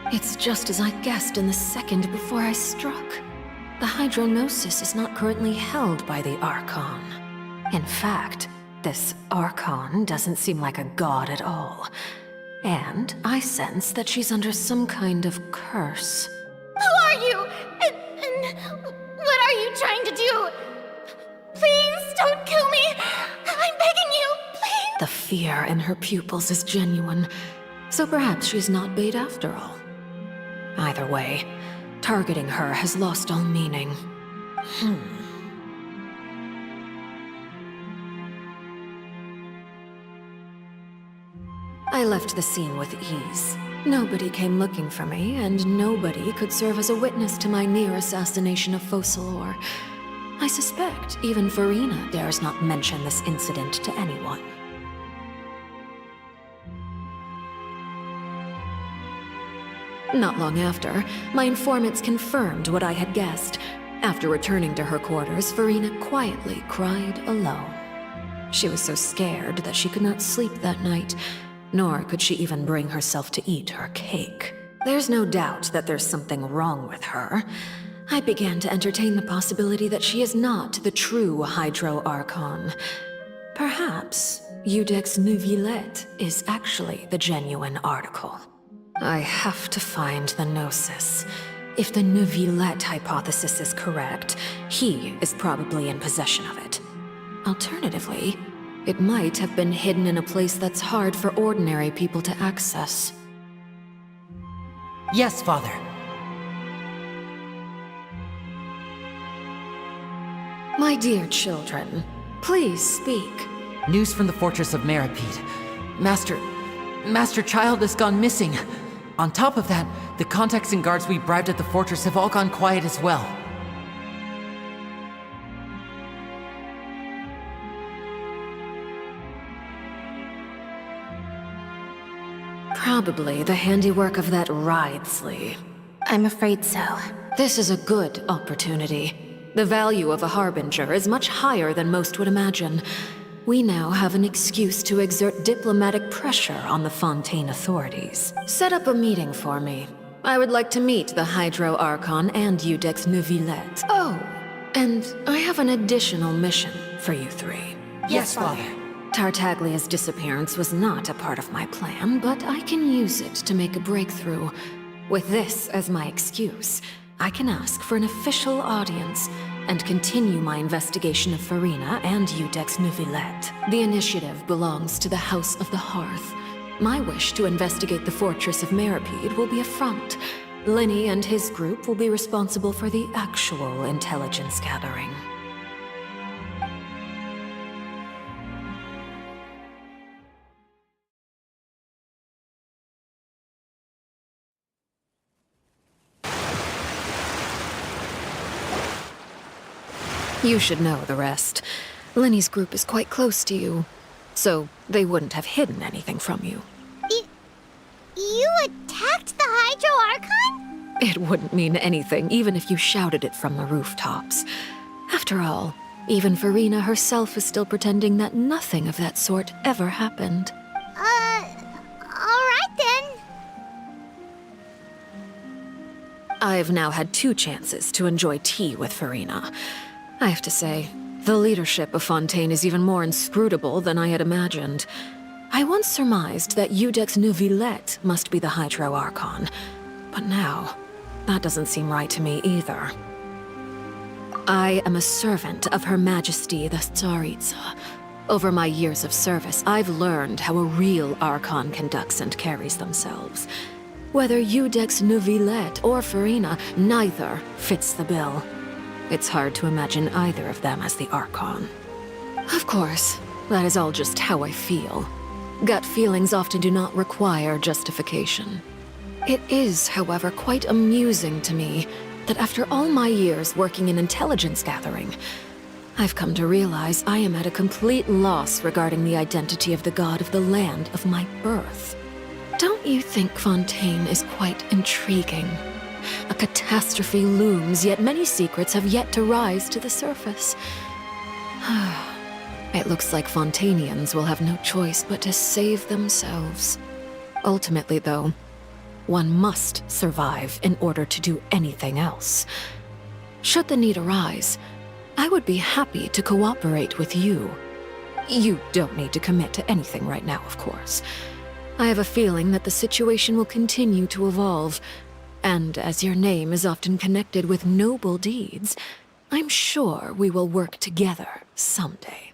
It's just as I guessed in the second before I struck. The Hydrognosis is not currently held by the Archon. In fact, this Archon doesn't seem like a god at all. And I sense that she's under some kind of curse. Who are you? And what are you trying to do? Please don't kill me! I'm begging you, please! The fear in her pupils is genuine, so perhaps she's not bait after all. Either way, targeting her has lost all meaning. I left the scene with ease. Nobody came looking for me, and nobody could serve as a witness to my near assassination of Focalor. I suspect even Farina dares not mention this incident to anyone. Not long after, my informants confirmed what I had guessed. After returning to her quarters, Farina quietly cried alone. She was so scared that she could not sleep that night, nor could she even bring herself to eat her cake. There's no doubt that there's something wrong with her. I began to entertain the possibility that she is not the true Hydro Archon. Perhaps Iudex Neuvillette is actually the genuine article. I have to find the Gnosis. If the Neuvillette hypothesis is correct, he is probably in possession of it. Alternatively, it might have been hidden in a place that's hard for ordinary people to access. Yes, Father. My dear children, please speak. News from the Fortress of Meropide. Master Child has gone missing. On top of that, the contacts and guards we bribed at the fortress have all gone quiet as well. Probably the handiwork of that Ridesley. I'm afraid so. This is a good opportunity. The value of a Harbinger is much higher than most would imagine. We now have an excuse to exert diplomatic pressure on the Fontaine authorities. Set up a meeting for me. I would like to meet the Hydro Archon and Iudex Neuvillette. Oh, and I have an additional mission for you three. Yes, Father. Tartaglia's disappearance was not a part of my plan, but I can use it to make a breakthrough. With this as my excuse, I can ask for an official audience and continue my investigation of Farina and Iudex Neuvillette. The initiative belongs to the House of the Hearth. My wish to investigate the Fortress of Meropide will be a front. Lenny and his group will be responsible for the actual intelligence gathering. You should know the rest. Lenny's group is quite close to you, so they wouldn't have hidden anything from you. You attacked the Hydro Archon? It wouldn't mean anything, even if you shouted it from the rooftops. After all, even Farina herself is still pretending that nothing of that sort ever happened. Alright then. I've now had 2 chances to enjoy tea with Farina. I have to say, the leadership of Fontaine is even more inscrutable than I had imagined. I once surmised that Iudex Neuvillette must be the Hydro Archon, but now, that doesn't seem right to me either. I am a servant of Her Majesty the Tsaritsa. Over my years of service, I've learned how a real Archon conducts and carries themselves. Whether Iudex Neuvillette or Farina, neither fits the bill. It's hard to imagine either of them as the Archon. Of course, that is all just how I feel. Gut feelings often do not require justification. It is, however, quite amusing to me that after all my years working in intelligence gathering, I've come to realize I am at a complete loss regarding the identity of the god of the land of my birth. Don't you think Fontaine is quite intriguing? A catastrophe looms, yet many secrets have yet to rise to the surface. It looks like Fontainians will have no choice but to save themselves. Ultimately, though, one must survive in order to do anything else. Should the need arise, I would be happy to cooperate with you. You don't need to commit to anything right now, of course. I have a feeling that the situation will continue to evolve, and as your name is often connected with noble deeds, I'm sure we will work together someday.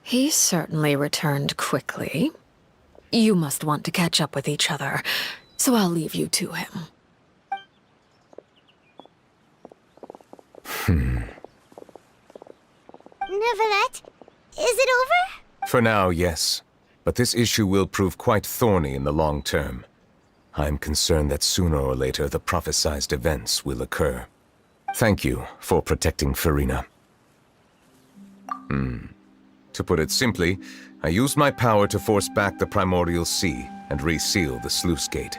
He certainly returned quickly. You must want to catch up with each other, so I'll leave you to him. Neuvillette, is it over? For now, yes. But this issue will prove quite thorny in the long term. I'm concerned that sooner or later the prophesized events will occur. Thank you for protecting Farina. To put it simply, I used my power to force back the Primordial Sea and reseal the sluice gate.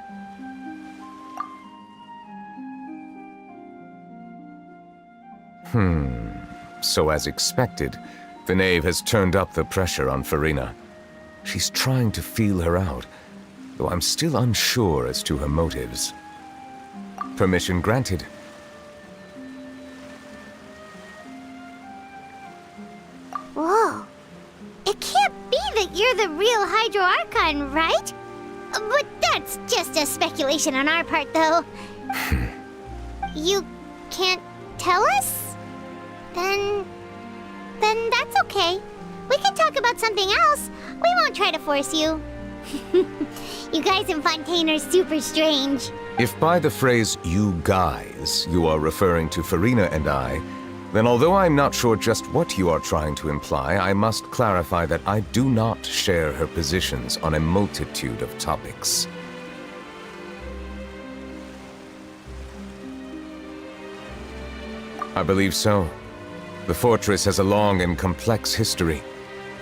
So as expected, the knave has turned up the pressure on Farina. She's trying to feel her out, though I'm still unsure as to her motives. Permission granted. Whoa. It can't be that you're the real Hydro Archon, right? But that's just a speculation on our part, though. You can't tell us? Then that's okay. We can talk about something else. We won't try to force you. You guys in Fontaine are super strange. If by the phrase, "you guys," you are referring to Farina and I, then although I'm not sure just what you are trying to imply, I must clarify that I do not share her positions on a multitude of topics. I believe so. The fortress has a long and complex history.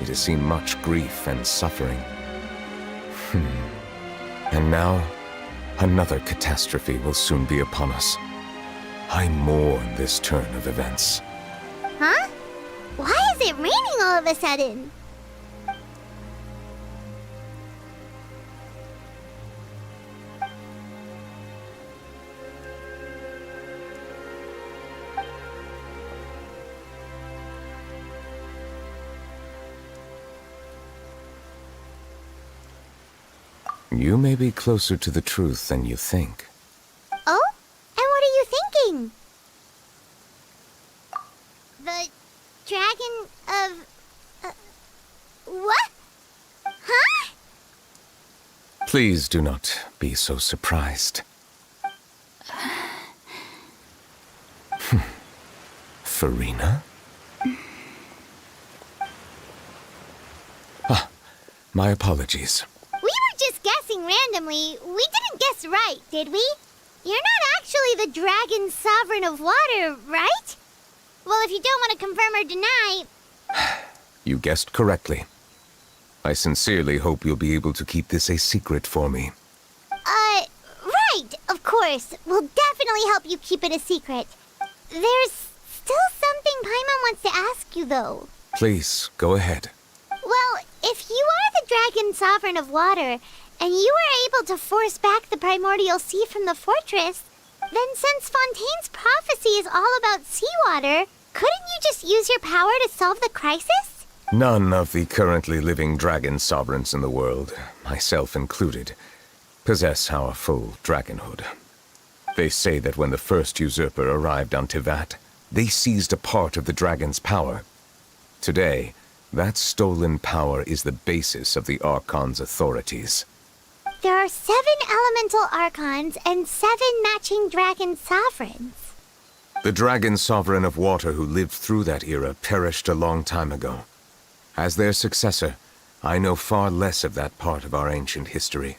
It has seen much grief and suffering. And now, another catastrophe will soon be upon us. I mourn this turn of events. Huh? Why is it raining all of a sudden? You may be closer to the truth than you think. Oh? And what are you thinking? The dragon of... what? Huh? Please do not be so surprised. Farina? My apologies. We were just guessing randomly. We didn't guess right, did we? You're not actually the Dragon Sovereign of Water, right? Well, if you don't want to confirm or deny... You guessed correctly. I sincerely hope you'll be able to keep this a secret for me. Right, of course. We'll definitely help you keep it a secret. There's still something Paimon wants to ask you, though. Please, go ahead. Well, if you are the Dragon Sovereign of Water, and you were able to force back the primordial sea from the fortress, then since Fontaine's prophecy is all about seawater, couldn't you just use your power to solve the crisis? None of the currently living dragon sovereigns in the world, myself included, possess our full dragonhood. They say that when the first usurper arrived on Tivat, they seized a part of the dragon's power. Today, that stolen power is the basis of the Archon's authorities. There are 7 elemental Archons and 7 matching dragon sovereigns. The dragon sovereign of water who lived through that era perished a long time ago. As their successor, I know far less of that part of our ancient history.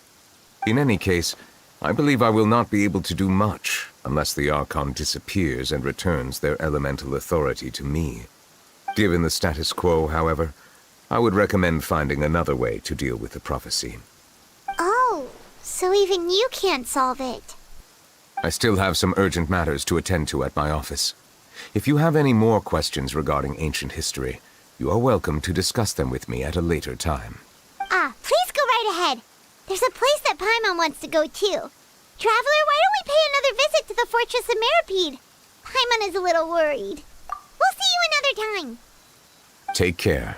In any case, I believe I will not be able to do much unless the Archon disappears and returns their elemental authority to me. Given the status quo, however, I would recommend finding another way to deal with the prophecy. Oh, so even you can't solve it. I still have some urgent matters to attend to at my office. If you have any more questions regarding ancient history, you are welcome to discuss them with me at a later time. Please go right ahead. There's a place that Paimon wants to go too. Traveler, why don't we pay another visit to the Fortress of Meropide? Paimon is a little worried. We'll see you another time. Take care.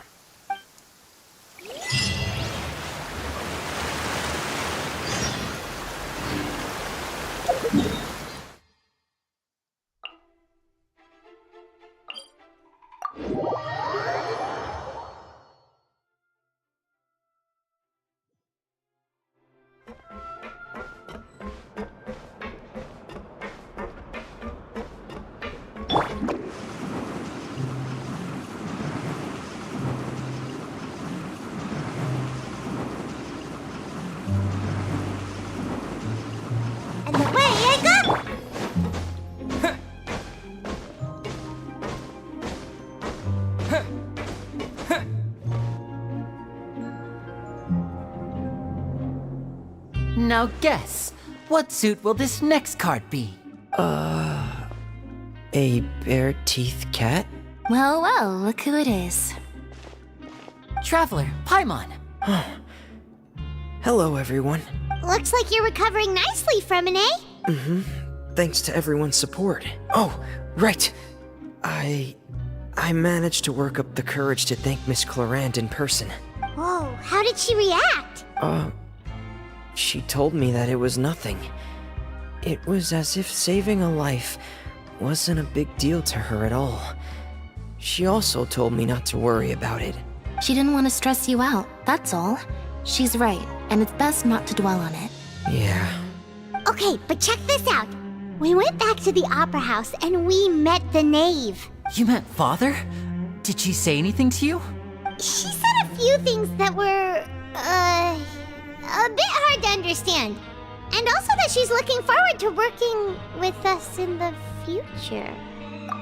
And away I go! Now guess, what suit will this next card be? A bare teeth cat? Well, well, look who it is. Traveler, Paimon. Hello, everyone. Looks like you're recovering nicely from it, eh? Mm-hmm. Thanks to everyone's support. Oh, right. I managed to work up the courage to thank Miss Clarant in person. Whoa, how did she react? She told me that it was nothing. It was as if saving a life wasn't a big deal to her at all. She also told me not to worry about it. She didn't want to stress you out, that's all. She's right, and it's best not to dwell on it. Yeah. Okay, but check this out. We went back to the opera house and we met the knave. You met Father? Did she say anything to you? She said a few things that were, a bit hard to understand. And also that she's looking forward to working with us in the future.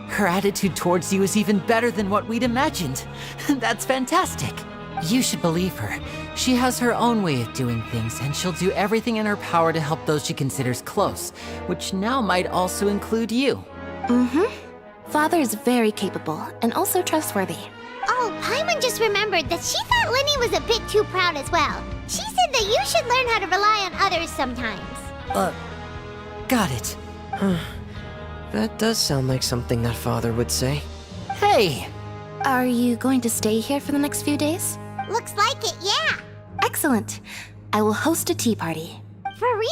Her attitude towards you is even better than what we'd imagined. That's fantastic. You should believe her. She has her own way of doing things, and she'll do everything in her power to help those she considers close, which now might also include you. Mm-hmm. Father is very capable, and also trustworthy. Oh, Paimon just remembered that she thought Linny was a bit too proud as well. She said that you should learn how to rely on others sometimes. Got it. That does sound like something that Father would say. Hey! Are you going to stay here for the next few days? Looks like it, yeah. Excellent. I will host a tea party. For real?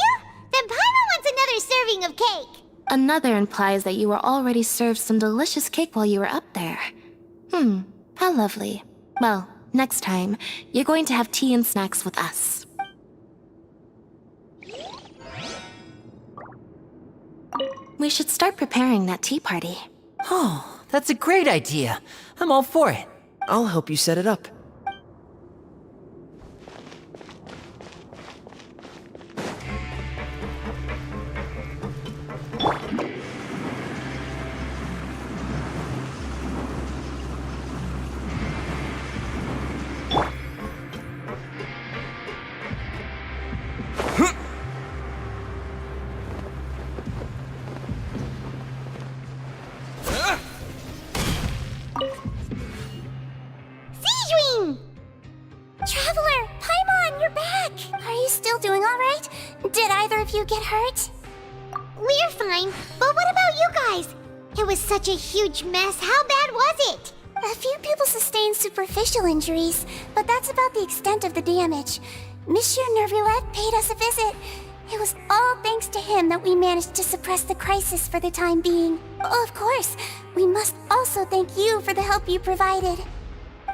Then Paimon wants another serving of cake. Another implies that you were already served some delicious cake while you were up there. How lovely. Well, next time, you're going to have tea and snacks with us. We should start preparing that tea party. Oh, that's a great idea. I'm all for it. I'll help you set it up. of you get hurt? We're fine, but what about you guys? It was such a huge mess. How bad was it? A few people sustained superficial injuries, but that's about the extent of the damage. Monsieur Nervulet paid us a visit. It was all thanks to him that we managed to suppress the crisis for the time being. Oh, of course, we must also thank you for the help you provided.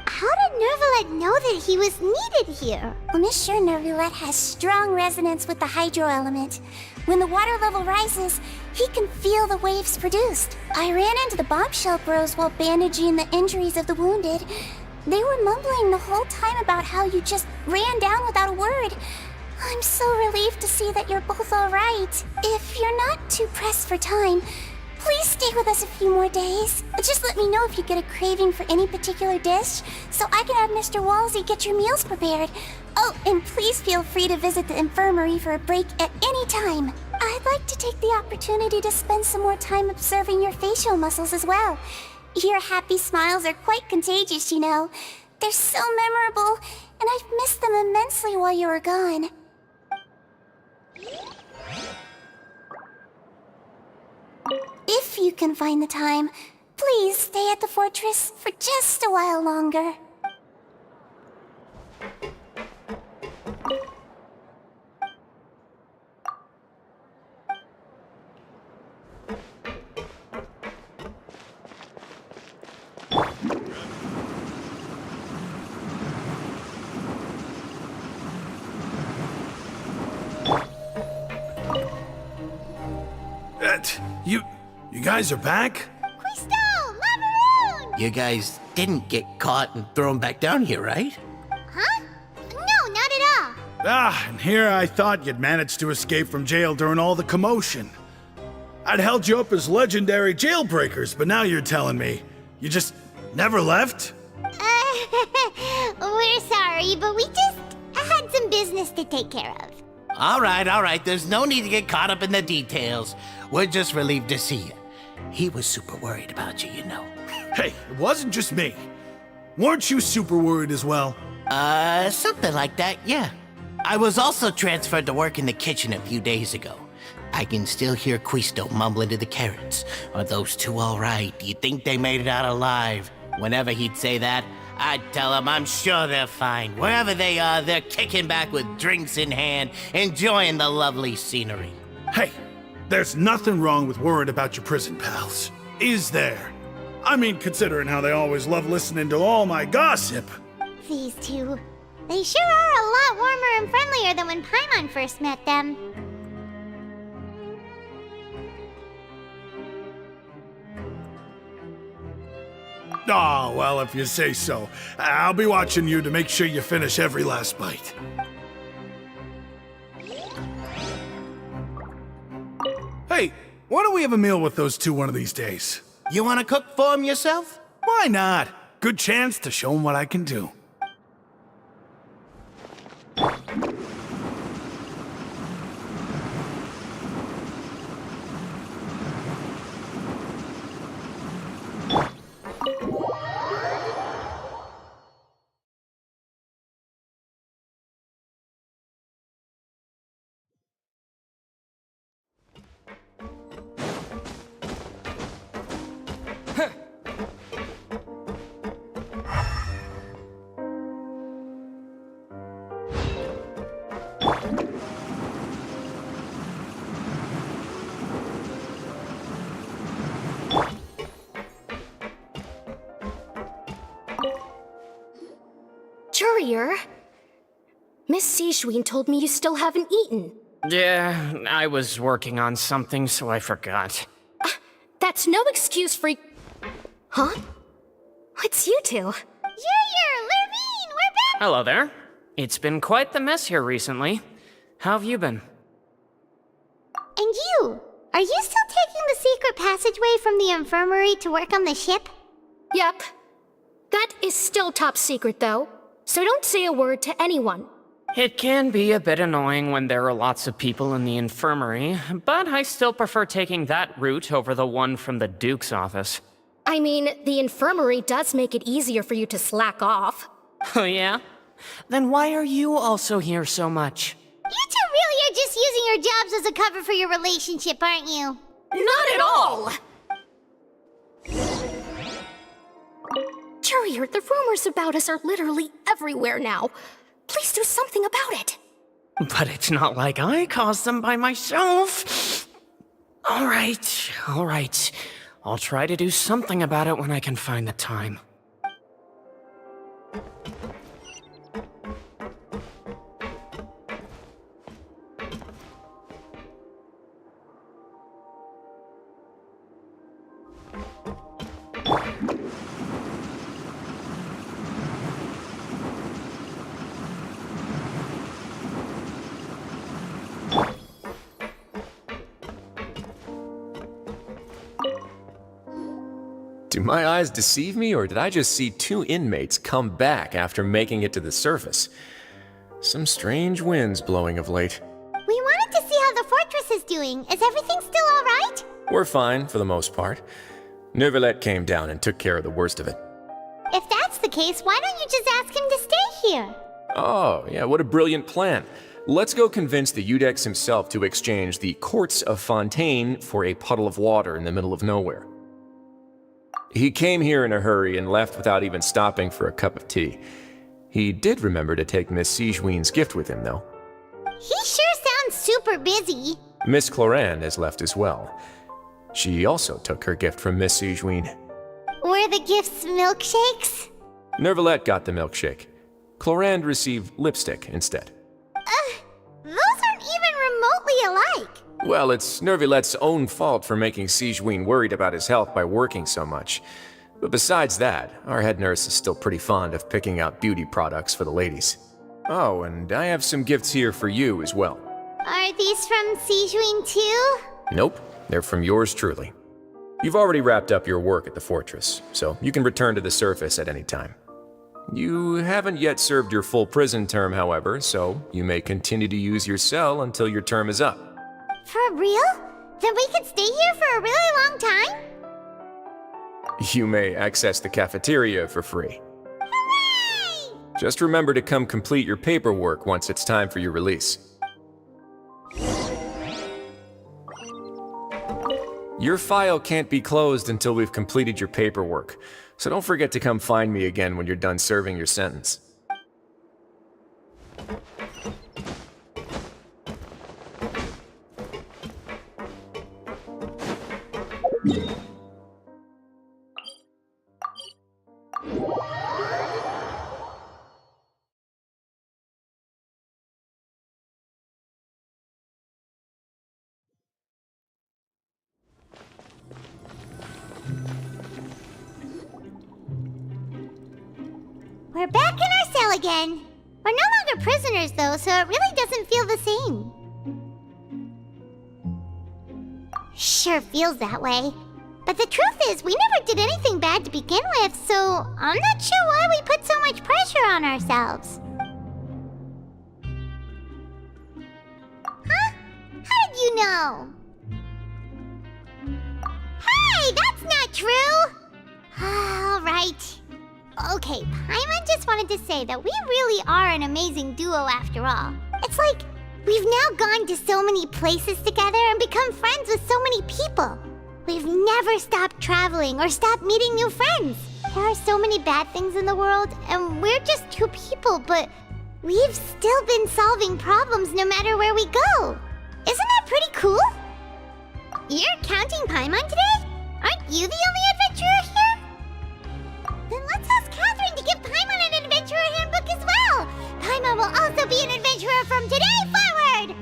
How did Nervulet know that he was needed here? Well, Monsieur Nervulet has strong resonance with the hydro element. When the water level rises, he can feel the waves produced. I ran into the bombshell bros while bandaging the injuries of the wounded. They were mumbling the whole time about how you just ran down without a word. I'm so relieved to see that you're both alright. If you're not too pressed for time, please stay with us a few more days. Just let me know if you get a craving for any particular dish, so I can have Mr. Walsey get your meals prepared. Oh, and please feel free to visit the infirmary for a break at any time. I'd like to take the opportunity to spend some more time observing your facial muscles as well. Your happy smiles are quite contagious, you know. They're so memorable, and I've missed them immensely while you were gone. If you can find the time, please stay at the fortress for just a while longer. You guys are back? Quisto! Laveroon! You guys didn't get caught and thrown back down here, right? Huh? No, not at all. Ah, and here I thought you'd managed to escape from jail during all the commotion. I'd held you up as legendary jailbreakers, but now you're telling me you just never left? We're sorry, but we just had some business to take care of. All right. There's no need to get caught up in the details. We're just relieved to see you. He was super worried about you, you know. Hey, it wasn't just me. Weren't you super worried as well? Something like that, yeah. I was also transferred to work in the kitchen a few days ago. I can still hear Quisto mumbling to the carrots. Are those two all right? Do you think they made it out alive? Whenever he'd say that, I'd tell him I'm sure they're fine. Wherever they are, they're kicking back with drinks in hand, enjoying the lovely scenery. Hey, there's nothing wrong with worrying about your prison pals, is there? I mean, considering how they always love listening to all my gossip. These two, they sure are a lot warmer and friendlier than when Paimon first met them. Oh, well, if you say so. I'll be watching you to make sure you finish every last bite. Hey, why don't we have a meal with those two one of these days? You want to cook for them yourself? Why not? Good chance to show them what I can do. Courier? Miss Sijween told me you still haven't eaten. Yeah, I was working on something, so I forgot. That's no excuse for... Huh? It's you two. Lurvine, we're back! Hello there. It's been quite the mess here recently. How have you been? And you? Are you still taking the secret passageway from the infirmary to work on the ship? Yep. That is still top secret, though. So don't say a word to anyone. It can be a bit annoying when there are lots of people in the infirmary, but I still prefer taking that route over the one from the Duke's office. I mean, the infirmary does make it easier for you to slack off. Oh yeah? Then why are you also here so much? You two really are you're just using your jobs as a cover for your relationship, aren't you? Not at all! Courier, the rumors about us are literally everywhere now. Please do something about it. But it's not like I caused them by myself. All right. I'll try to do something about it when I can find the time. Do my eyes deceive me, or did I just see two inmates come back after making it to the surface? Some strange winds blowing of late. We wanted to see how the fortress is doing. Is everything still alright? We're fine, for the most part. Neuvillette came down and took care of the worst of it. If that's the case, why don't you just ask him to stay here? Oh, yeah, what a brilliant plan. Let's go convince the Udex himself to exchange the Courts of Fontaine for a puddle of water in the middle of nowhere. He came here in a hurry and left without even stopping for a cup of tea. He did remember to take Miss Sigewinne's gift with him, though. He sure sounds super busy. Miss Clorande has left as well. She also took her gift from Miss Sigewinne. Were the gifts milkshakes? Neuvillette got the milkshake. Clorande received lipstick instead. Those aren't even remotely alike. Well, it's Neuvillette's own fault for making Sigewinne worried about his health by working so much. But besides that, our head nurse is still pretty fond of picking out beauty products for the ladies. Oh, and I have some gifts here for you as well. Are these from Sigewinne too? Nope, they're from yours truly. You've already wrapped up your work at the fortress, so you can return to the surface at any time. You haven't yet served your full prison term, however, so you may continue to use your cell until your term is up. For real? Then we could stay here for a really long time? You may access the cafeteria for free. Hooray! Just remember to come complete your paperwork once it's time for your release. Your file can't be closed until we've completed your paperwork, so don't forget to come find me again when you're done serving your sentence. We're back in our cell again. We're no longer prisoners though, so it really doesn't feel the same. Sure feels that way. But the truth is, we never did anything bad to begin with, so I'm not sure why we put so much pressure on ourselves. Huh? How did you know? Hey, that's not true! All right. Okay, Paimon just wanted to say that we really are an amazing duo after all. It's like we've now gone to so many places together and become friends with so many people. We've never stopped traveling or stopped meeting new friends. There are so many bad things in the world, and we're just two people, but we've still been solving problems no matter where we go. Isn't that pretty cool? You're counting Paimon today? Aren't you the only adventurer here? Then let's ask Catherine to give Paimon an adventurer handbook as well. Paimon will also be an adventurer from today forward.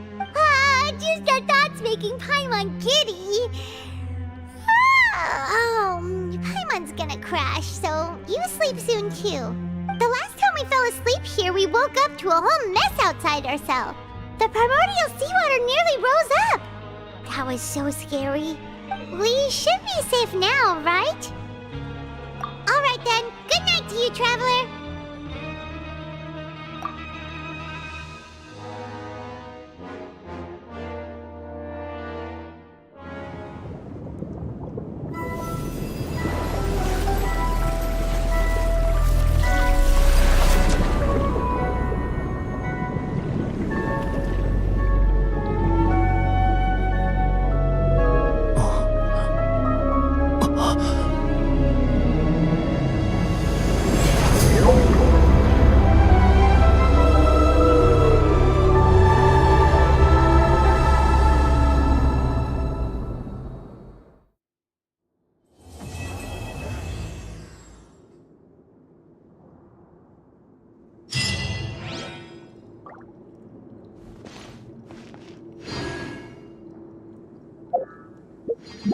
Just our thoughts making Paimon giddy. Paimon's gonna crash, so you sleep soon too. The last time we fell asleep here, we woke up to a whole mess outside our cell. The primordial seawater nearly rose up. That was so scary. We should be safe now, right? All right then. Good night to you, traveler. You